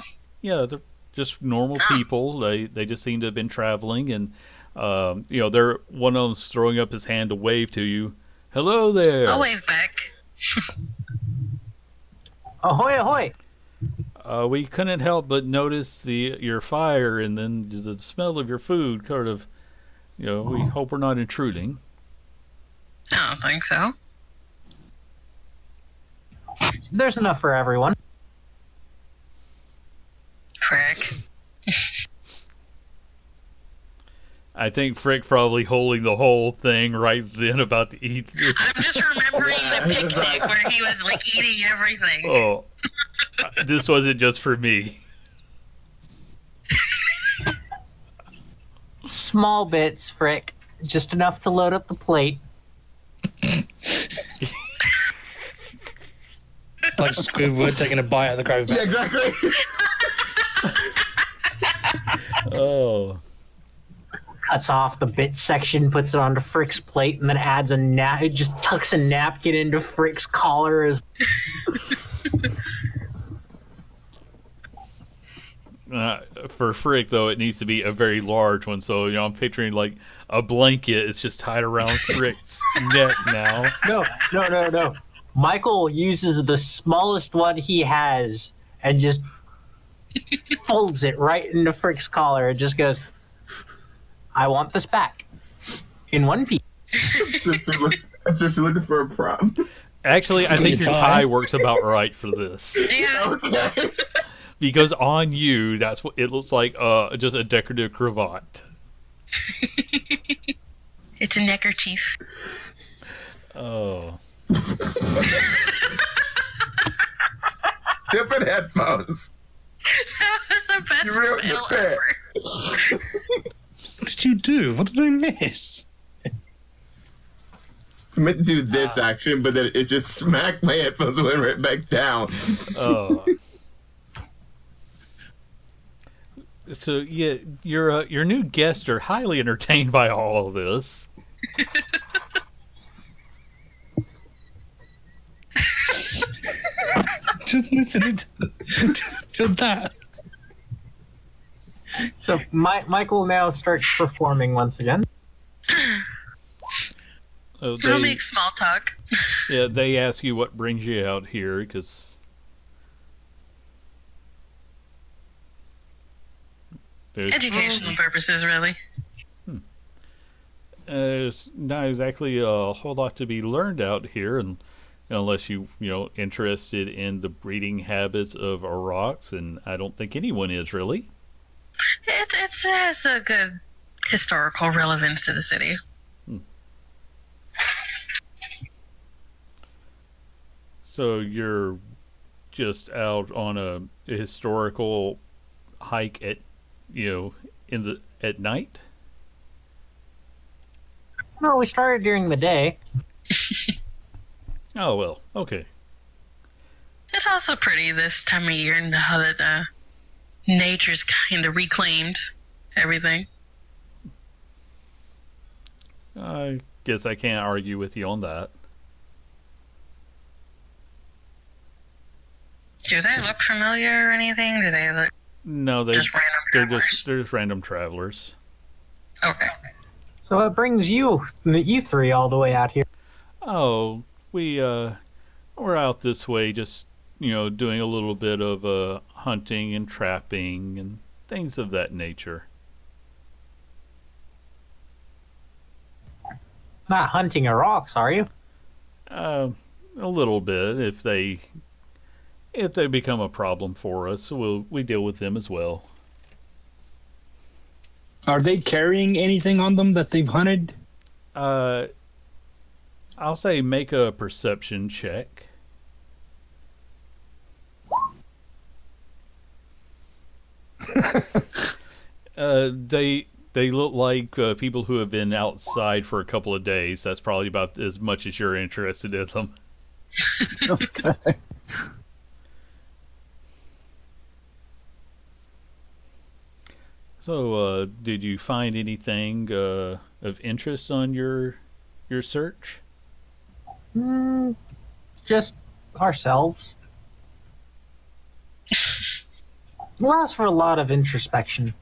Yeah, they're just normal Oh. people. They just seem to have been traveling, and they're one of them's throwing up his hand to wave to you. Hello there. I'll wave back. Ahoy, ahoy! We couldn't help but notice your fire, and then the smell of your food. Sort of, we hope we're not intruding. I don't think so. There's enough for everyone. Frick. I think Frick probably holding the whole thing right then, about to eat this. I'm just remembering the Yeah, it's picnic like- where he was, like, eating everything. Oh, this wasn't just for me. Small bits, Frick. Just enough to load up the plate. Like Squidward taking a bite out of the gravy bag. Yeah, exactly. Oh. Cuts off the bit section, puts it onto Frick's plate, and then adds a it just tucks a napkin into Frick's collar as For Frick, though, it needs to be a very large one. So, I'm picturing like a blanket. It's just tied around Frick's neck now. No. Michael uses the smallest one he has and just folds it right into Frick's collar. It just goes, I want this back in one piece. Seriously looking for a prop. Actually, I think your tie. tie works about right for this. Yeah. Okay. Because on you, that's what it looks like, just a decorative cravat. It's a neckerchief. Oh. Different headphones. That was the best You ruined fail the bit. ever. What did you do? What did I miss? I meant to do this action, but then it just smacked my headphones and went right back down. Oh. So yeah, your new guests are highly entertained by all of this. Just listening to that. So Michael now starts performing once again. Oh, We'll make small talk. yeah, they ask you what brings you out here because Educational purposes, really. there's not exactly a whole lot to be learned out here, and unless interested in the breeding habits of aurochs, and I don't think anyone is really. It has a good historical relevance to the city. So you're just out on a historical hike at at night? Well, we started during the day. Oh well, okay. It's also pretty this time of year now that nature's kind of reclaimed everything. I guess I can't argue with you on that. Do they look familiar or anything? Do they look No, just random they're travelers? they're just random travelers. Okay. So it brings you three all the way out here. Oh, we're out this way, just doing a little bit of hunting and trapping and things of that nature. Not hunting aurochs, are you? A little bit. If they become a problem for us, we deal with them as well. Are they carrying anything on them that they've hunted? I'll say make a perception check. They look like people who have been outside for a couple of days. That's probably about as much as you're interested in them. Okay. So, did you find anything of interest on your search? Just ourselves. Allows for a lot of introspection.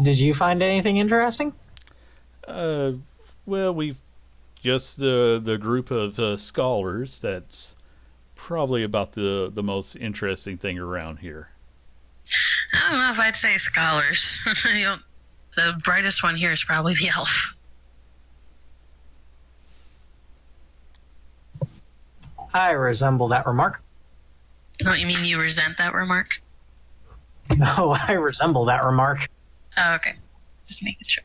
Did you find anything interesting? Well, we've just the group of scholars. That's probably about the most interesting thing around here. I don't know if I'd say scholars. The brightest one here is probably the elf. I resemble that remark. Oh, you mean you resent that remark? No, I resemble that remark. Oh, okay. Just making sure.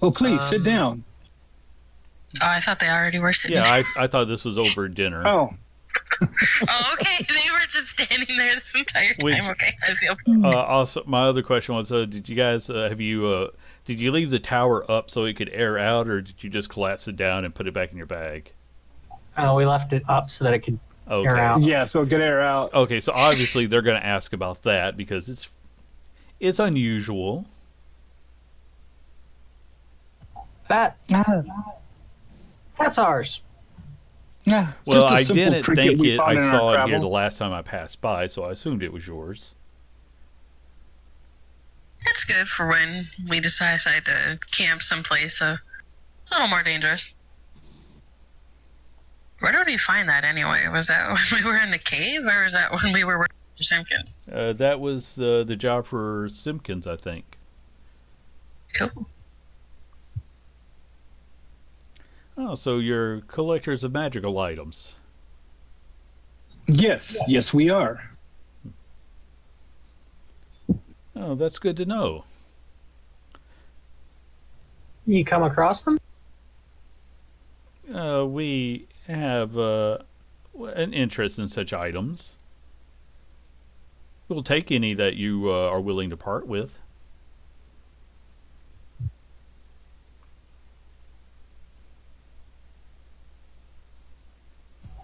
Oh, please sit down. Oh, I thought they already were sitting. Yeah, I thought this was over dinner. Oh, Oh, okay. They were just standing there this entire time. Which- Okay, I feel. Also, my other question was, did you guys did you leave the tower up so it could air out, or did you just collapse it down and put it back in your bag? We left it up so that it could Okay. air out. Yeah, so get air out. Okay, so obviously they're going to ask about that because it's unusual. That's ours. Yeah, Well, just a I simple didn't trinket think we it. found I in our saw it here travels. the last time I passed by, so I assumed it was yours. That's good for when we decide to camp someplace a little more dangerous. Where did we find that anyway? Was that when we were in the cave, or was that when we were working for Simpkins? That was the job for Simpkins, I think. Cool. Oh, so you're collectors of magical items. Yes, we are. Oh, that's good to know. You come across them? We have an interest in such items. We'll take any that you are willing to part with.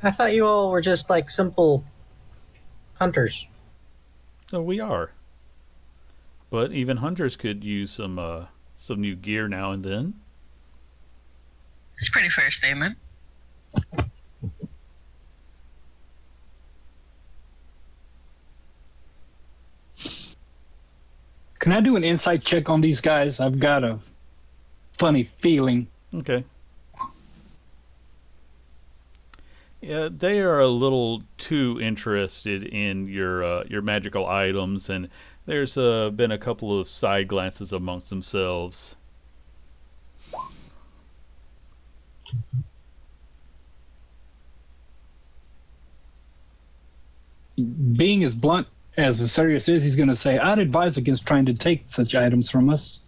I thought you all were just like simple hunters. So we are. But even hunters could use some new gear now and then. It's a pretty fair statement. Can I do an insight check on these guys? I've got a funny feeling. Okay. Yeah, they are a little too interested in your magical items, and there's been a couple of side glances amongst themselves. Being as blunt as Viserius is, he's going to say, I'd advise against trying to take such items from us.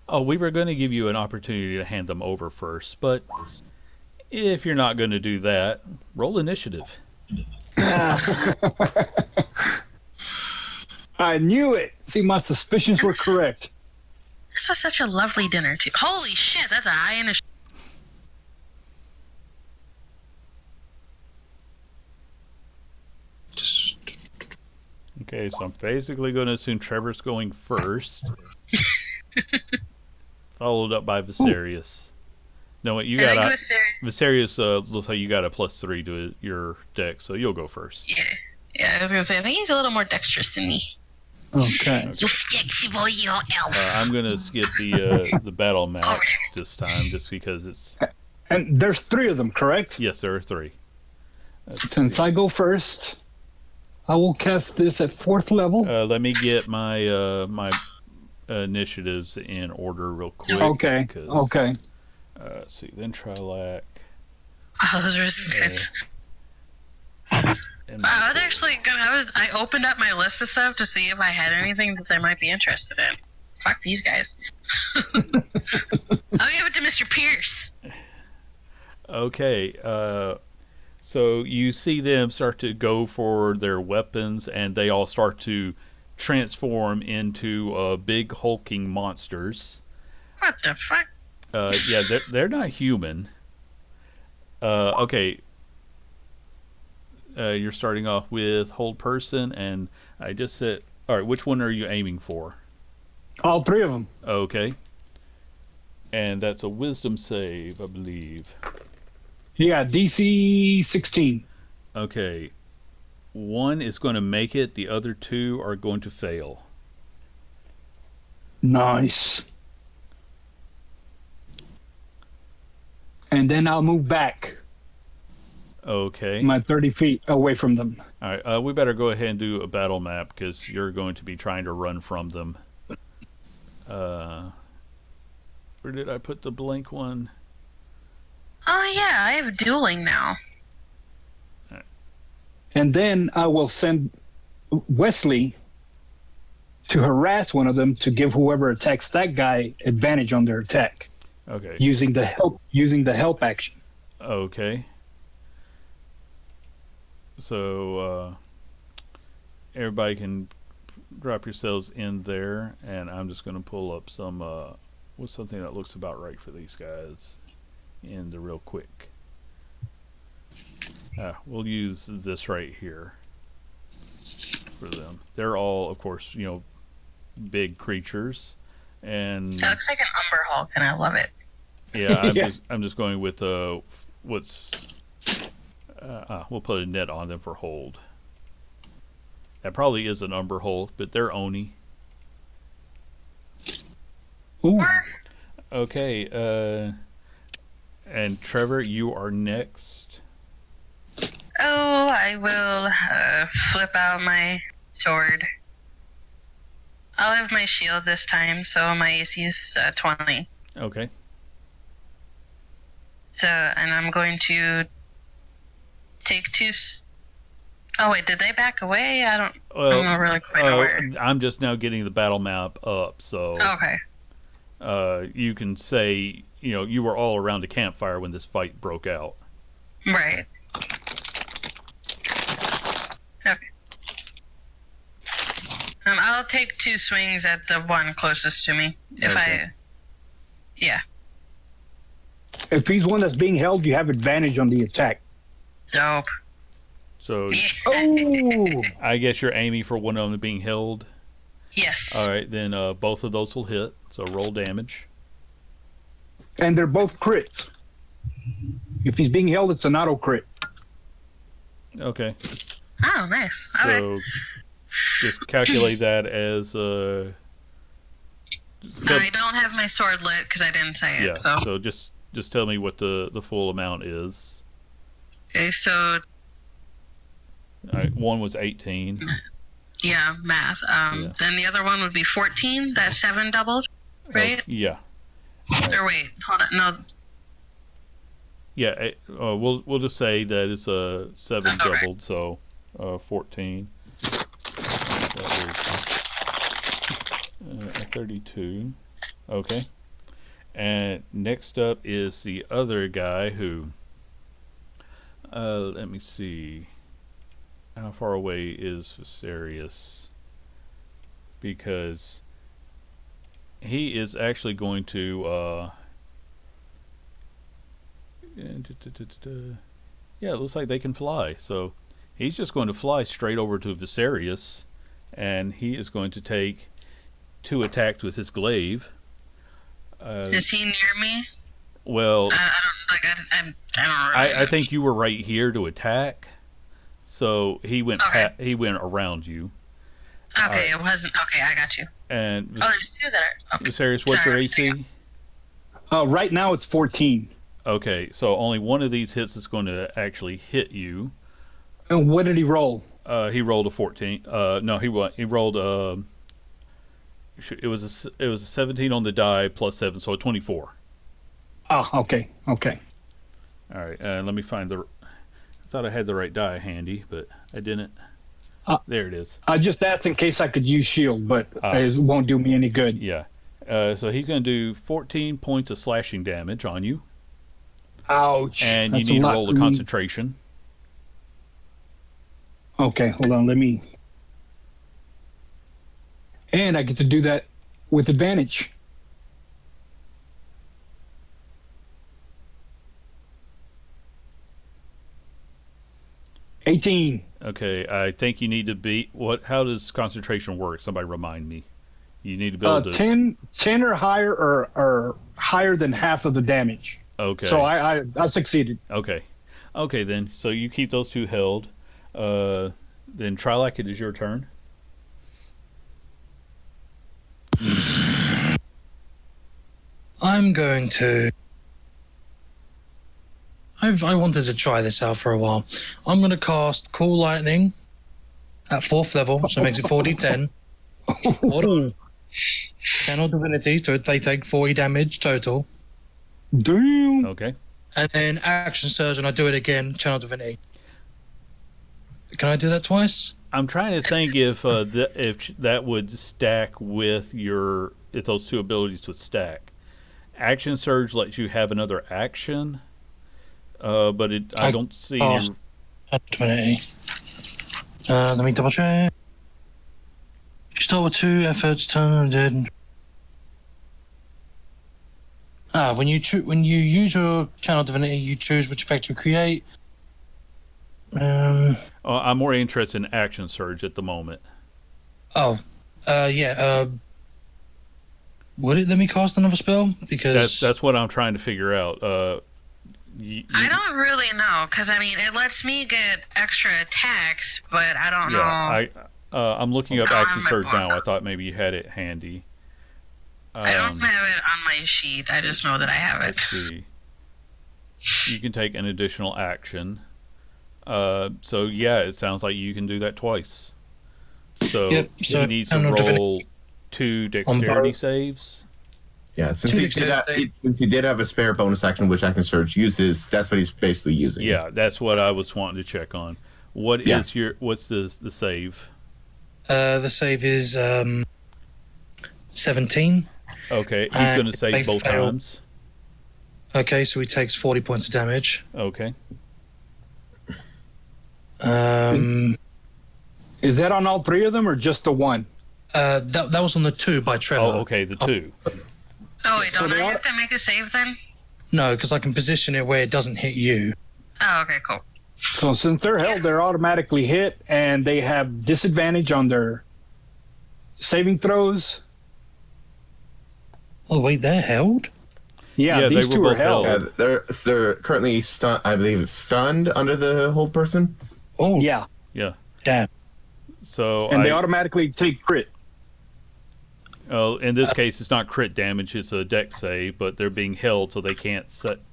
Oh, we were going to give you an opportunity to hand them over first, but if you're not going to do that, roll initiative. I knew it. See, my suspicions were correct. This was such a lovely dinner, too. Holy shit, that's a high initiative. Okay, so I'm basically going to assume Trevor's going first, followed up by Viserius. No, wait, you I got think a it was Viserius. Looks like you got a +3 to your deck, so you'll go first. Yeah, I was gonna say, I think he's a little more dexterous than me. Okay. You flexible, you elf. I'm going to skip the battle map this time, just because it's And there's 3 of them, correct? yes, there are 3. Since I go first, I will cast this at 4th level. Let me get my my initiatives in order real quick. Okay. 'cause, Okay. Let's see, then Trilak. Oh, those are some good. And I was actually gonna. I opened up my list of stuff to see if I had anything that they might be interested in. Fuck these guys. I'll give it to Mr. Pierce. Okay, so you see them start to go for their weapons, and they all start to transform into big hulking monsters. What the fuck? Yeah, they're not human. Okay. You're starting off with hold person, and I just said, all right, which one are you aiming for? All 3 of them. Okay. And that's a wisdom save, I believe. Yeah, DC 16. Okay. One is going to make it, the other 2 are going to fail. Nice. And then I'll move back Okay. my 30 feet away from them. All right, we better go ahead and do a battle map because you're going to be trying to run from them. Where did I put the blank one? Oh yeah, I have dueling now. And then I will send Wesley to harass one of them to give whoever attacks that guy advantage on their attack Okay. using the help action. Okay. So everybody can drop yourselves in there, and I'm just going to pull up some what's something that looks about right for these guys in the real quick. We'll use this right here for them. They're all, of course, big creatures, and That looks like an Umber Hulk, and I love it. yeah, Yeah. I'm just going with what's we'll put a net on them for hold. That probably is an Umber Hulk, but they're Oni. Ooh. Okay, and Trevor, you are next. Oh, I will flip out my sword. I'll have my shield this time, so my AC is 20. Okay. So, and I'm going to take two. Oh wait, did they back away? I'm not really quite aware. I'm just now getting the battle map up, so Okay. you can say you were all around the campfire when this fight broke out. Right. Okay. I'll take two swings at the one closest to me. Okay. Yeah. If he's one that's being held, you have advantage on the attack. Dope. So Yeah. Oh, I guess you're aiming for one of them being held. Yes. All right, then both of those will hit. So roll damage. and they're both crits. If he's being held, it's an auto crit. Okay. Oh, nice. Okay. So just calculate that as I don't have my sword lit because I didn't say it. yeah. So So just tell me what the full amount is. okay, so All right, one was 18. yeah, math. Yeah. Then the other one would be 14. That's 7 doubled, right? Yeah. Or wait, hold on. No. Yeah, we'll just say that it's 7 Okay. doubled, so 14. That is 32. Okay. And next up is the other guy who, let me see, how far away is Viserius? Because he is actually going to, yeah, it looks like they can fly. So he's just going to fly straight over to Viserius, and he is going to take 2 attacks with his glaive. Is he near me? Well, I don't really I think you were right here to attack, so he went Okay. he went around you. Okay, it wasn't. Okay, I got you. And Oh, there's 2 that are. Okay. Viserius, what's your Sorry. AC? Right now, it's 14. Okay, so only one of these hits is going to actually hit you. And what did he roll? He rolled a 14. No, he rolled it was a 17 on the die plus 7, so a 24. Oh, okay. All right, let me find I thought I had the right die handy, but I didn't. There it is. I just asked in case I could use shield, but Ah. it won't do me any good. Yeah. So he's going to do 14 points of slashing damage on you, Ouch. and That's you need a to lot roll for the me. concentration. Okay, hold on. Let me. And I get to do that with advantage. $18. Okay, I think you need to be what? How does concentration work? Somebody remind me. You need to be able to. 10 or higher, or higher than half of the damage. Okay. So I succeeded. Okay. Okay, then. So you keep those 2 held. Then Trilak, it is your turn. I'm going to. I wanted to try this out for a while. I'm going to cast Cool Lightning at 4th level, so it makes it 4d10. Hold on. Channel Divinity, so they take 40 damage total. Damn. Okay. And then Action Surge, and I do it again, Channel Divinity. Can I do that twice? I'm trying to think if that would stack with if those 2 abilities would stack. Action Surge lets you have another action, but I don't see any. Channel Divinity. Let me double check. You start with 2 efforts, turn dead. When you use your channel divinity, you choose which effect to create. I'm more interested in action surge at the moment. Yeah. Would it let me cast another spell? Because That's what I'm trying to figure out. I don't really know, because I mean, it lets me get extra attacks, but I don't know. I'm looking up I don't action have my surge book. now. I thought maybe you had it handy. I don't have it on my sheet. I just know that I have it. Let's see. You can take an additional action. So yeah, it sounds like you can do that twice. So Yep, so he needs to channel roll 2 dexterity both. saves. Yeah, since Two he did have a spare bonus action, which Action Surge uses, that's what he's basically using. Yeah, that's what I was wanting to check on. What's the save? The save is 17. Okay, he's And going to save they both fail. times. Okay, so he takes 40 points of damage. Okay. Is that on all 3 of them or just the one? That was on the 2 by Trevor. Oh, okay, the 2. Oh, wait, don't So I they have to make a save then? No, because I can position it where it doesn't hit you. Oh, okay, cool. So since they're held, they're automatically hit, and they have disadvantage on their saving throws. Oh, wait, they're held? Yeah, Yeah, these they were 2 are both held. held. They're currently stunned. I believe it's stunned under the hold person. Oh, Yeah, Yeah. damn. So and they automatically take crit. in this case, it's not crit damage; it's a dex save. But they're being held, so they can't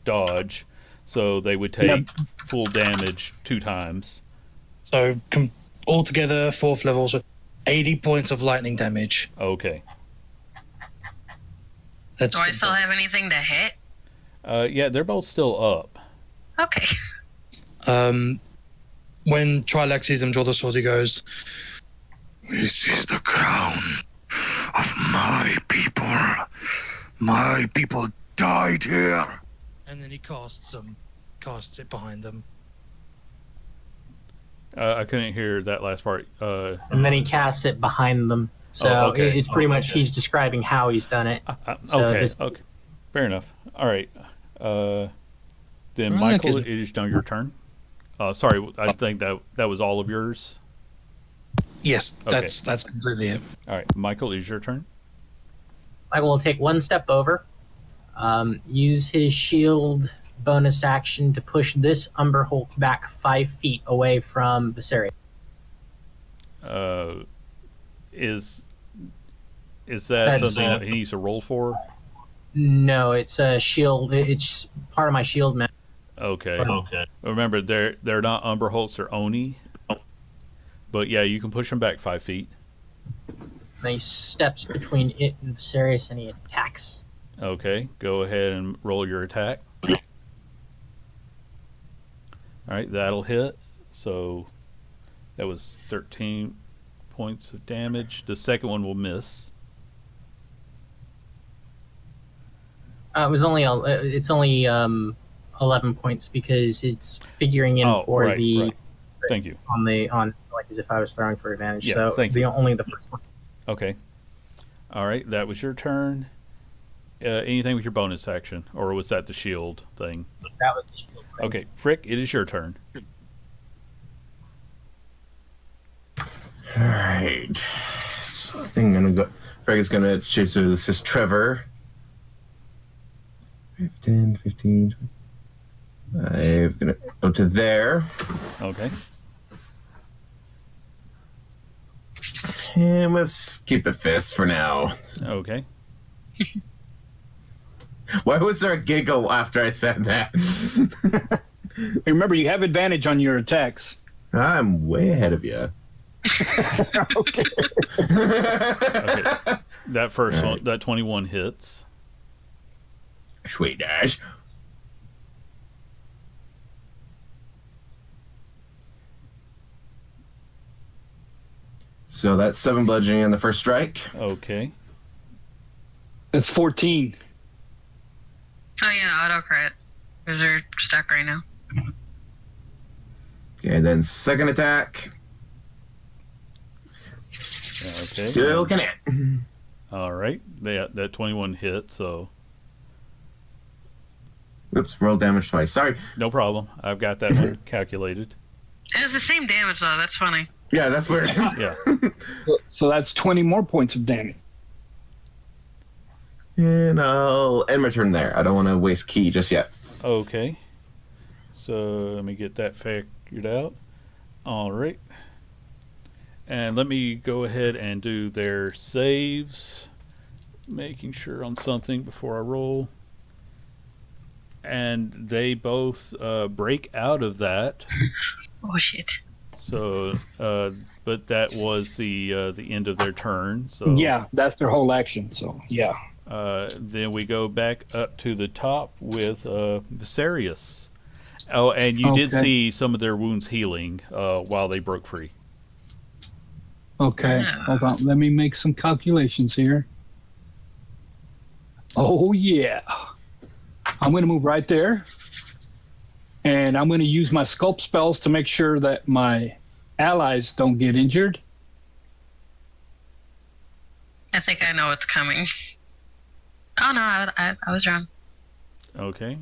dodge. So they would take full damage 2 times. So, altogether, 4th level, so 80 points of lightning damage. Okay. That's Do I still have anything to hit? Yeah, they're both still up. Okay. When Trilak sees him draw the sword, he goes, "This is the crown of my people. My people died here." And then he casts it behind them. I couldn't hear that last part. And then he casts it behind them. So okay. it's pretty much he's describing how he's done it. So Okay. this- Okay. Fair enough. All right. Then Well, Michael, like it is now your turn. Sorry, I think that was all of yours. Yes, Okay. that's completely it. All right, Michael, it is your turn. Michael will take one step over, use his shield bonus action to push this Umber Hulk back 5 feet away from Viserys. Is that That's- something that he needs to roll for? No, it's a shield. It's part of my shield man. Okay. Okay. Remember, they're not Umber Holtz, they're Oni. But yeah, you can push them back 5 feet. And he steps between it and Viserys and he attacks. Okay, go ahead and roll your attack. All right, that'll hit. So that was 13 points of damage. The second one will miss. It's only 11 points because it's figuring in for right, the right. Thank you. on like as if I was throwing for advantage. Yeah, so thank you. only the first one. Okay. All right, that was your turn. Anything with your bonus action, or was that the shield thing? That was the shield. Okay, Frick, it is your turn. All right. So I think I'm gonna go. Frank is gonna chase. This is Trevor. 10, 15. I'm gonna go to there. Okay. And let's keep it fists for now. Okay. Why was there a giggle after I said that? Remember, you have advantage on your attacks. I'm way ahead of you. Okay. Okay. That first All right. one, that 21 hits. Sweet dash. So that's 7 bludgeoning on the first strike. Okay. It's 14. Oh yeah, auto crit. Because they're stuck right now. Okay, then second attack. Okay. Still can it. All right. That 21 hit, so Oops, roll damage twice. Sorry. no problem. I've got that one calculated. It was the same damage though. That's funny. Yeah, that's weird. Yeah. So that's 20 more points of damage. And I'll end my turn there. I don't want to waste key just yet. Okay. So let me get that figured out. All right. And let me go ahead and do their saves. Making sure on something before I roll. And they both break out of that. Oh shit. So, but that was the end of their turn. So Yeah, that's their whole action. So, yeah. Then we go back up to the top with Viserius. Oh, and you did Okay. see some of their wounds healing while they broke free. Okay, hold on. Let me make some calculations here. Oh, yeah. I'm going to move right there. And I'm going to use my sculpt spells to make sure that my allies don't get injured. I think I know what's coming. Oh no, I was wrong. Okay.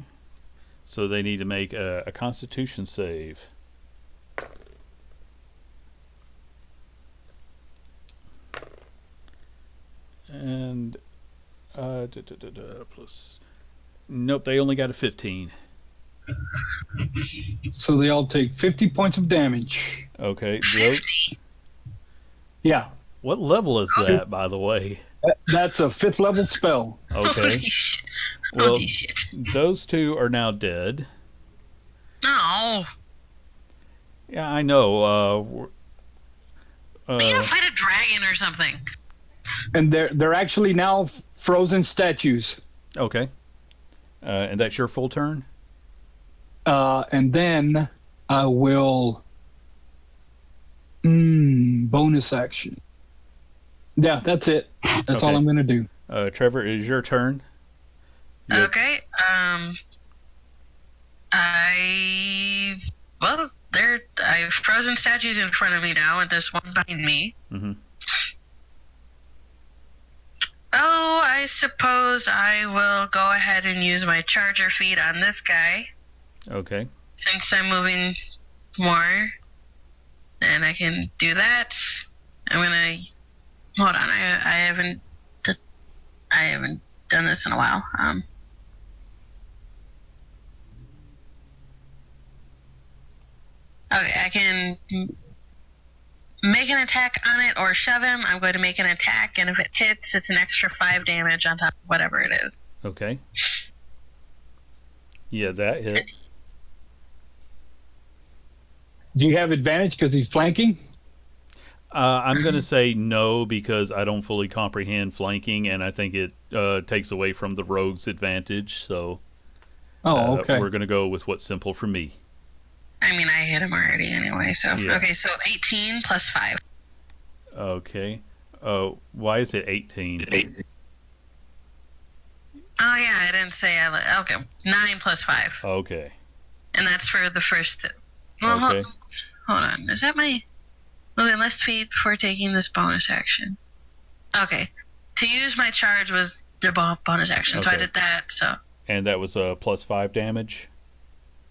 So they need to make a Constitution save. And plus. Nope, they only got a 15. So they all take 50 points of damage. Okay. 50. Yeah, What level is that, by the way? that's a 5th level spell. Okay. Holy shit. Well, Holy shit. those two are now dead. No. Yeah, I know. We gotta fight a dragon or something. And they're actually now frozen statues. Okay. And that's your full turn? And then I will bonus action. Yeah, that's it. That's all Okay. I'm going to do. Trevor, it is your turn. Yep. Okay. I've frozen statues in front of me now, and there's one behind me. Mm-hmm. Oh, I suppose I will go ahead and use my charger feat on this guy, Okay. since I'm moving more, and I can do that. I'm gonna hold on. I haven't done this in a while. Okay, I can make an attack on it or shove him. I'm going to make an attack, and if it hits, it's an extra 5 damage on top of whatever it is. Okay. Yeah, that hit. Do you have advantage because he's flanking? I'm going to say no because I don't fully comprehend flanking, and I think it takes away from the rogue's advantage. So Oh, okay. we're going to go with what's simple for me. I mean, I hit him already anyway, so... Yeah. Okay, so 18 plus 5. Okay. Why is it 18? Oh, yeah, I didn't say okay, 9 plus 5. Okay. And that's for the first... Well, Okay. hold on. Is that my... Moving left feet before taking this bonus action? Okay. To use my charge was the bonus action, so I Okay. did that, so... And that was plus 5 damage?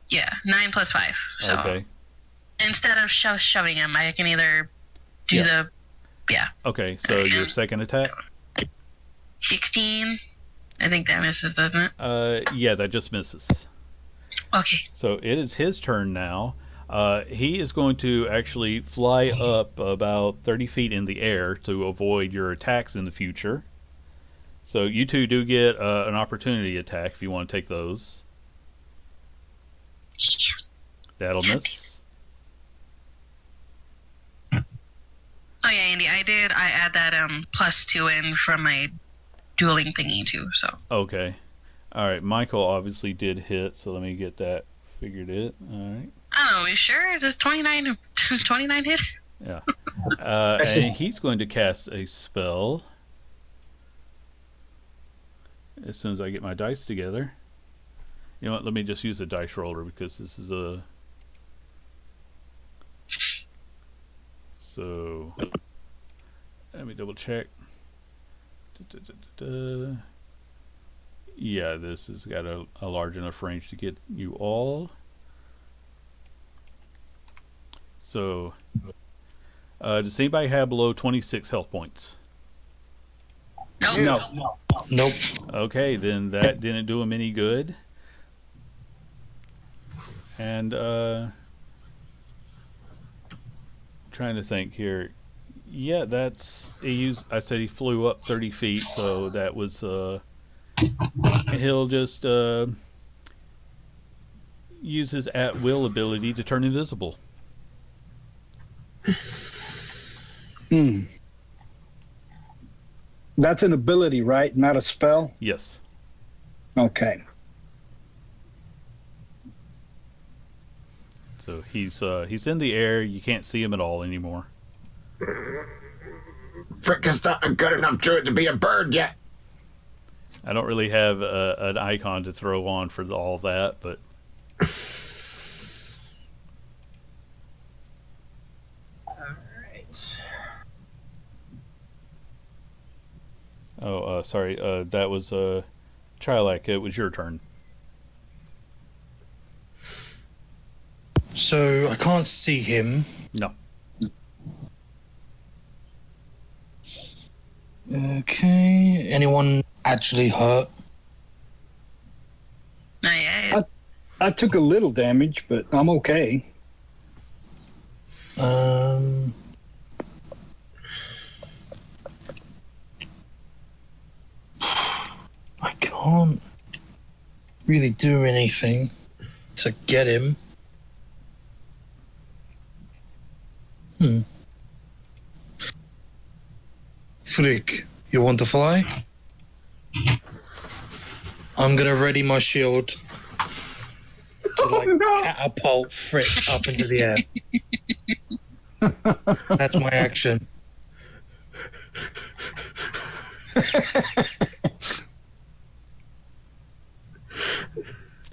Yeah, 9 plus 5. So Okay. instead of shoving him, I can either do Yeah. the... Yeah. Okay, so your second attack? 16. I think that misses, doesn't it? Yeah, that just misses. Okay. So it is his turn now. He is going to actually fly up about 30 feet in the air to avoid your attacks in the future. So you two do get an opportunity attack if you want to take those. That'll miss. Oh yeah, Andy, I did. I add that +2 in from my dueling thingy too. So Okay. All right. Michael obviously did hit, so let me get that figured it. All right. I don't know. Are you sure? Does 29 hit? Yeah. And he's going to cast a spell as soon as I get my dice together. You know what? Let me just use a dice roller because this is a... So... Let me double check. Yeah, this has got a large enough range to get you all. So, does anybody have below 26 health points? Nope. No. Nope. Okay, then that didn't do him any good. And trying to think here. Yeah, that's I said he flew up 30 feet, so that was he'll just use his at-will ability to turn invisible. That's an ability, right? Not a spell? Yes. Okay. So he's in the air. You can't see him at all anymore. Frick is not a good enough druid to be a bird yet. I don't really have an icon to throw on for all that, but Alright. sorry. That was Trilak. It was your turn. So I can't see him. No. Okay. Anyone actually hurt? Not yet. I took a little damage, but I'm okay. I can't really do anything to get him. Frick, you want to fly? I'm gonna ready my shield to catapult Frick up into the air. That's my action.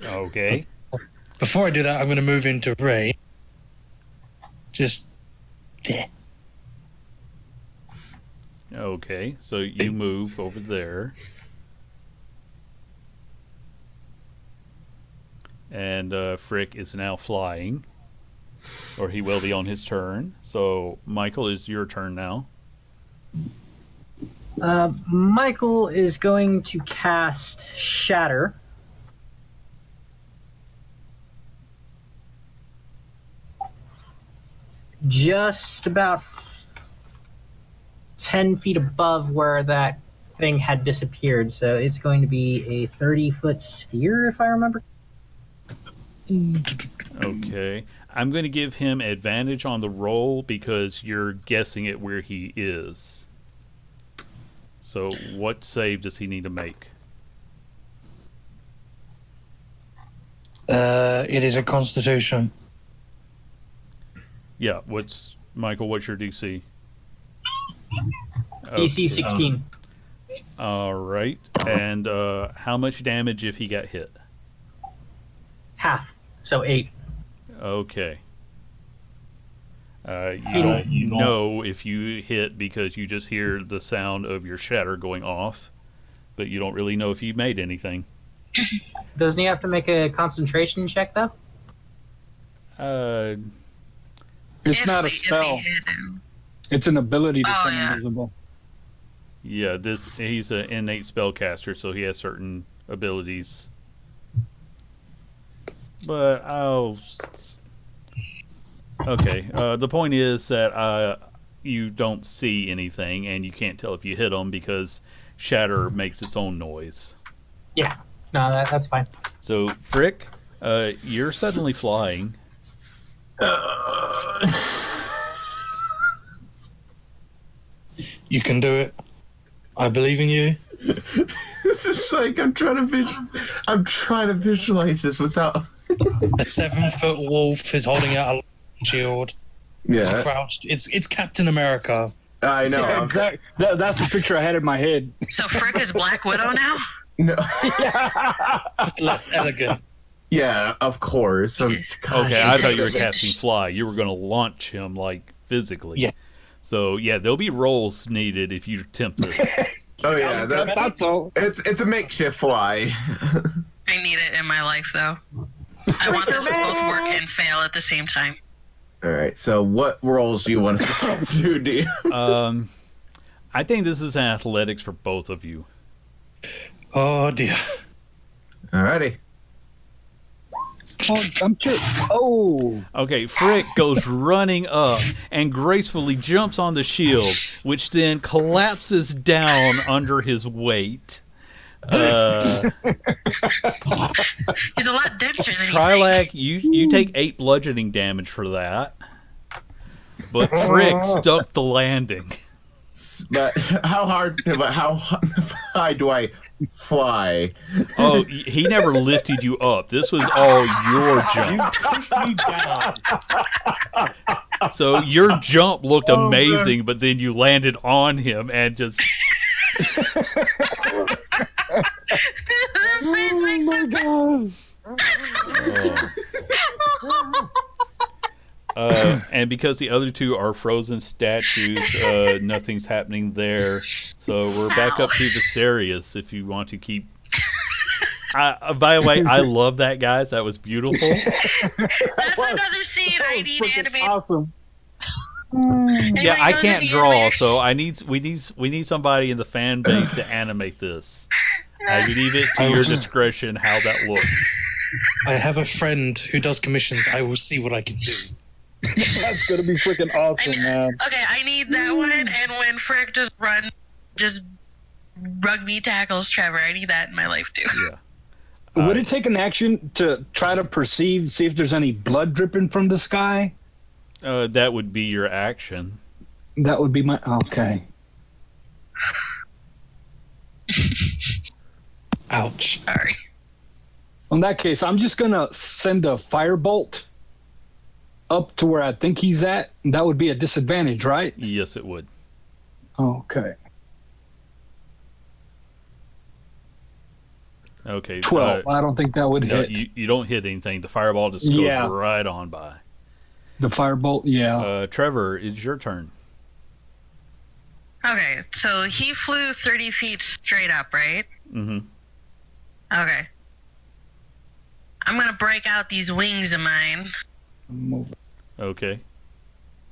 Okay. Before I do that, I'm gonna move into Ray. Just there. Okay. So you move over there. And Frick is now flying. Or he will be on his turn. So, Michael, is your turn now. Michael is going to cast Shatter. Just about 10 feet above where that thing had disappeared. So it's going to be a 30-foot sphere, if I remember. Okay. I'm going to give him advantage on the roll because you're guessing at where he is. So what save does he need to make? It is a Constitution. Yeah, Michael, what's your DC? DC 16. All right. And how much damage if he got hit? Half. So 8. Okay. You don't know if you hit because you just hear the sound of your shatter going off, but you don't really know if you made anything. Doesn't he have to make a concentration check, though? It's not a spell. It's an ability to turn invisible. Yeah, he's an innate spellcaster, so he has certain abilities. But okay. The point is that you don't see anything, and you can't tell if you hit him because shatter makes its own noise. Yeah. No, that's fine. So, Frick, you're suddenly flying. You can do it. I believe in you. This is like I'm trying to visualize this without. A 7-foot wolf is holding out a shield. Yeah, Crouched. It's Captain America. I know. Yeah, exactly. That's the picture I had in my head. So Frick is Black Widow now? No. Just less elegant. Yeah, of course. Okay, I thought you were casting fly. You were going to launch him, like, physically. Yeah. So yeah, there'll be rolls needed if you attempt this. Oh yeah, I thought so. it's a makeshift fly. I need it in my life, though. I want this to both work and fail at the same time. All right. So what rolls do you want us to do, D? I think this is an athletics for both of you. Oh dear. Alrighty. Oh, I'm sure. Oh, Okay, Frick goes running up and gracefully jumps on the shield, which then collapses down under his weight. He's a lot denser than Trilak, you take 8 bludgeoning damage for that. But Frick stuck the landing. But how high do I fly? Oh, he never lifted you up. This was all your jump. Push me down. So your jump looked amazing, but then you landed on him and just... That face makes my God. And because the other two are frozen statues, nothing's happening there. So we're back up to Viserius if you want to keep... by the way, I love that, guys. That was beautiful. That's another scene I need animated. Awesome. Yeah, I can't draw, so we need somebody in the fan base to animate this. I leave it to your discretion how that looks. I have a friend who does commissions. I will see what I can do. That's gonna be freaking awesome, man. Okay, I need that one, and when Frick just rugby tackles Trevor, I need that in my life too. Yeah. Would it take an action to try to perceive, see if there's any blood dripping from the sky? That would be your action. That would be my... Okay. Ouch. Sorry. In that case, I'm just gonna send a firebolt up to where I think he's at. That would be a disadvantage, right? Yes, it would. Okay. Okay. 12. I don't think that would No, hit. you don't hit anything. The fireball just goes Yeah. right on by. The firebolt, yeah. Trevor, it's your turn. Okay, so he flew 30 feet straight up, right? Mm-hmm. Okay. I'm gonna break out these wings of mine, Move. Okay.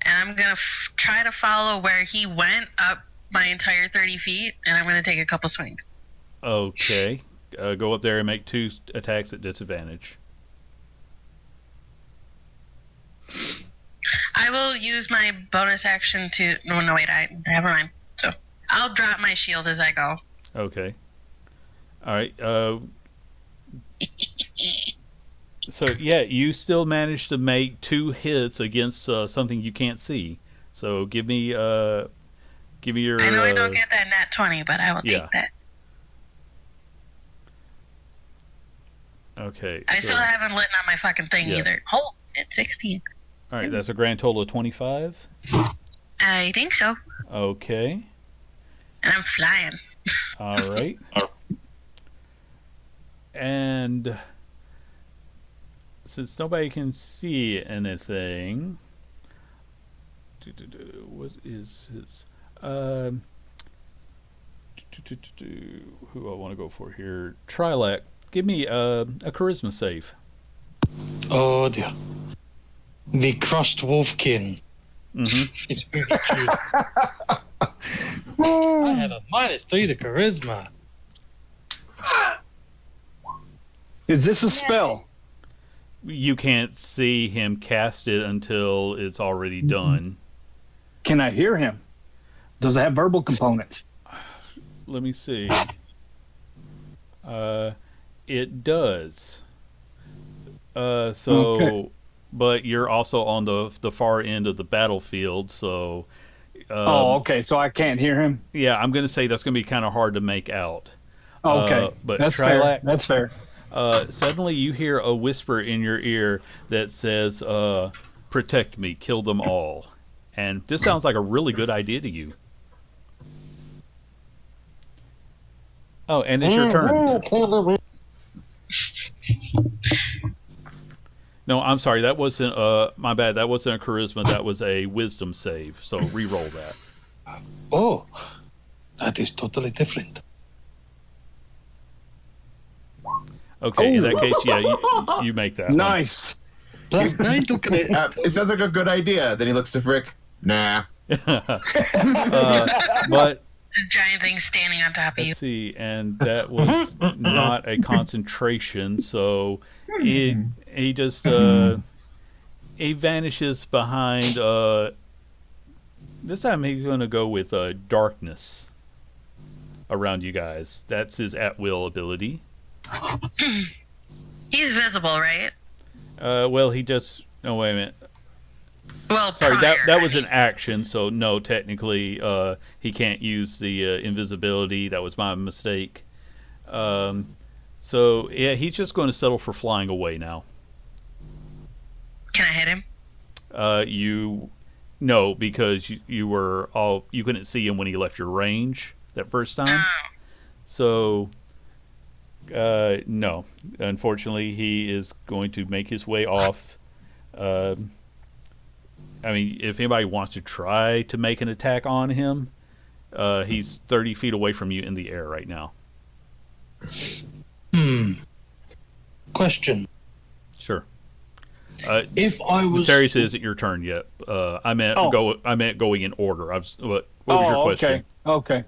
and I'm gonna try to follow where he went up my entire 30 feet, and I'm gonna take a couple swings. Okay. Go up there and make 2 attacks at disadvantage. I will use my bonus action to... No, wait, never mind. So, I'll drop my shield as I go. Okay. All right. So yeah, you still managed to make 2 hits against something you can't see. So give me your. I know I don't get that nat 20, but I will yeah. take that. Okay. I so- still haven't lit on my fucking thing Yeah. either. Oh, it's 16. All right, that's a grand total of 25. I think so. Okay. And I'm flying. All right. And since nobody can see anything, what is his? Who I want to go for here? Trilak, give me a charisma save. Oh dear. The crushed wolfkin. Mm-hmm. It's very true. I have a -3 to charisma. Is this a spell? You can't see him cast it until it's already done. Can I hear him? Does it have verbal components? Let me see. It does. Okay. But you're also on the far end of the battlefield, so. Okay. So I can't hear him. Yeah, I'm going to say that's going to be kind of hard to make out. Okay, But that's Trilak, fair. That's fair. Suddenly you hear a whisper in your ear that says, "Protect me, kill them all," and this sounds like a really good idea to you. Oh, and it's your turn. No, I'm sorry. That wasn't. My bad. That wasn't a charisma. That was a wisdom save. So re-roll that. Oh, that is totally different. Okay. In that case, yeah, you make that. Nice. Plus 9 to crit. It sounds like a good idea. Then he looks to Frick. Nah. But This giant thing standing on top of you. let's see, and that was not a concentration. So he just he vanishes behind. This time he's going to go with darkness around you guys. That's his at-will ability. He's visible, right? Well, he just. Oh, wait a minute. Well, Sorry, prior, that was an action, so no, technically, he can't use the invisibility. That was my mistake. So, yeah, he's just going to settle for flying away now. Can I hit him? No, because you couldn't see him when he left your range that first time. Oh. So, no. Unfortunately, he is going to make his way off. I mean, if anybody wants to try to make an attack on him, he's 30 feet away from you in the air right now. Question. Sure. If I was... Serious, it isn't your turn yet. I meant going in order. What was your question? Okay.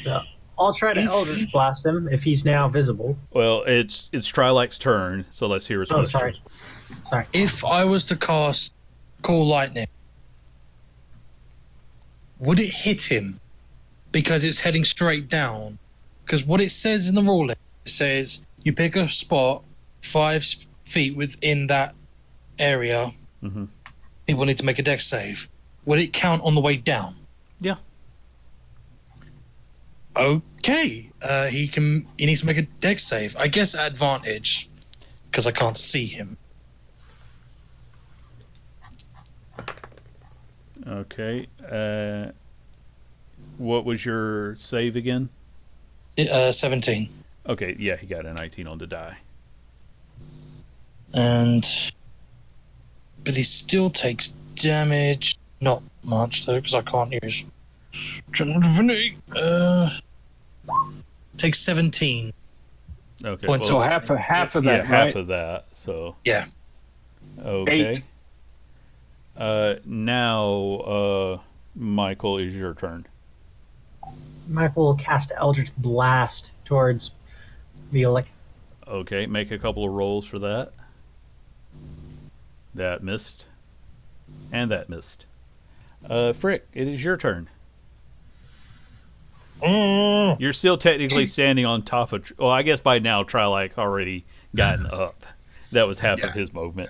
So I'll try to Eldritch Blast him if he's now visible. Well, it's Trilac's turn, so let's hear his Oh, question. sorry. If I was to cast Call Lightning, would it hit him because it's heading straight down? Because what it says in the ruling, it says you pick a spot 5 feet within that area. Mm-hmm. People need to make a dex save. Would it count on the way down? Yeah. Okay. He needs to make a dex save. I guess at advantage because I can't see him. Okay. What was your save again? 17. Okay, yeah, he got a 19 on the die. But he still takes damage. Not much though, because I can't use General Divinity. Takes 17. Okay. Points. So well, half of that, yeah, right? half of that. So Yeah. okay. 8. Now, Michael, is your turn. Michael will cast Eldritch Blast towards Violet. Okay, make a couple of rolls for that. That missed. And that missed. Frick, it is your turn. You're still technically standing on top of... Well, I guess by now Trilac's already gotten up. That was half of his movement.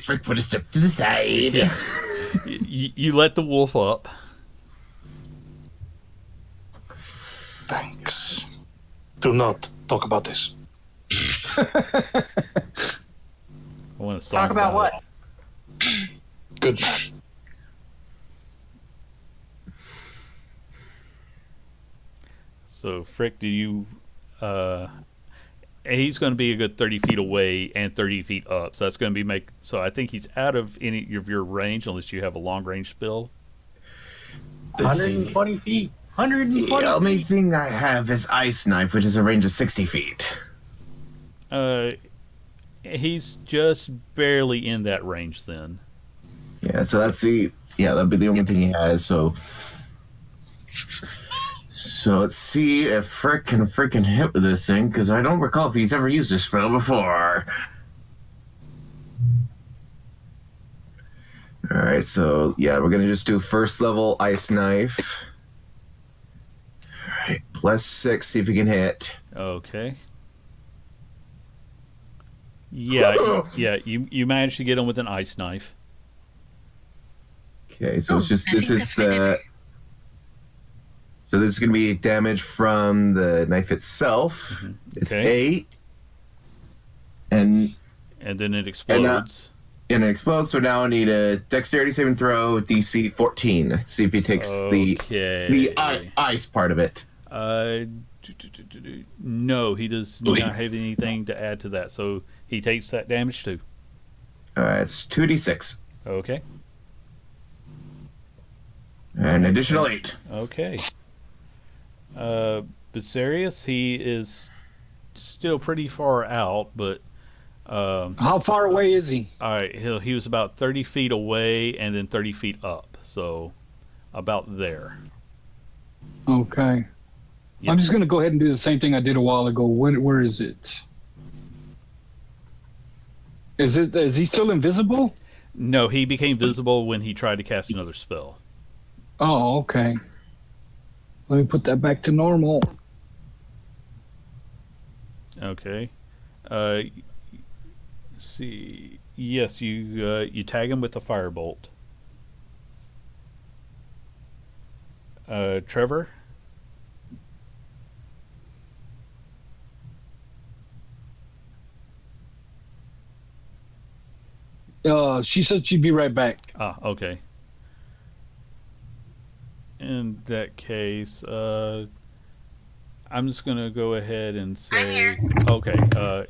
Frick would have stepped to the side. Yeah. You let the wolf up. Thanks. Do not talk about this. I want to Talk about what? Good man. So, Frick, do you... he's going to be a good 30 feet away and 30 feet up. So that's going to be So I think he's out of any of your range unless you have a long range spell. 120 feet. 120 The only feet. thing I have is Ice Knife, which is a range of 60 feet. He's just barely in that range then. Yeah, so that'd be the only thing he has, so let's see if Frick can freaking hit with this thing, because I don't recall if he's ever used this spell before. Alright, so yeah, we're gonna just do first level Ice Knife. Alright, +6, see if he can hit. Okay. Yeah, you managed to get him with an ice knife. Okay, so it's just, this is the... So this is going to be damage from the knife itself. Mm-hmm. It's Okay. 8. And then it explodes. it explodes, so now I need a dexterity saving throw, DC 14. Let's see if he takes the ice part of it. No, he does not have anything to add to that, so he takes that damage too. It's 2d6. Okay. An additional 8. Okay. Viserius, he is still pretty far out, but How far away is he? all right, he was about 30 feet away and then 30 feet up, so about there. Okay. Yep. I'm just going to go ahead and do the same thing I did a while ago. Where is it? Is he still invisible? No, he became visible when he tried to cast another spell. Oh, okay. Let me put that back to normal. Okay. See. Yes, you tag him with a firebolt. Trevor? She said she'd be right back. Ah, okay. In that case, I'm just gonna go ahead and I'm say, here. okay,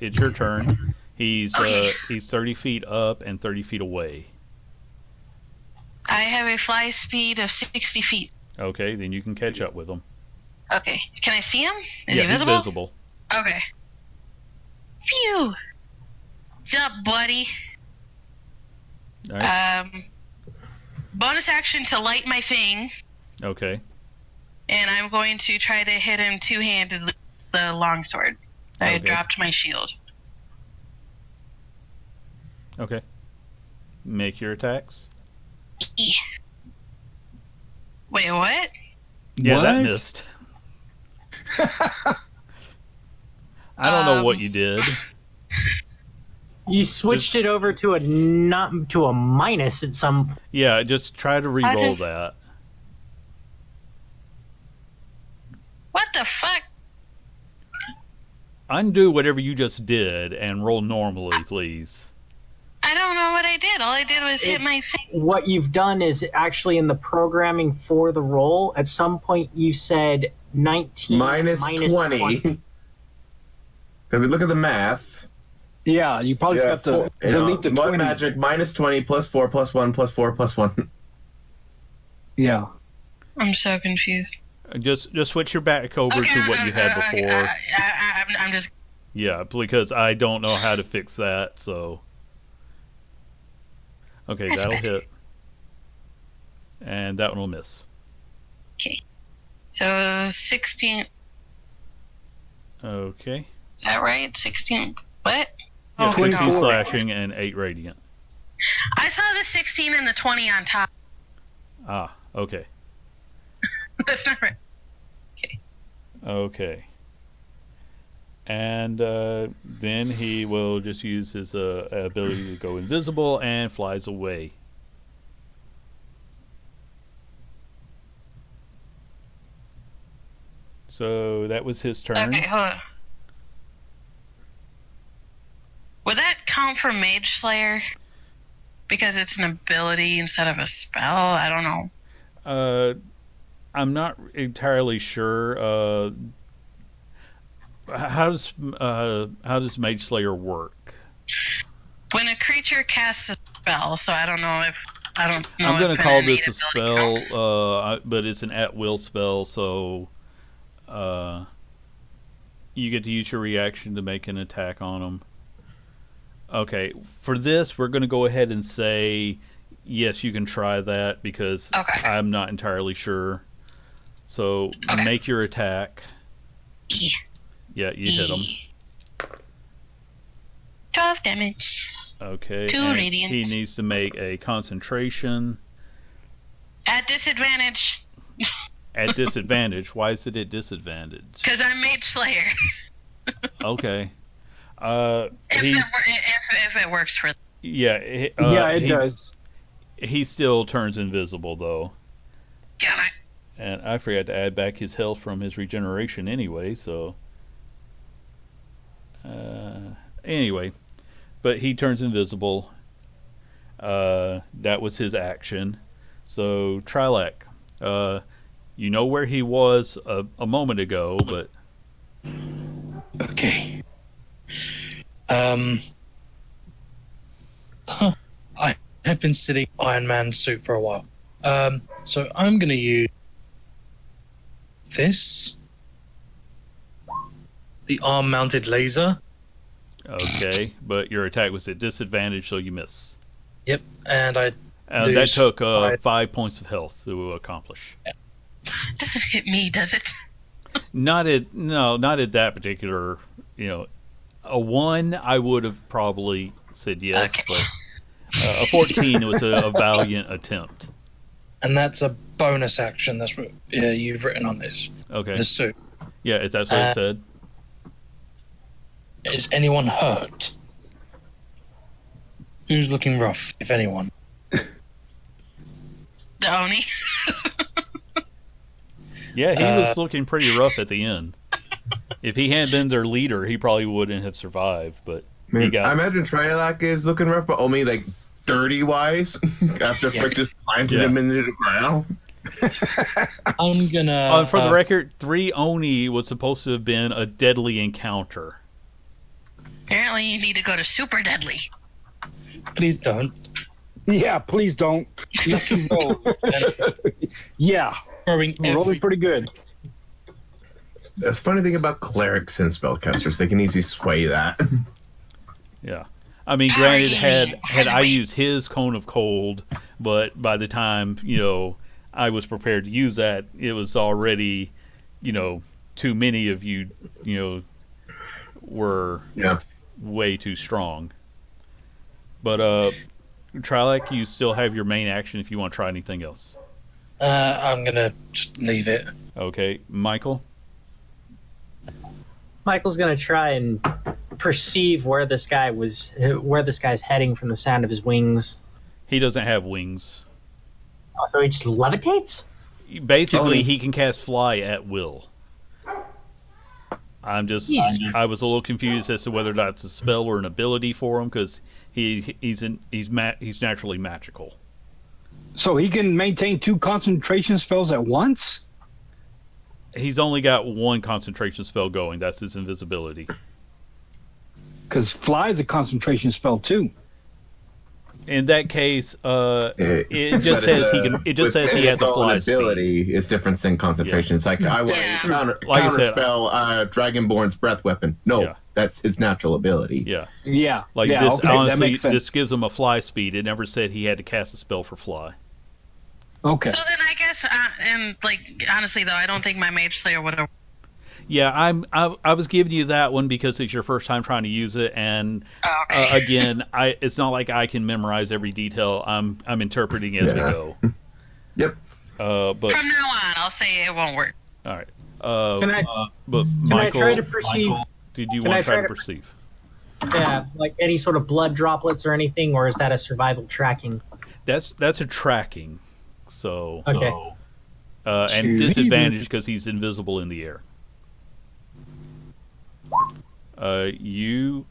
it's your turn. He's Okay. he's 30 feet up and 30 feet away. I have a fly speed of 60 feet. Okay, then you can catch up with him. Okay. Can I see him? Is yeah, he visible? he's visible. Okay. Phew. What's up, buddy? All right. Bonus action to light my thing, Okay. and I'm going to try to hit him two-handedly with the longsword. I Okay. dropped my shield. Okay. Make your attacks. Wait, what? Yeah, that What? missed. I don't know what you did. You switched it over to a not to a minus at some. Yeah, just try to re-roll Okay. that. What the fuck? Undo whatever you just did and roll normally, please. I don't know what I did. All I did was hit my thing. What you've done is actually in the programming for the roll. At some point, you said 19 Minus 20. If we look at the math. Yeah, you probably have to delete the 20. One magic minus 20 plus 4 plus 1 plus 4 plus 1. Yeah. I'm so confused. Just switch your back over to what you had before. I'm just. Yeah, because I don't know how to fix that, so. Okay, That's that'll better. hit. And that one will miss. Okay. So 16. Okay. Is that right? 16. What? Yeah, Oh, 60 no. slashing and 8 radiant. I saw the 16 and the 20 on top. Ah, okay. That's not right. Okay. And then he will just use his ability to go invisible and flies away. So that was his turn. Okay, hold on. Would that count for Mage Slayer? Because it's an ability instead of a spell? I don't know. I'm not entirely sure. How does Mage Slayer work? When a creature casts a spell, so I don't know. I'm going if to call an this a innate spell, ability counts. but it's an at-will spell, so you get to use your reaction to make an attack on them. Okay, for this, we're going to go ahead and say, yes, you can try that, because Okay. I'm not entirely sure. So, Okay. make your attack. E. Yeah, you hit him. 12 damage. Okay, 2 and radiant. he needs to make a concentration At disadvantage, at disadvantage. Why is it at disadvantage? because I'm Mage Slayer. Okay. If He, it works for them. yeah, Yeah, it does. He still turns invisible though, Damn it. and I forgot to add back his health from his regeneration anyway. So, anyway, but he turns invisible. That was his action. So Trilek, you know where he was a moment ago, but Okay. I've been sitting Iron Man suit for a while. So I'm going to use this. The arm-mounted laser. Okay, but your attack was at disadvantage, so you miss. Yep, and I That lose took 5. 5 points of health to accomplish. Doesn't hit me, does it? Not at that particular. A 1 I would have probably said yes, Okay. but a 14 was a valiant attempt. And that's a bonus action. That's what you've written on this. Okay, The suit. yeah, that's what it said. Is anyone hurt? Who's looking rough, if anyone? The Oni. Yeah, he was looking pretty rough at the end. If he hadn't been their leader, he probably wouldn't have survived. But he I got. imagine Trilac is looking rough, but only like dirty wise after Frick just planted him into the ground. I'm gonna. For the record, 3 Oni was supposed to have been a deadly encounter. Apparently, you need to go to Super Deadly. Please don't. Yeah, please don't. Lucky roll. Yeah, Throwing we're rolling every. pretty good. That's funny thing about clerics and spellcasters; they can easily sway that. Yeah. I mean, granted, had I used his Cone of Cold, but by the time, I was prepared to use that, it was already, too many of you, were Yeah. way too strong. But, Trilek, you still have your main action if you want to try anything else. I'm gonna just leave it. Okay. Michael? Michael's gonna try and perceive where this guy's heading from the sound of his wings. He doesn't have wings. Oh, so he just levitates? Basically, he can cast fly at will. I was a little confused as to whether that's a spell or an ability for him because he's naturally magical. So he can maintain 2 concentration spells at once? He's only got 1 concentration spell going. That's his invisibility. Because fly is a concentration spell too. In that case, it just But says he can. It just says he has a fly ability. It's different than concentration. It's like I want Yeah. counter Like I said, spell Dragonborn's breath weapon. No, Yeah. that's his natural ability. Yeah, Yeah. like yeah, this. okay, that Honestly, makes sense. this gives him a fly speed. It never said he had to cast a spell for fly. Okay. So then I guess, and honestly though, I don't think my mage player would have. Yeah, I was giving you that one because it's your first time trying to use it, and Oh, okay. again, it's not like I can memorize every detail. I'm interpreting as we go. Yep. But From now on, I'll say it won't work. all right. Can I But can Michael, I try to perceive? did you can want I to try try to to- perceive? Yeah, like any sort of blood droplets or anything, or is that a survival tracking? That's a tracking. So Okay. and disadvantage because he's invisible in the air. You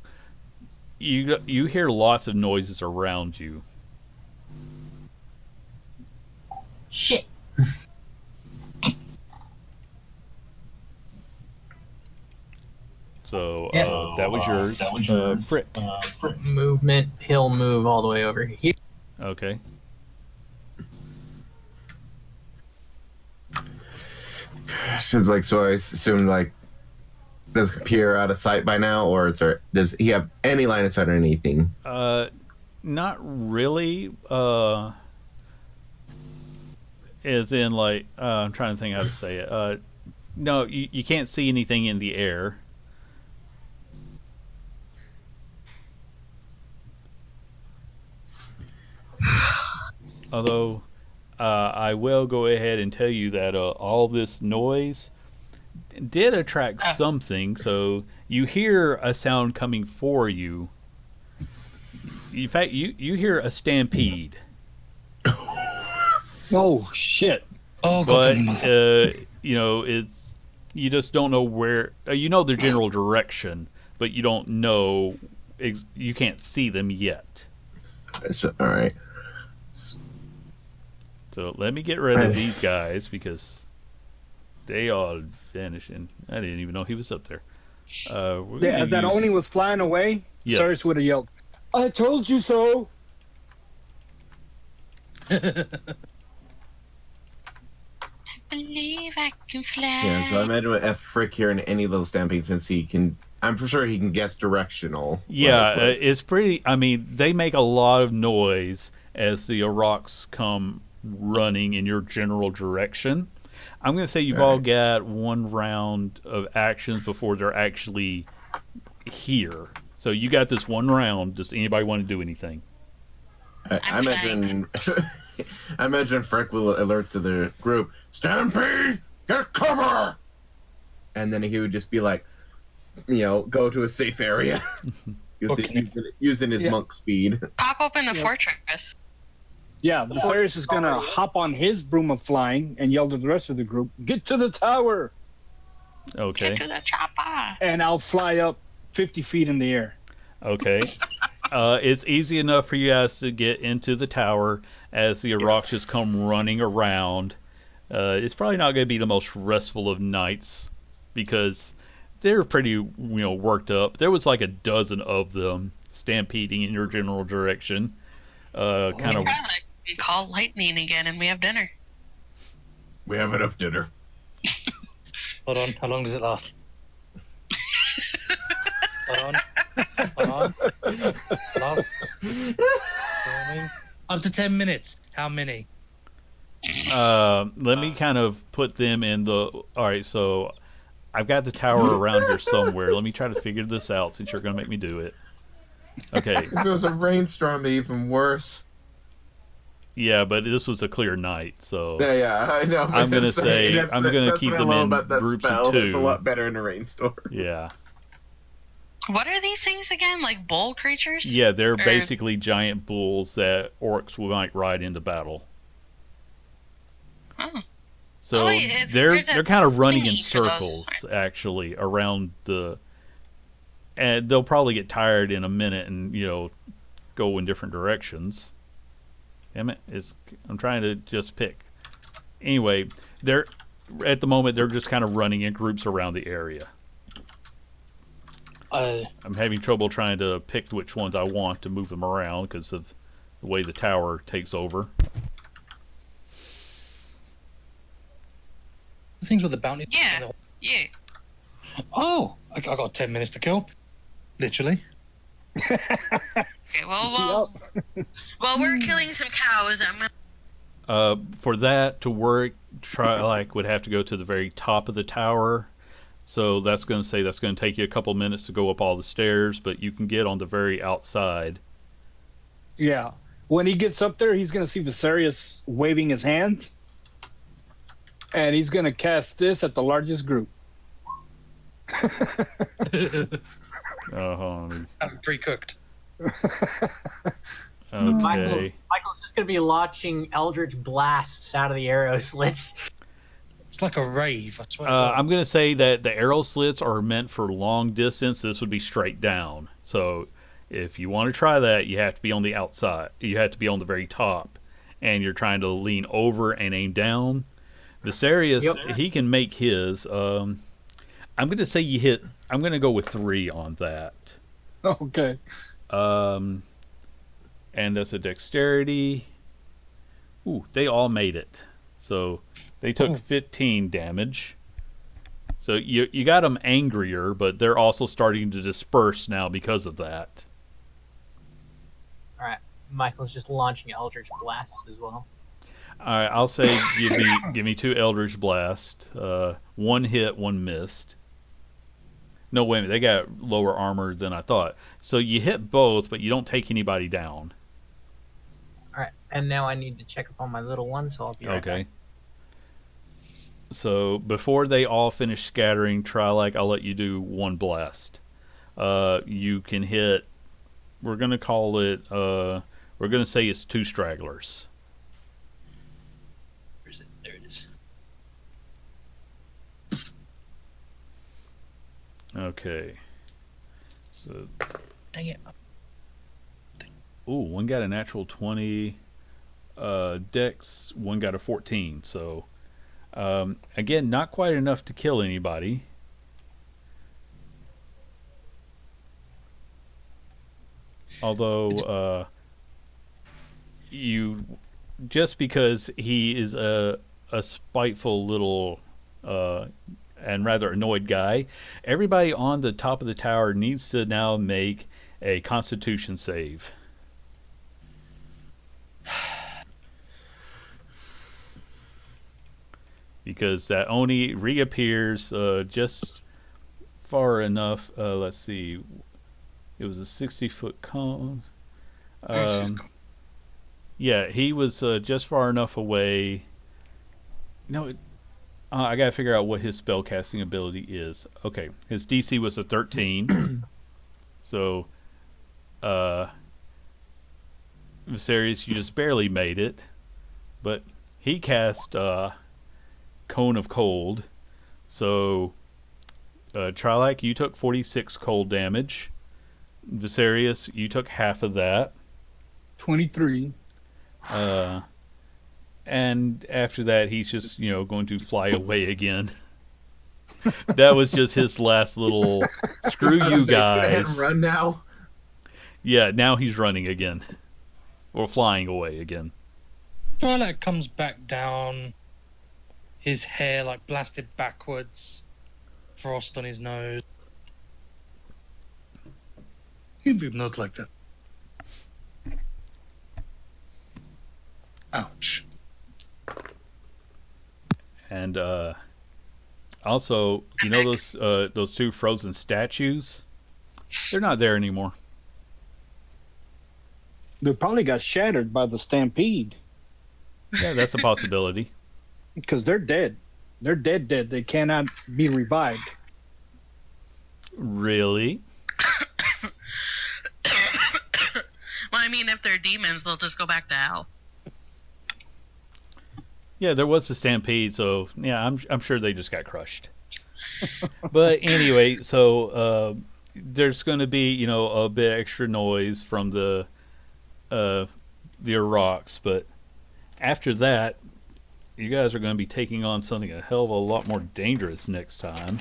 hear lots of noises around you. Shit. So Yeah. that was yours. Frick. Movement. He'll move all the way over here. Okay. She's like, so I assume like, does Pierre out of sight by now, or does he have any line of sight or anything? Not really. As in, like, I'm trying to think how to say it. No, you can't see anything in the air. Although, I will go ahead and tell you that all this noise did attract something. So you hear a sound coming for you. In fact, you hear a stampede. Oh shit! Oh, But God. it's you just don't know where. You know the general direction, but you don't know. You can't see them yet. So, all right. So let me get rid of these guys because they all vanishing. I didn't even know he was up there. We're Yeah, gonna as that use- Oni was flying away, Yes. Cyrus would have yelled, "I told you so!" Believe I can fly. Yeah, so I imagine with F Frick here in any little stampede, since he can, I'm for sure he can guess directional. Yeah, like, it's pretty. I mean, they make a lot of noise as the Aurochs come running in your general direction. I'm going to say you've all got one round of actions before they're actually here. So you got this one round. Does anybody want to do anything? I imagine, I imagine Frick will alert to the group, Stampede, get cover! And then he would just be like, go to a safe area. using his monk speed. Pop open the fortress. Yeah, Viserys is gonna hop on his broom of flying and yell to the rest of the group, "Get to the tower!" Okay. Get to the chopper. And I'll fly up 50 feet in the air. Okay. It's easy enough for you guys to get into the tower as the Aurochs just come running around. It's probably not going to be the most restful of nights because they're pretty, worked up. There was like a dozen of them stampeding in your general direction. Kind of. We call lightning again, and we have dinner. We have enough dinner. Hold on. How long does it last? Hold on. Last. Up to 10 minutes. How many? Let me kind of put them in the. All right, so I've got the tower around here somewhere. Let me try to figure this out since you're going to make me do it. Okay. If it was a rainstorm, it'd be even worse. Yeah, but this was a clear night, so Yeah, I know. I'm gonna say I'm gonna keep them in groups of 2. It's a lot better in a rainstorm. Yeah. What are these things again? Like bull creatures? Yeah, they're basically giant bulls that orcs might ride into battle. Oh. So wait, they're there's a kind of running in thingy for those. circles actually around the, and they'll probably get tired in a minute and go in different directions. Damn it! I'm trying to just pick. Anyway, at the moment they're just kind of running in groups around the area. I'm having trouble trying to pick which ones I want to move them around because of the way the tower takes over. The things with the bounty. Yeah. Oh, I got 10 minutes to kill. Literally. Okay, well, while we're killing some cows, I'm gonna... For that to work, would have to go to the very top of the tower. So that's going to take you a couple minutes to go up all the stairs, but you can get on the very outside. Yeah. When he gets up there, he's going to see Viserys waving his hands. And he's going to cast this at the largest group. Pre-cooked. Okay. Michael's just going to be launching eldritch blasts out of the arrow slits. It's like a rave, I swear. I'm going to say that the arrow slits are meant for long distance. This would be straight down. So if you want to try that, you have to be on the outside. You have to be on the very top. And you're trying to lean over and aim down. Viserys, he can make his. I'm going to say you hit. I'm going to go with 3 on that. Okay. And that's a dexterity. Ooh, they all made it. So they took 15 damage. So you got them angrier, but they're also starting to disperse now because of that. All right, Michael's just launching eldritch blasts as well. All right, I'll say give me 2 Eldritch Blast. 1 hit, 1 missed. No, wait a minute. They got lower armor than I thought. So you hit both, but you don't take anybody down. All right, and now I need to check up on my little one, so I'll be right back. So before they all finish scattering, I'll let you do 1 blast. You can hit. We're gonna call it. We're gonna say it's 2 stragglers. Where is it? There it is. Okay. So. Dang it. Ooh, one got a natural 20. Dex, one got a 14. So, again, not quite enough to kill anybody. Although, just because he is a spiteful little and rather annoyed guy, everybody on the top of the tower needs to now make a Constitution save. Because that Oni reappears just far enough. Let's see. It was a 60-foot cone. Yeah, he was just far enough away. No, I gotta figure out what his spellcasting ability is. Okay, his DC was a 13. So, Viserys, you just barely made it. But he cast Cone of Cold. So, Trilak, you took 46 cold damage. Viserys, you took half of that. 23. And after that, he's just, going to fly away again. That was just his last little screw you Go ahead guys. and run now. Yeah, now he's running again. Or flying away again. Twilight comes back down, his hair like blasted backwards, frost on his nose. He did not like that. Ouch. And also, those two frozen statues? They're not there anymore. They probably got shattered by the stampede Yeah, that's a possibility. because they're dead. They're dead. They cannot be revived. Really? Well, I mean, if they're demons, they'll just go back to hell. Yeah, there was a stampede, so yeah, I'm sure they just got crushed. But anyway, so there's going to be a bit extra noise from the rocks, but after that, you guys are going to be taking on something a hell of a lot more dangerous next time,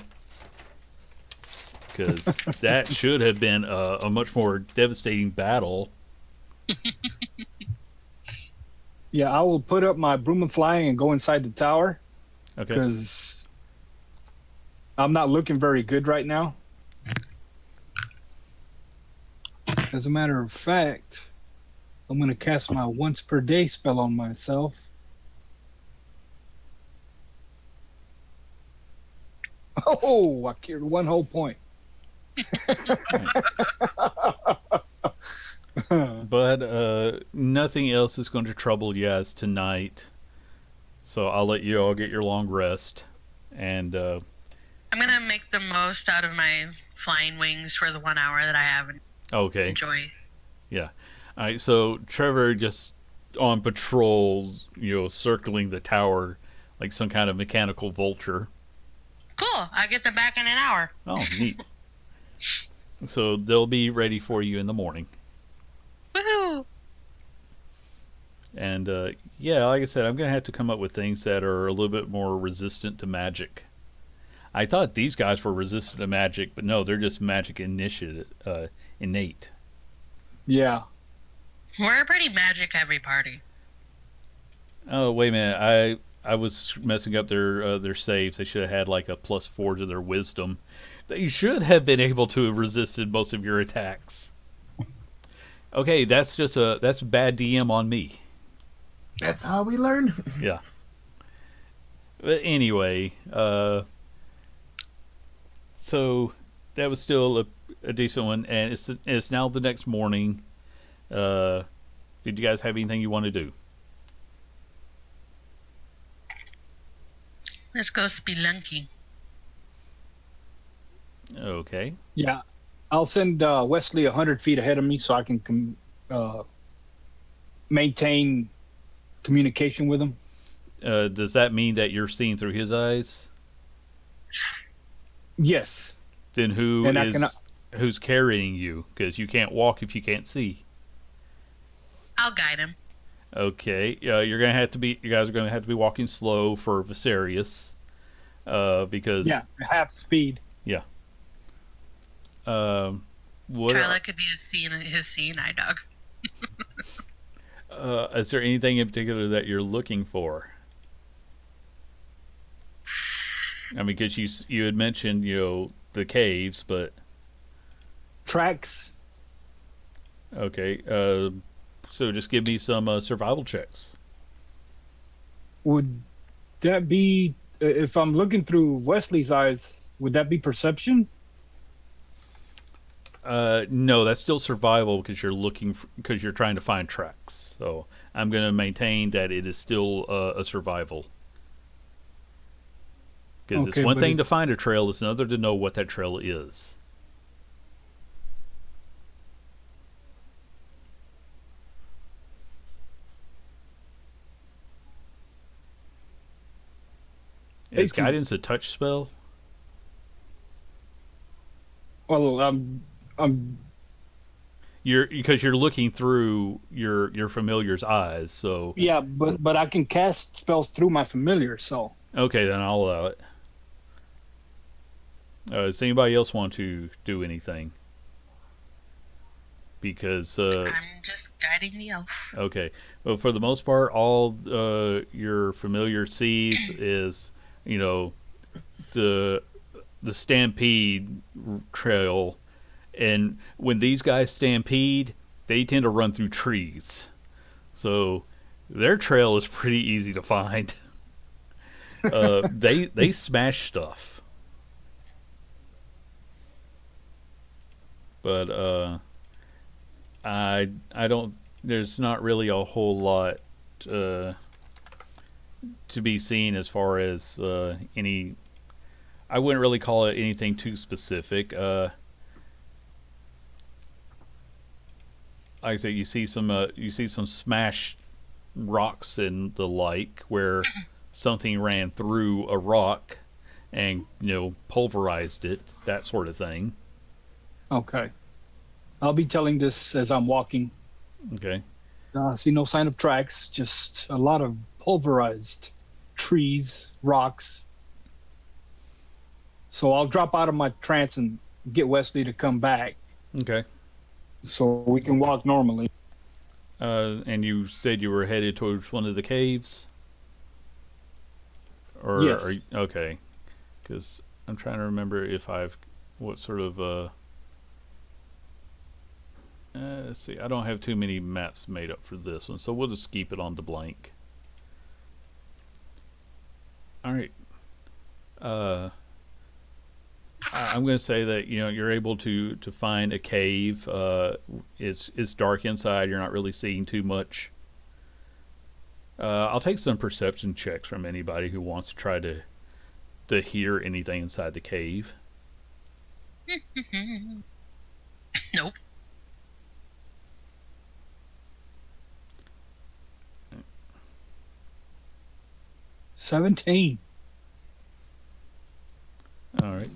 because that should have been a much more devastating battle. Yeah, I will put up my broom and flying and go inside the tower Okay. because I'm not looking very good right now. As a matter of fact, I'm going to cast my once per day spell on myself. Oh, I cured one whole point. But nothing else is going to trouble you guys tonight. So I'll let you all get your long rest. And I'm gonna make the most out of my flying wings for the 1 hour that I have and okay. enjoy. All right, so Trevor just on patrol, circling the tower like some kind of mechanical vulture. Cool. I get them back in an hour. Oh, neat. So they'll be ready for you in the morning. Woohoo! And yeah, like I said, I'm going to have to come up with things that are a little bit more resistant to magic. I thought these guys were resistant to magic, but no, they're just magic innate. Yeah. We're a pretty magic heavy party. Oh, wait a minute. I was messing up their saves. They should have had like a +4 to their wisdom. They should have been able to have resisted most of your attacks. Okay, that's bad DM on me. That's how we learn. Yeah. But anyway, so that was still a decent one, and it's now the next morning. Did you guys have anything you want to do? Let's go spelunking. Okay. Yeah. I'll send Wesley 100 feet ahead of me so I can maintain communication with him. Does that mean that you're seeing through his eyes? Yes. Then who's carrying you? Because you can't walk if you can't see. I'll guide him. Okay. You guys are gonna have to be walking slow for Viserys. Because half speed. Yeah. What? Tryla could be his seeing eye dog. Is there anything in particular that you're looking for? I mean, because you had mentioned the caves, but Tracks. okay. So just give me some survival checks. Would that be, if I'm looking through Wesley's eyes, would that be perception? No, that's still survival because because you're trying to find tracks. So I'm going to maintain that it is still a survival. Because Okay, it's one but thing to it's- find a trail; it's another to know what that trail is. Is 18. guidance a touch spell? Well, I'm Because you're looking through your familiar's eyes. So yeah, but I can cast spells through my familiar, so okay, then I'll allow it. Does anybody else want to do anything? Because I'm just guiding the elf. okay, well, for the most part, all your familiar sees is the stampede trail, and when these guys stampede, they tend to run through trees, so their trail is pretty easy to find. They smash stuff, but I don't. There's not really a whole lot to be seen as far as any. I wouldn't really call it anything too specific. Like I said, you see some smashed rocks and the like, where something ran through a rock and pulverized it, that sort of thing. okay. I'll be telling this as I'm walking. Okay. I see no sign of tracks, just a lot of pulverized trees, rocks. So I'll drop out of my trance and get Wesley to come back Okay. so we can walk normally. And you said you were headed towards one of the caves? Or Yes. okay. Because I'm trying to remember what sort of let's see. I don't have too many maps made up for this one, so we'll just keep it on the blank. All right. I'm going to say that you're able to find a cave. It's dark inside. You're not really seeing too much. I'll take some perception checks from anybody who wants to try to hear anything inside the cave. Nope. $17. All right.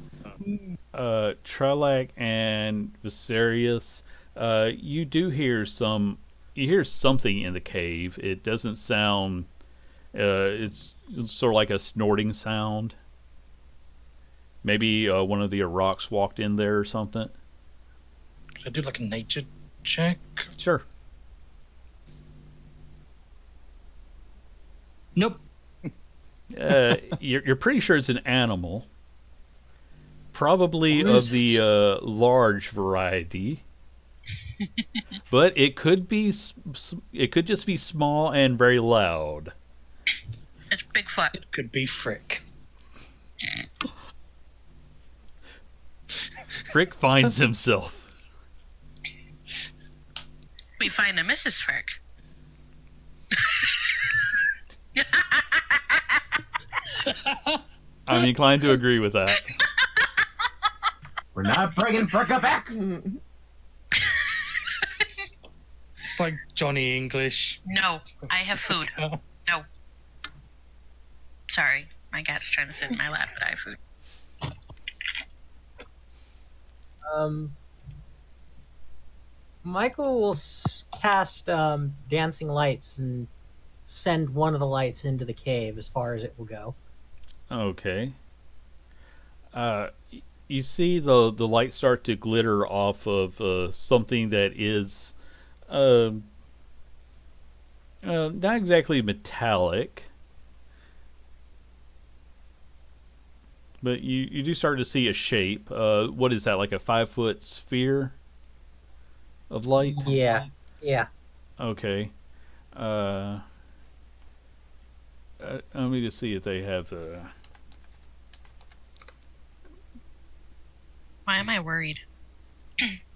Trelak and Viserius, you do hear something in the cave. It doesn't sound. It's sort of like a snorting sound. Maybe one of the Iraqs walked in there or something. Could I do like a nature check? Sure. Nope. You're pretty sure it's an animal. Probably What of is the large variety. But it could just be small and very loud. It's Bigfoot. It could be Frick. Frick finds himself. We find a Mrs. Frick. I'm inclined to agree with that. We're not bringing Fricka back. It's like Johnny English. No, I have food. No. Sorry, my cat's trying to sit in my lap, but I have food. Michael will cast dancing lights and send one of the lights into the cave as far as it will go. Okay. You see the light start to glitter off of something that is Not exactly metallic, but you do start to see a shape. What is that, like a 5-foot sphere of light? Yeah. Yeah. Okay. Uh, let me just see if they have Why am I worried?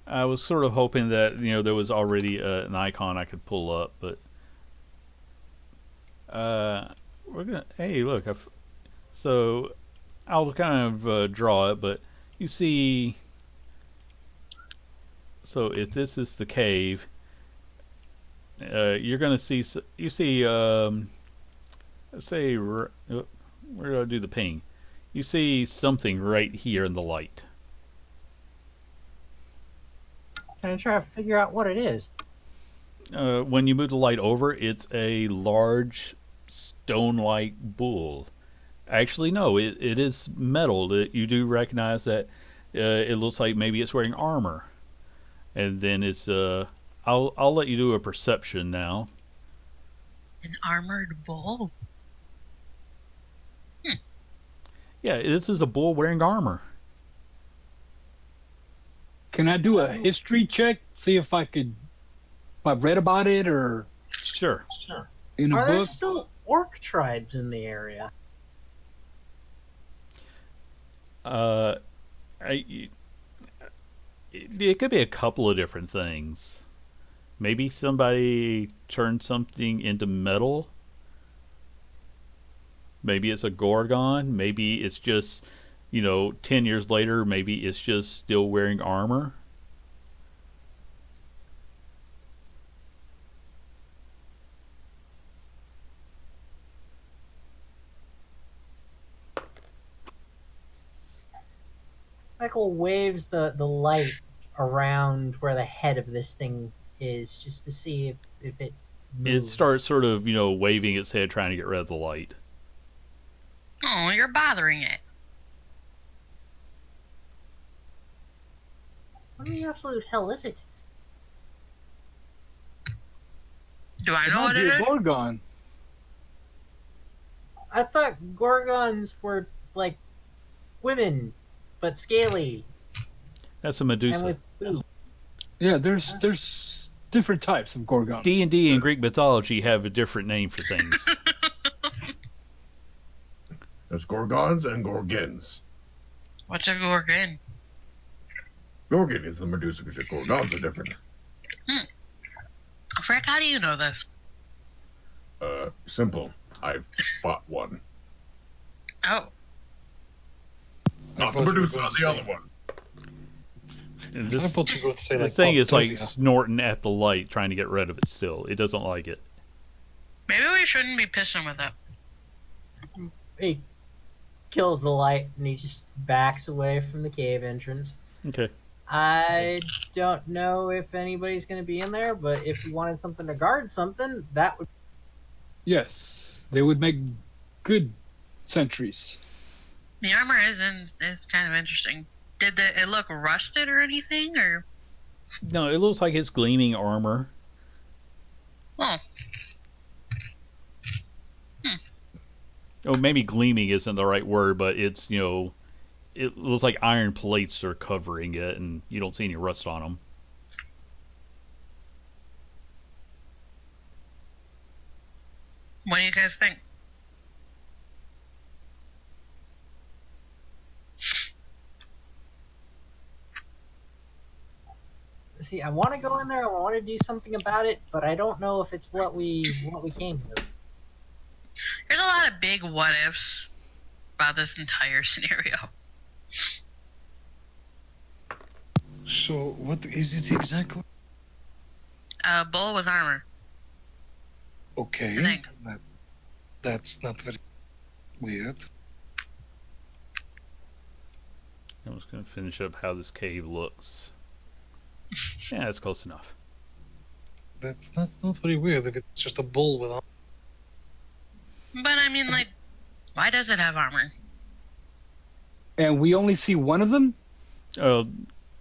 I was sort of hoping that there was already an icon I could pull up, but we're gonna. Hey, look! So I'll kind of draw it, but you see. So if this is the cave, you're gonna see. You see. Let's say. Where do I do the ping? You see something right here in the light. Can I try to figure out what it is? When you move the light over, it's a large stone-like bull. Actually, no, it is metal. You do recognize that it looks like maybe it's wearing armor. And then it's I'll let you do a perception now. An armored bull? Yeah, this is a bull wearing armor. Can I do a history check? See if I've read about it or Sure. in a Are there book? still orc tribes in the area? Uh, it could be a couple of different things. Maybe somebody turned something into metal. Maybe it's a gorgon. Maybe it's just, 10 years later, maybe it's just still wearing armor. Michael waves the light around where the head of this thing is, just to see if it moves. It starts sort of, waving its head, trying to get rid of the light. Oh, you're bothering it. What in the absolute hell is it? Do I It know might what be it a is? gorgon. I thought gorgons were like women, but scaly That's a and Medusa. with boobs. Yeah, there's different types of gorgons. D&D and Greek mythology have a different name for things. There's Gorgons and Gorgons. What's a gorgon? Gorgon is the Medusa because your Gorgons are different. Frick, how do you know this? Simple. I've fought one. Oh, Not thought the you were Medusa, going to the say- other one. And I this thought you were going to say the like thing is like Poptopia. snorting at the light, trying to get rid of it still. It doesn't like it. maybe we shouldn't be pissing with it. He kills the light and he just backs away from the cave entrance. Okay. I don't know if anybody's going to be in there, but if you wanted something to guard something, that would. Yes, they would make good sentries. The armor is kind of interesting. Did it look rusted or anything, or? No, it looks like it's gleaming armor. Oh, Oh, maybe gleaming isn't the right word, but it's, it looks like iron plates are covering it, and you don't see any rust on them. what do you guys think? See, I want to go in there. I want to do something about it, but I don't know if it's what we came here. There's a lot of big what ifs about this entire scenario. So, what is it exactly? A bull with armor. Okay, I think. that's not very weird. I'm just going to finish up how this cave looks. Yeah, that's close enough. That's not very weird if it's just a bull with. But I mean, like, why does it have armor? And we only see one of them? Oh,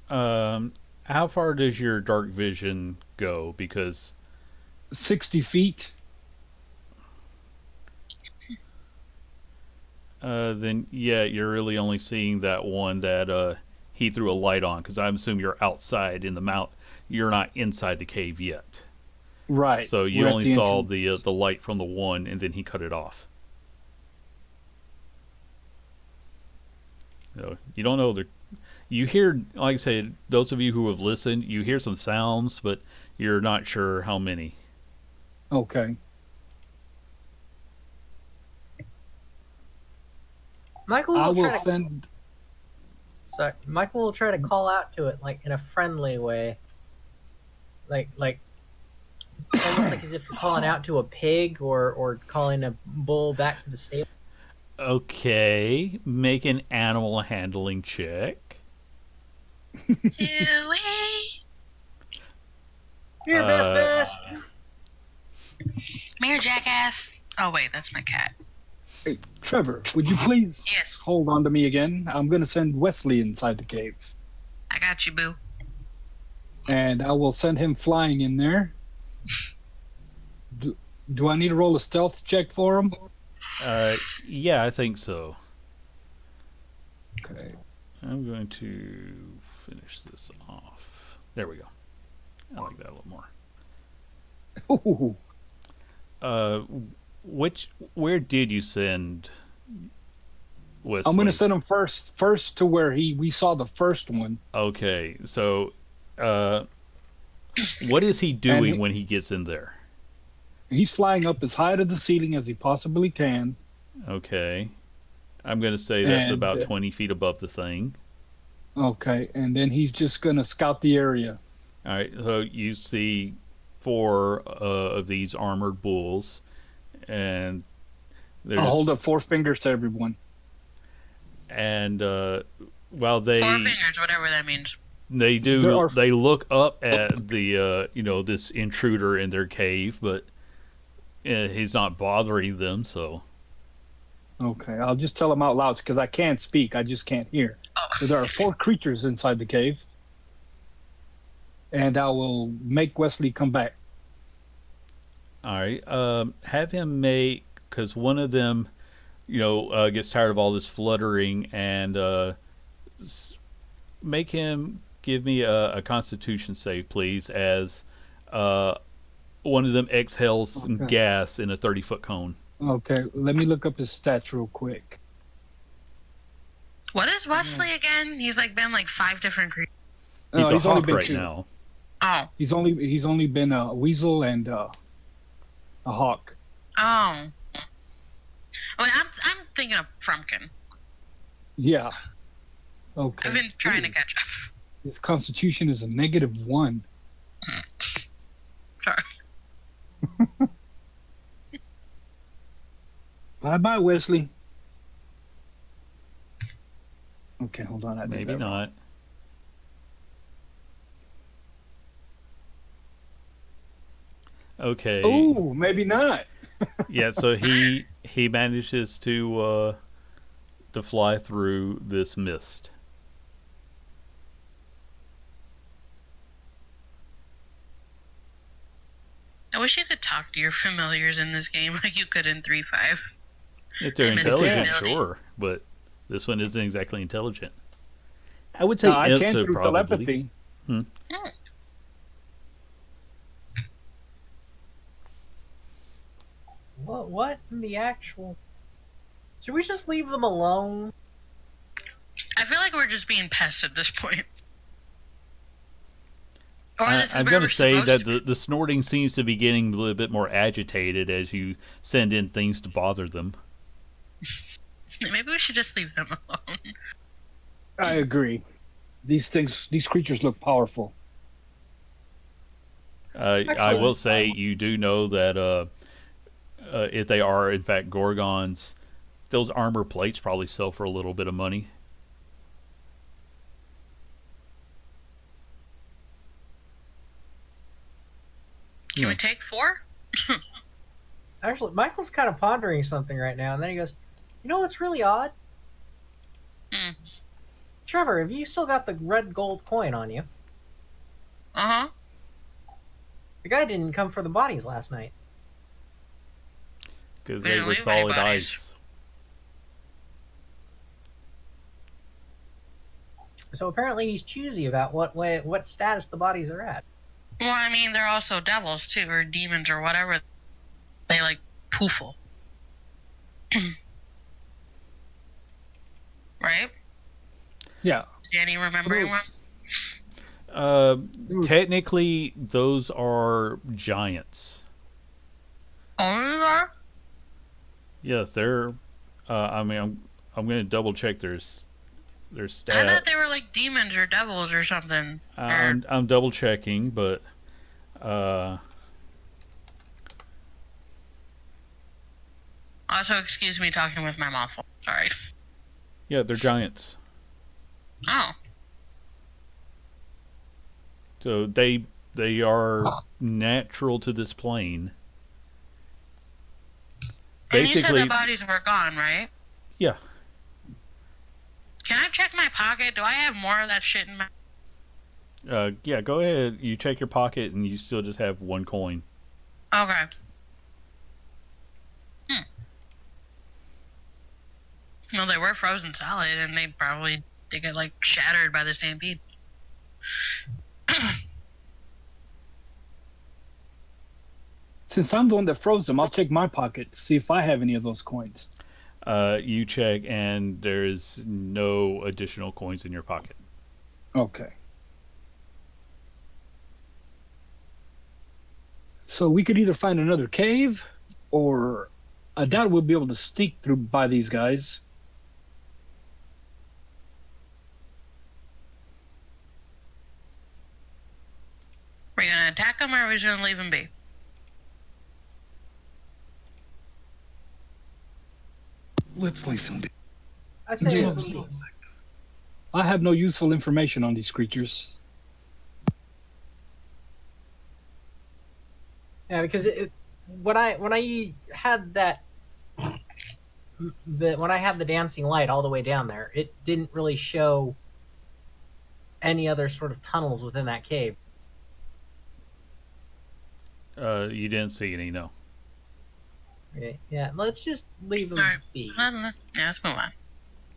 how far does your dark vision go? Because 60 feet. then yeah, you're really only seeing that one that he threw a light on. Because I'm assuming you're outside in the mount. You're not inside the cave yet. Right. So you we're at only the saw entrance. the light from the one, and then he cut it off. You don't know the. You hear, like I said, those of you who have listened, you hear some sounds, but you're not sure how many. Okay. Michael I will will try to. send. Sorry, Michael will try to call out to it like in a friendly way, like almost like as if you're calling out to a pig or calling a bull back to the stable. Okay, make an animal handling check. Dewey. Here, best. Mayor Jackass. Oh, wait, that's my cat. Hey, Trevor, would you please Yes. hold on to me again? I'm going to send Wesley inside the cave. I got you, boo. And I will send him flying in there. Do I need to roll a stealth check for him? Yeah, I think so. Okay. I'm going to finish this off. There we go. I like that a little more. Ooh. Where did you send Wesley? I'm going to send him first to where we saw the first one. Okay, so what is he doing when he gets in there? He's flying up as high to the ceiling as he possibly can. Okay, I'm going to say that's And, about 20 feet above the thing. Okay, and then he's just going to scout the area. All right, so you see 4 of these armored bulls, and there's I'll hold up 4 fingers to everyone. and while they 4 fingers, whatever that means. they There are- they look up at the this intruder in their cave, but he's not bothering them. So Okay, I'll just tell him out loud because I can't speak. I just can't hear. Oh. So there are 4 creatures inside the cave. And I will make Wesley come back. all right, have him make, because one of them gets tired of all this fluttering, and make him give me a Constitution save, please, as one of them exhales some Okay. gas in a 30-foot cone. Okay, let me look up his stats real quick. What is Wesley again? He's been 5 different creatures. He's a he's only hawk been right 2. now. Oh. He's only been a weasel and a hawk. Oh. Well, I'm thinking of Frumpkin. Yeah. Okay. I've been trying to catch up. His constitution is a -1. Sorry. Bye, Wesley. Okay, hold on. I did Maybe that wrong. not. Okay. Oh, maybe not. Yeah, so he manages to fly through this mist. I wish you could talk to your familiars in this game like you could in 3.5. If they're I missed intelligent, that. sure, but this one isn't exactly intelligent. I would say No, I imps can are through probably. telepathy. What in the actual? Should we just leave them alone? I feel like we're just being pests at this point. Or this is I'm where going we're to say supposed that to be. the snorting seems to be getting a little bit more agitated as you send in things to bother them. Maybe we should just leave them alone. I agree. These creatures look powerful. I Actually, will say you do know that if they are in fact Gorgons, those armor plates probably sell for a little bit of money. Can we take 4? Actually, Michael's kind of pondering something right now, and then he goes, "You know what's really odd? Hmm. Trevor, have you still got the red gold coin on you? Uh-huh. The guy didn't come for the bodies last night." Because We they didn't were leave any solid bodies. ice. So apparently he's choosy about what status the bodies are at. Well, I mean, they're also devils too, or demons, or whatever. They like poofle, right? Yeah. Danny, remembering one? Technically, those are giants. Oh, Yes, they're. I mean, I'm going to double check their I stats. thought they were like demons or devils or something. Or- I'm double checking, but Also, excuse me talking with my mouth full. Sorry. yeah, they're giants. Oh, So they are natural to this plane. and you said Basically, the bodies were gone, right? yeah. Can I check my pocket? Do I have more of that shit in my... Yeah, go ahead. You check your pocket, and you still just have one coin. Okay. Well, they were frozen solid, and they probably did get, like, shattered by the stampede. Since I'm the one that froze them, I'll check my pocket to see if I have any of those coins. You check, and there's no additional coins in your pocket. Okay. So we could either find another cave, or I doubt we'll be able to sneak through by these guys. Are we gonna attack them, or are we just gonna leave them be? Let's leave him be. I say Yeah. let's leave. I have no useful information on these creatures. Yeah, because when I had when I had the dancing light all the way down there, it didn't really show any other sort of tunnels within that cave. You didn't see any, no. Okay, yeah, let's just leave them Alright. be. Yeah, let's move on.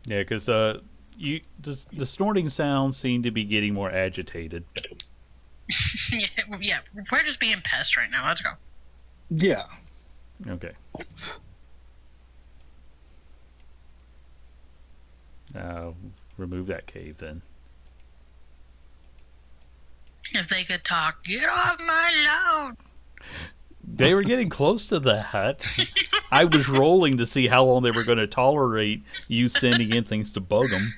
Yeah, because the snorting sounds seem to be getting more agitated. yeah, we're just being pests right now. Let's go. Yeah. Okay. Remove that cave then. If they could talk, get off my lawn. They were getting close to that. I was rolling to see how long they were going to tolerate you sending in things to bug them.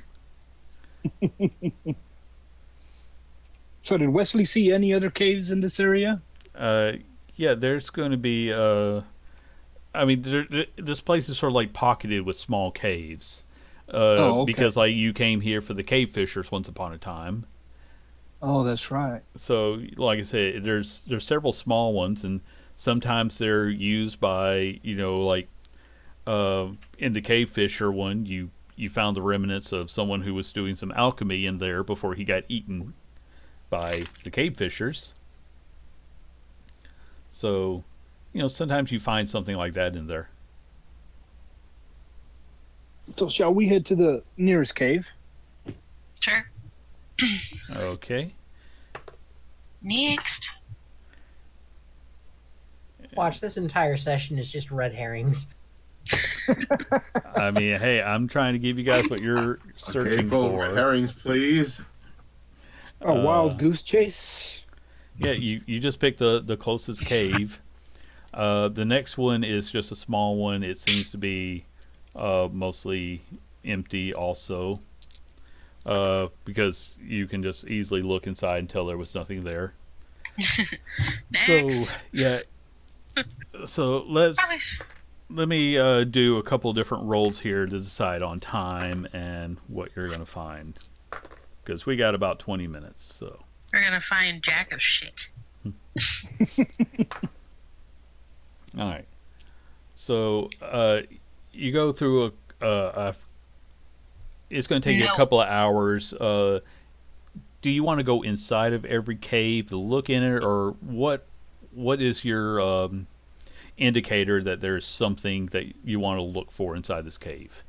So did Wesley see any other caves in this area? Yeah, there's going to be. I mean, this place is sort of like pocketed with small caves. Okay. Because like you came here for the cave fishers once upon a time. Oh, that's right. So, like I said, there's several small ones, and sometimes they're used by like in the cave fisher one, you found the remnants of someone who was doing some alchemy in there before he got eaten by the cave fishers. So, sometimes you find something like that in there. So shall we head to the nearest cave? Sure. Okay. Next. Watch, this entire session is just red herrings. I mean, hey, I'm trying to give you guys what you're Okay, searching full for. herrings, please. A wild goose chase? Yeah, you just picked the closest cave. The next one is just a small one. It seems to be mostly empty also. Because you can just easily look inside and tell there was nothing there. Next. So, yeah. So let me do a couple different rolls here to decide on time and what you're going to find. Because we got about 20 minutes, so. We're gonna find Jack of shit. All right. So you go through it's going to take you a couple of hours. Do you want to go inside of every cave to look in it, or what is your indicator that there's something that you want to look for inside this cave?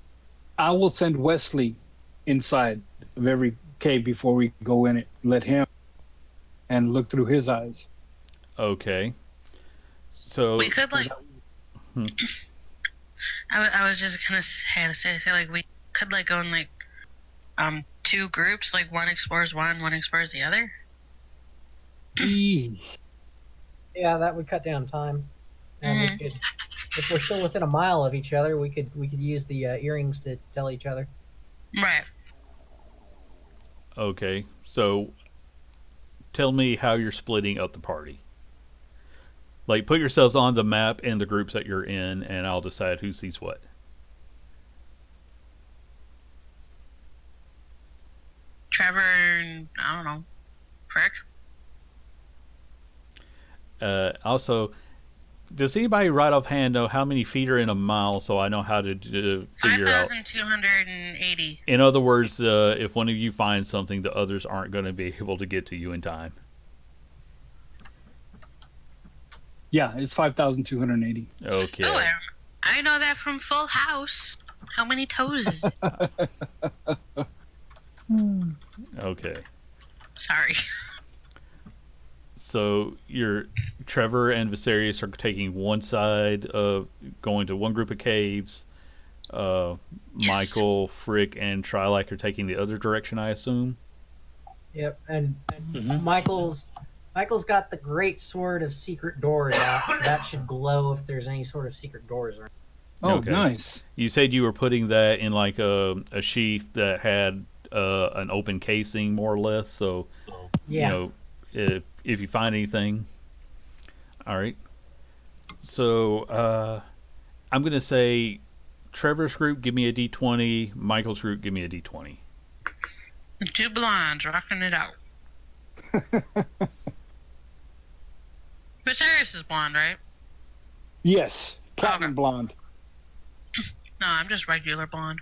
I will send Wesley inside of every cave before we go in it. Let him and look through his eyes. Okay. So We could like. Hmm. I was just gonna say like we could like go in like two groups, like one explores one explores the other. Yeah, that would cut down time. And we could, if we're still within a mile of each other, we could use the earrings to tell each other. Right. okay. So tell me how you're splitting up the party. Like, put yourselves on the map and the groups that you're in, and I'll decide who sees what. Trevor and I don't know, Frick. Also, does anybody right offhand know how many feet are in a mile, so I know how to figure out? 5,280. In other words, if one of you finds something, the others aren't going to be able to get to you in time. Yeah, it's 5,280. Okay. Oh, I know that from Full House. How many toes is it? Okay. Sorry. So Trevor and Viserys are taking one side of going to one group of caves. Yes. Michael, Frick, and Trilike are taking the other direction, I assume. Yep, and Michael's got the great sword of secret doors out. That should glow if there's any sort of secret doors around. Oh, Okay. nice. You said you were putting that in like a sheath that had an open casing, more or less. So, Yeah. you know, if you find anything. All right. So I'm going to say Trevor's group, give me a D20. Michael's group, give me a D20. The two blondes rocking it out. Viserys is blonde, right? Yes, platinum Okay. blonde. No, I'm just regular blonde.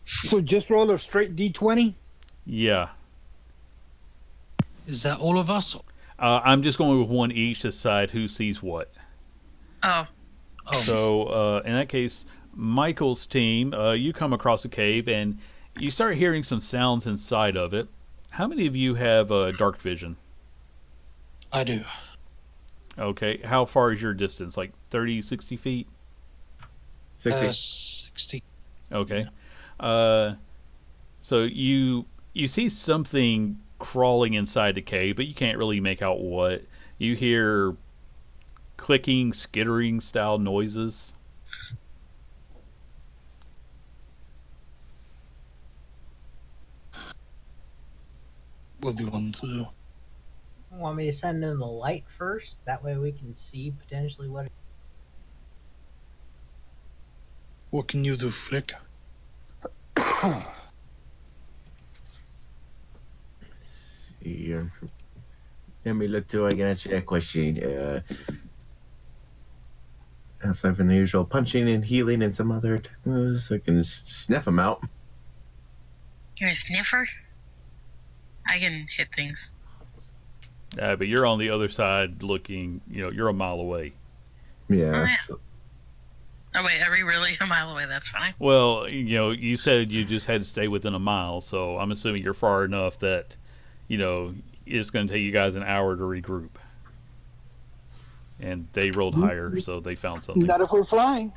So just roll a straight D20? Yeah. Is that all of us? I'm just going with one each to decide who sees what. Oh, Oh, So in that case, Michael's team, you come across a cave and you start hearing some sounds inside of it. How many of you have dark vision? I do. Okay. How far is your distance? Like 30, 60 feet? 60. 60. Okay. So you see something crawling inside the cave, but you can't really make out what. You hear clicking, skittering style noises. What do you want to do? Want me to send in the light first? That way we can see potentially what. What can you do, Frick? See, let me look till I can answer that question. Aside from the usual punching and healing and some other moves, I can sniff them out. you're a sniffer? I can hit things. But you're on the other side looking, you're a mile away. Yeah. Oh, yeah. So, Oh, wait, are we really a mile away? That's fine. Well, you said you just had to stay within a mile, so I'm assuming you're far enough that, it's going to take you guys an hour to regroup. And they rolled higher, so they found something. Not if we're flying.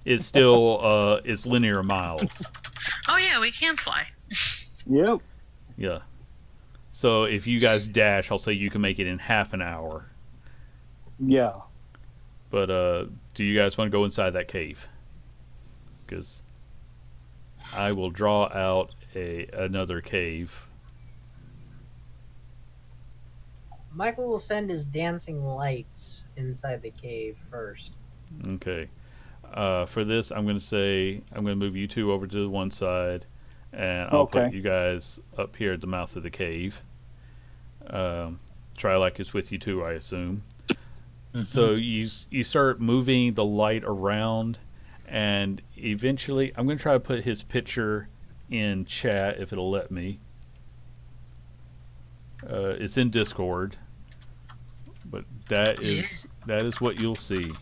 It's still, it's linear miles. Oh, yeah, we can fly. Yep. Yeah. So if you guys dash, I'll say you can make it in half an hour. Yeah. But do you guys want to go inside that cave? Because I will draw out another cave. Michael will send his dancing lights inside the cave first. Okay. For this, I'm going to say I'm going to move you two over to the one side, and I'll put Okay. you guys up here at the mouth of the cave. Trilike is with you too, I assume. So you start moving the light around, and eventually, I'm going to try to put his picture in chat if it'll let me. It's in Discord, but that is what you'll see.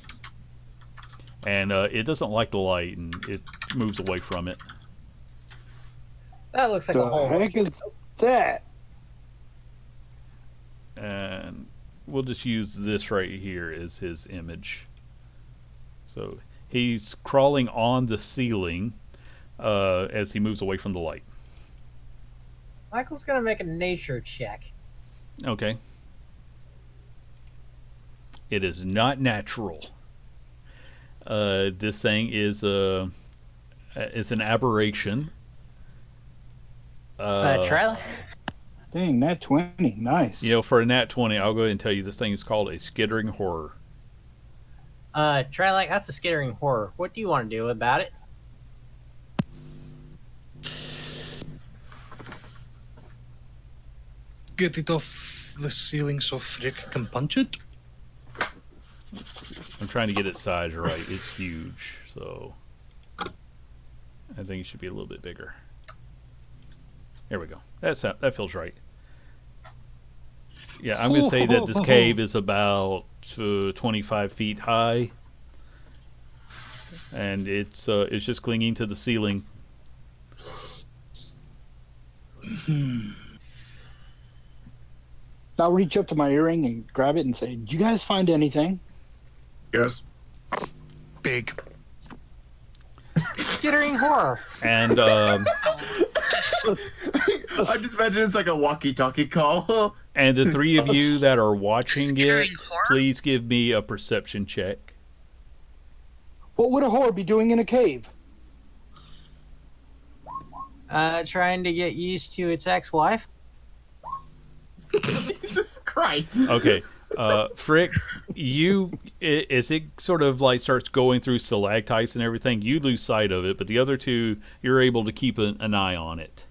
And it doesn't like the light, and it moves away from it. That looks like a The hole. heck is that? And we'll just use this right here as his image. So he's crawling on the ceiling as he moves away from the light. Michael's gonna make a nature check. Okay. It is not natural. This thing is an aberration. Try. Dang, nat 20. Nice. You know, for a nat 20, I'll go ahead and tell you this thing is called a skittering horror. Try that's a skittering horror. What do you want to do about it? Get it off the ceiling so Frick can punch it? I'm trying to get its size right. It's huge, so I think it should be a little bit bigger. There we go. That feels right. Yeah, I'm going to say that this cave is about 25 feet high, and it's just clinging to the ceiling. I'll reach up to my earring and grab it and say, "Did you guys find anything?" Yes. Big. Skittering horror. And I just imagine it's like a walkie-talkie call. and the three of you that are watching it, Skittering horror? please give me a perception check. What would a whore be doing in a cave? Trying to get used to its ex-wife. Jesus Christ. Okay. Frick, as it sort of like starts going through stalactites and everything, you lose sight of it, but the other two, you're able to keep an eye on it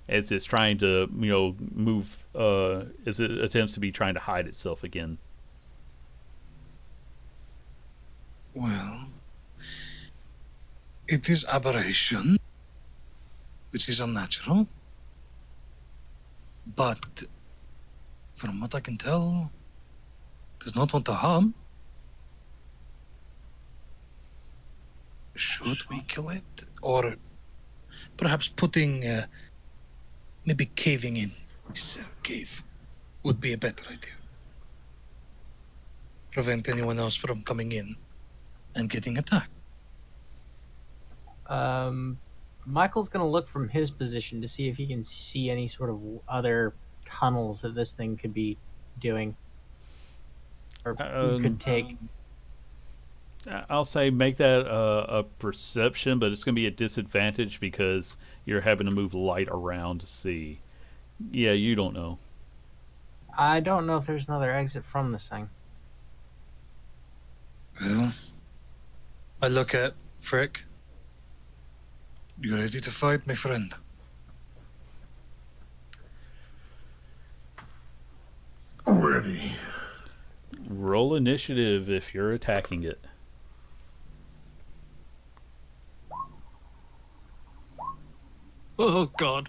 as it's trying to, move, as it attempts to be trying to hide itself again. Well, it is aberration, which is unnatural. But from what I can tell, does not want to harm. Should we kill it? Or perhaps maybe caving in this cave would be a better idea. Prevent anyone else from coming in and getting attacked. Michael's gonna look from his position to see if he can see any sort of other tunnels that this thing could be doing, or could take. I'll say make that a perception, but it's going to be a disadvantage because you're having to move light around to see. Yeah, you don't know. I don't know if there's another exit from this thing. Well, I look at Frick. You ready to fight, my friend? Ready. Roll initiative if you're attacking it. Oh, God.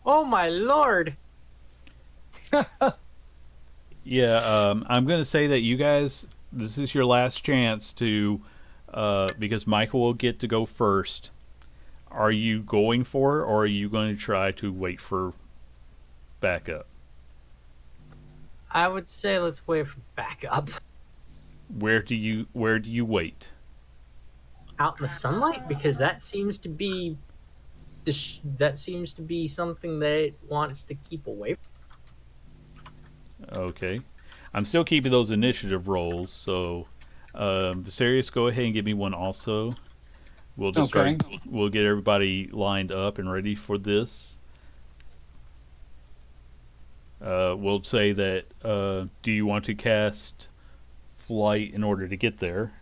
Oh my lord! Yeah, I'm going to say that you guys, this is your last chance to, because Michael will get to go first. Are you going for it, or are you going to try to wait for backup? I would say let's wait for backup. Where do you wait? Out in the sunlight, because that seems to be something that it wants to keep away from. Okay. I'm still keeping those initiative rolls, so Viserius, go ahead and give me one also. We'll just we'll get everybody lined up and ready for this. We'll say that do you want to cast flight in order to get there?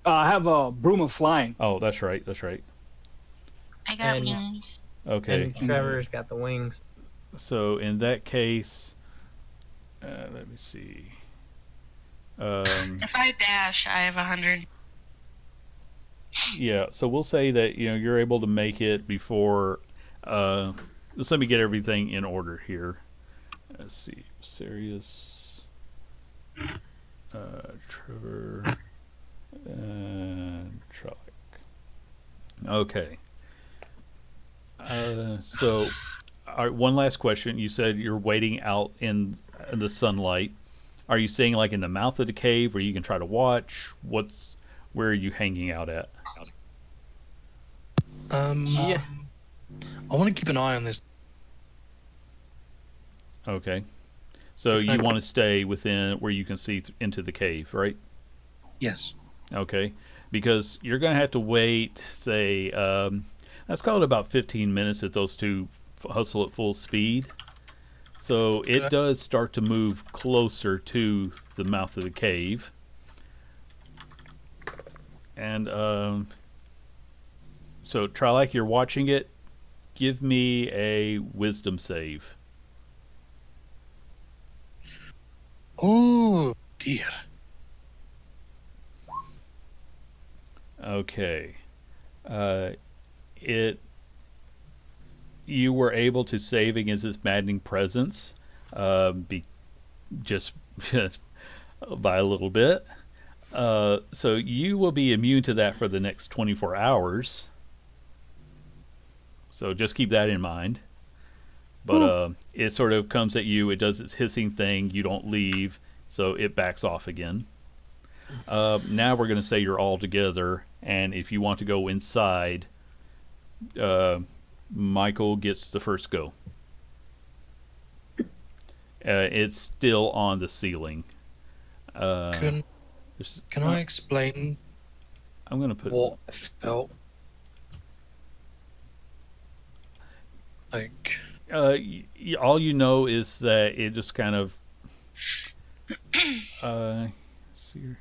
I have a broom of flying. Oh, that's right. I got And- wings. Okay. And Trevor's got the wings. So in that case, let me see. If I dash, I have 100. Yeah, so we'll say that you're able to make it before. Just let me get everything in order here. Let's see, Sirius, Trevor, and Trolloc. Okay. So, all right, one last question. You said you're waiting out in the sunlight. Are you staying like in the mouth of the cave where you can try to watch? Where are you hanging out at? Yeah. I want to keep an eye on this. Okay. So Okay. you want to stay within where you can see into the cave, right? Yes. Okay. Because you're going to have to wait, say, let's call it about 15 minutes if those two hustle at full speed. So it Okay. does start to move closer to the mouth of the cave. And so try like you're watching it. Give me a wisdom save. Oh dear. Okay. It. You were able to save against its maddening presence, just by a little bit. So you will be immune to that for the next 24 hours. So just keep that in mind. But it sort of comes at you. It does its hissing thing. You don't leave, so it backs off again. Now we're going to say you're all together, and if you want to go inside, Michael gets the first go. It's still on the ceiling. Can I explain I'm going to put. what I felt like? All you know is that it just kind of. See here.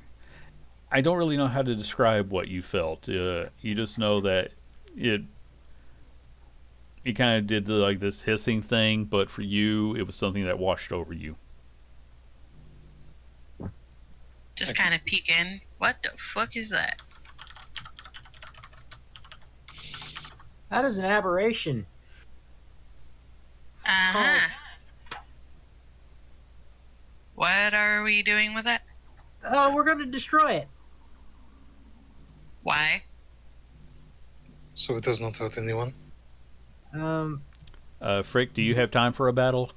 I don't really know how to describe what you felt. You just know that it kind of did like this hissing thing, but for you, it was something that washed over you. Just kind of peek in. What the fuck is that? That is an aberration. Uh-huh. What are we doing with that? We're going to destroy it. Why? So it does not hurt anyone. Frick, do you have time for a battle?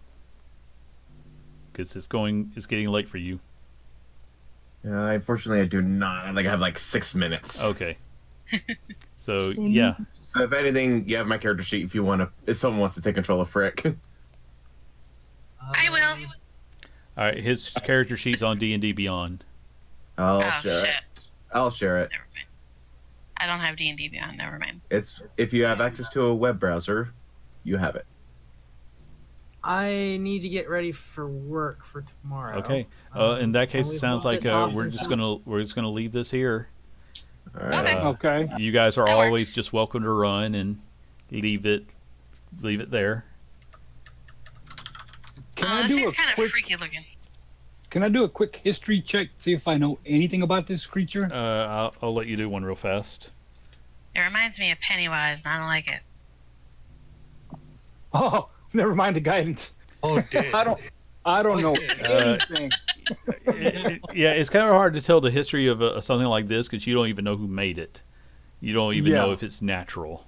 Because it's getting late for you. Unfortunately, I do not. I have like 6 minutes. Okay. So yeah. So if anything, you have my character sheet if you want to. If someone wants to take control of Frick. I will. All right, his character sheet's on D&D Beyond. I'll Oh, share shit. it. I'll share it. Never mind. I don't have D&D Beyond. Never mind. It's if you have access to a web browser, you have it. I need to get ready for work for tomorrow. Okay. In that case, it sounds like we're just gonna. gonna leave this here. All right. Okay. You guys are That always works. just welcome to run and leave it there. Can I This do a thing's kind of quick? freaky looking. Can I do a quick history check? See if I know anything about this creature. I'll let you do one real fast. It reminds me of Pennywise, and I don't like it. Oh, never mind the guidance. Oh dear. I don't know Uh, anything. Yeah, it's kind of hard to tell the history of something like this because you don't even know who made it. You don't even know Yeah. if it's natural.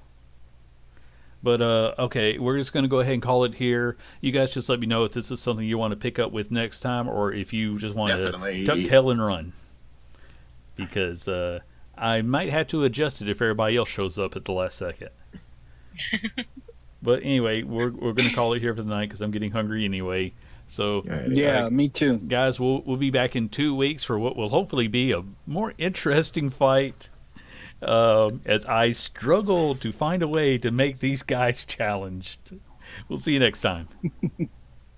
But okay, we're just going to go ahead and call it here. You guys just let me know if this is something you want to pick up with next time, or if you just want Definitely. to tuck tail and run. Because I might have to adjust it if everybody else shows up at the last second. But anyway, we're going to call it here for the night because I'm getting hungry anyway. So Yeah, me too. guys, we'll be back in 2 weeks for what will hopefully be a more interesting fight. As I struggle to find a way to make these guys challenged. We'll see you next time.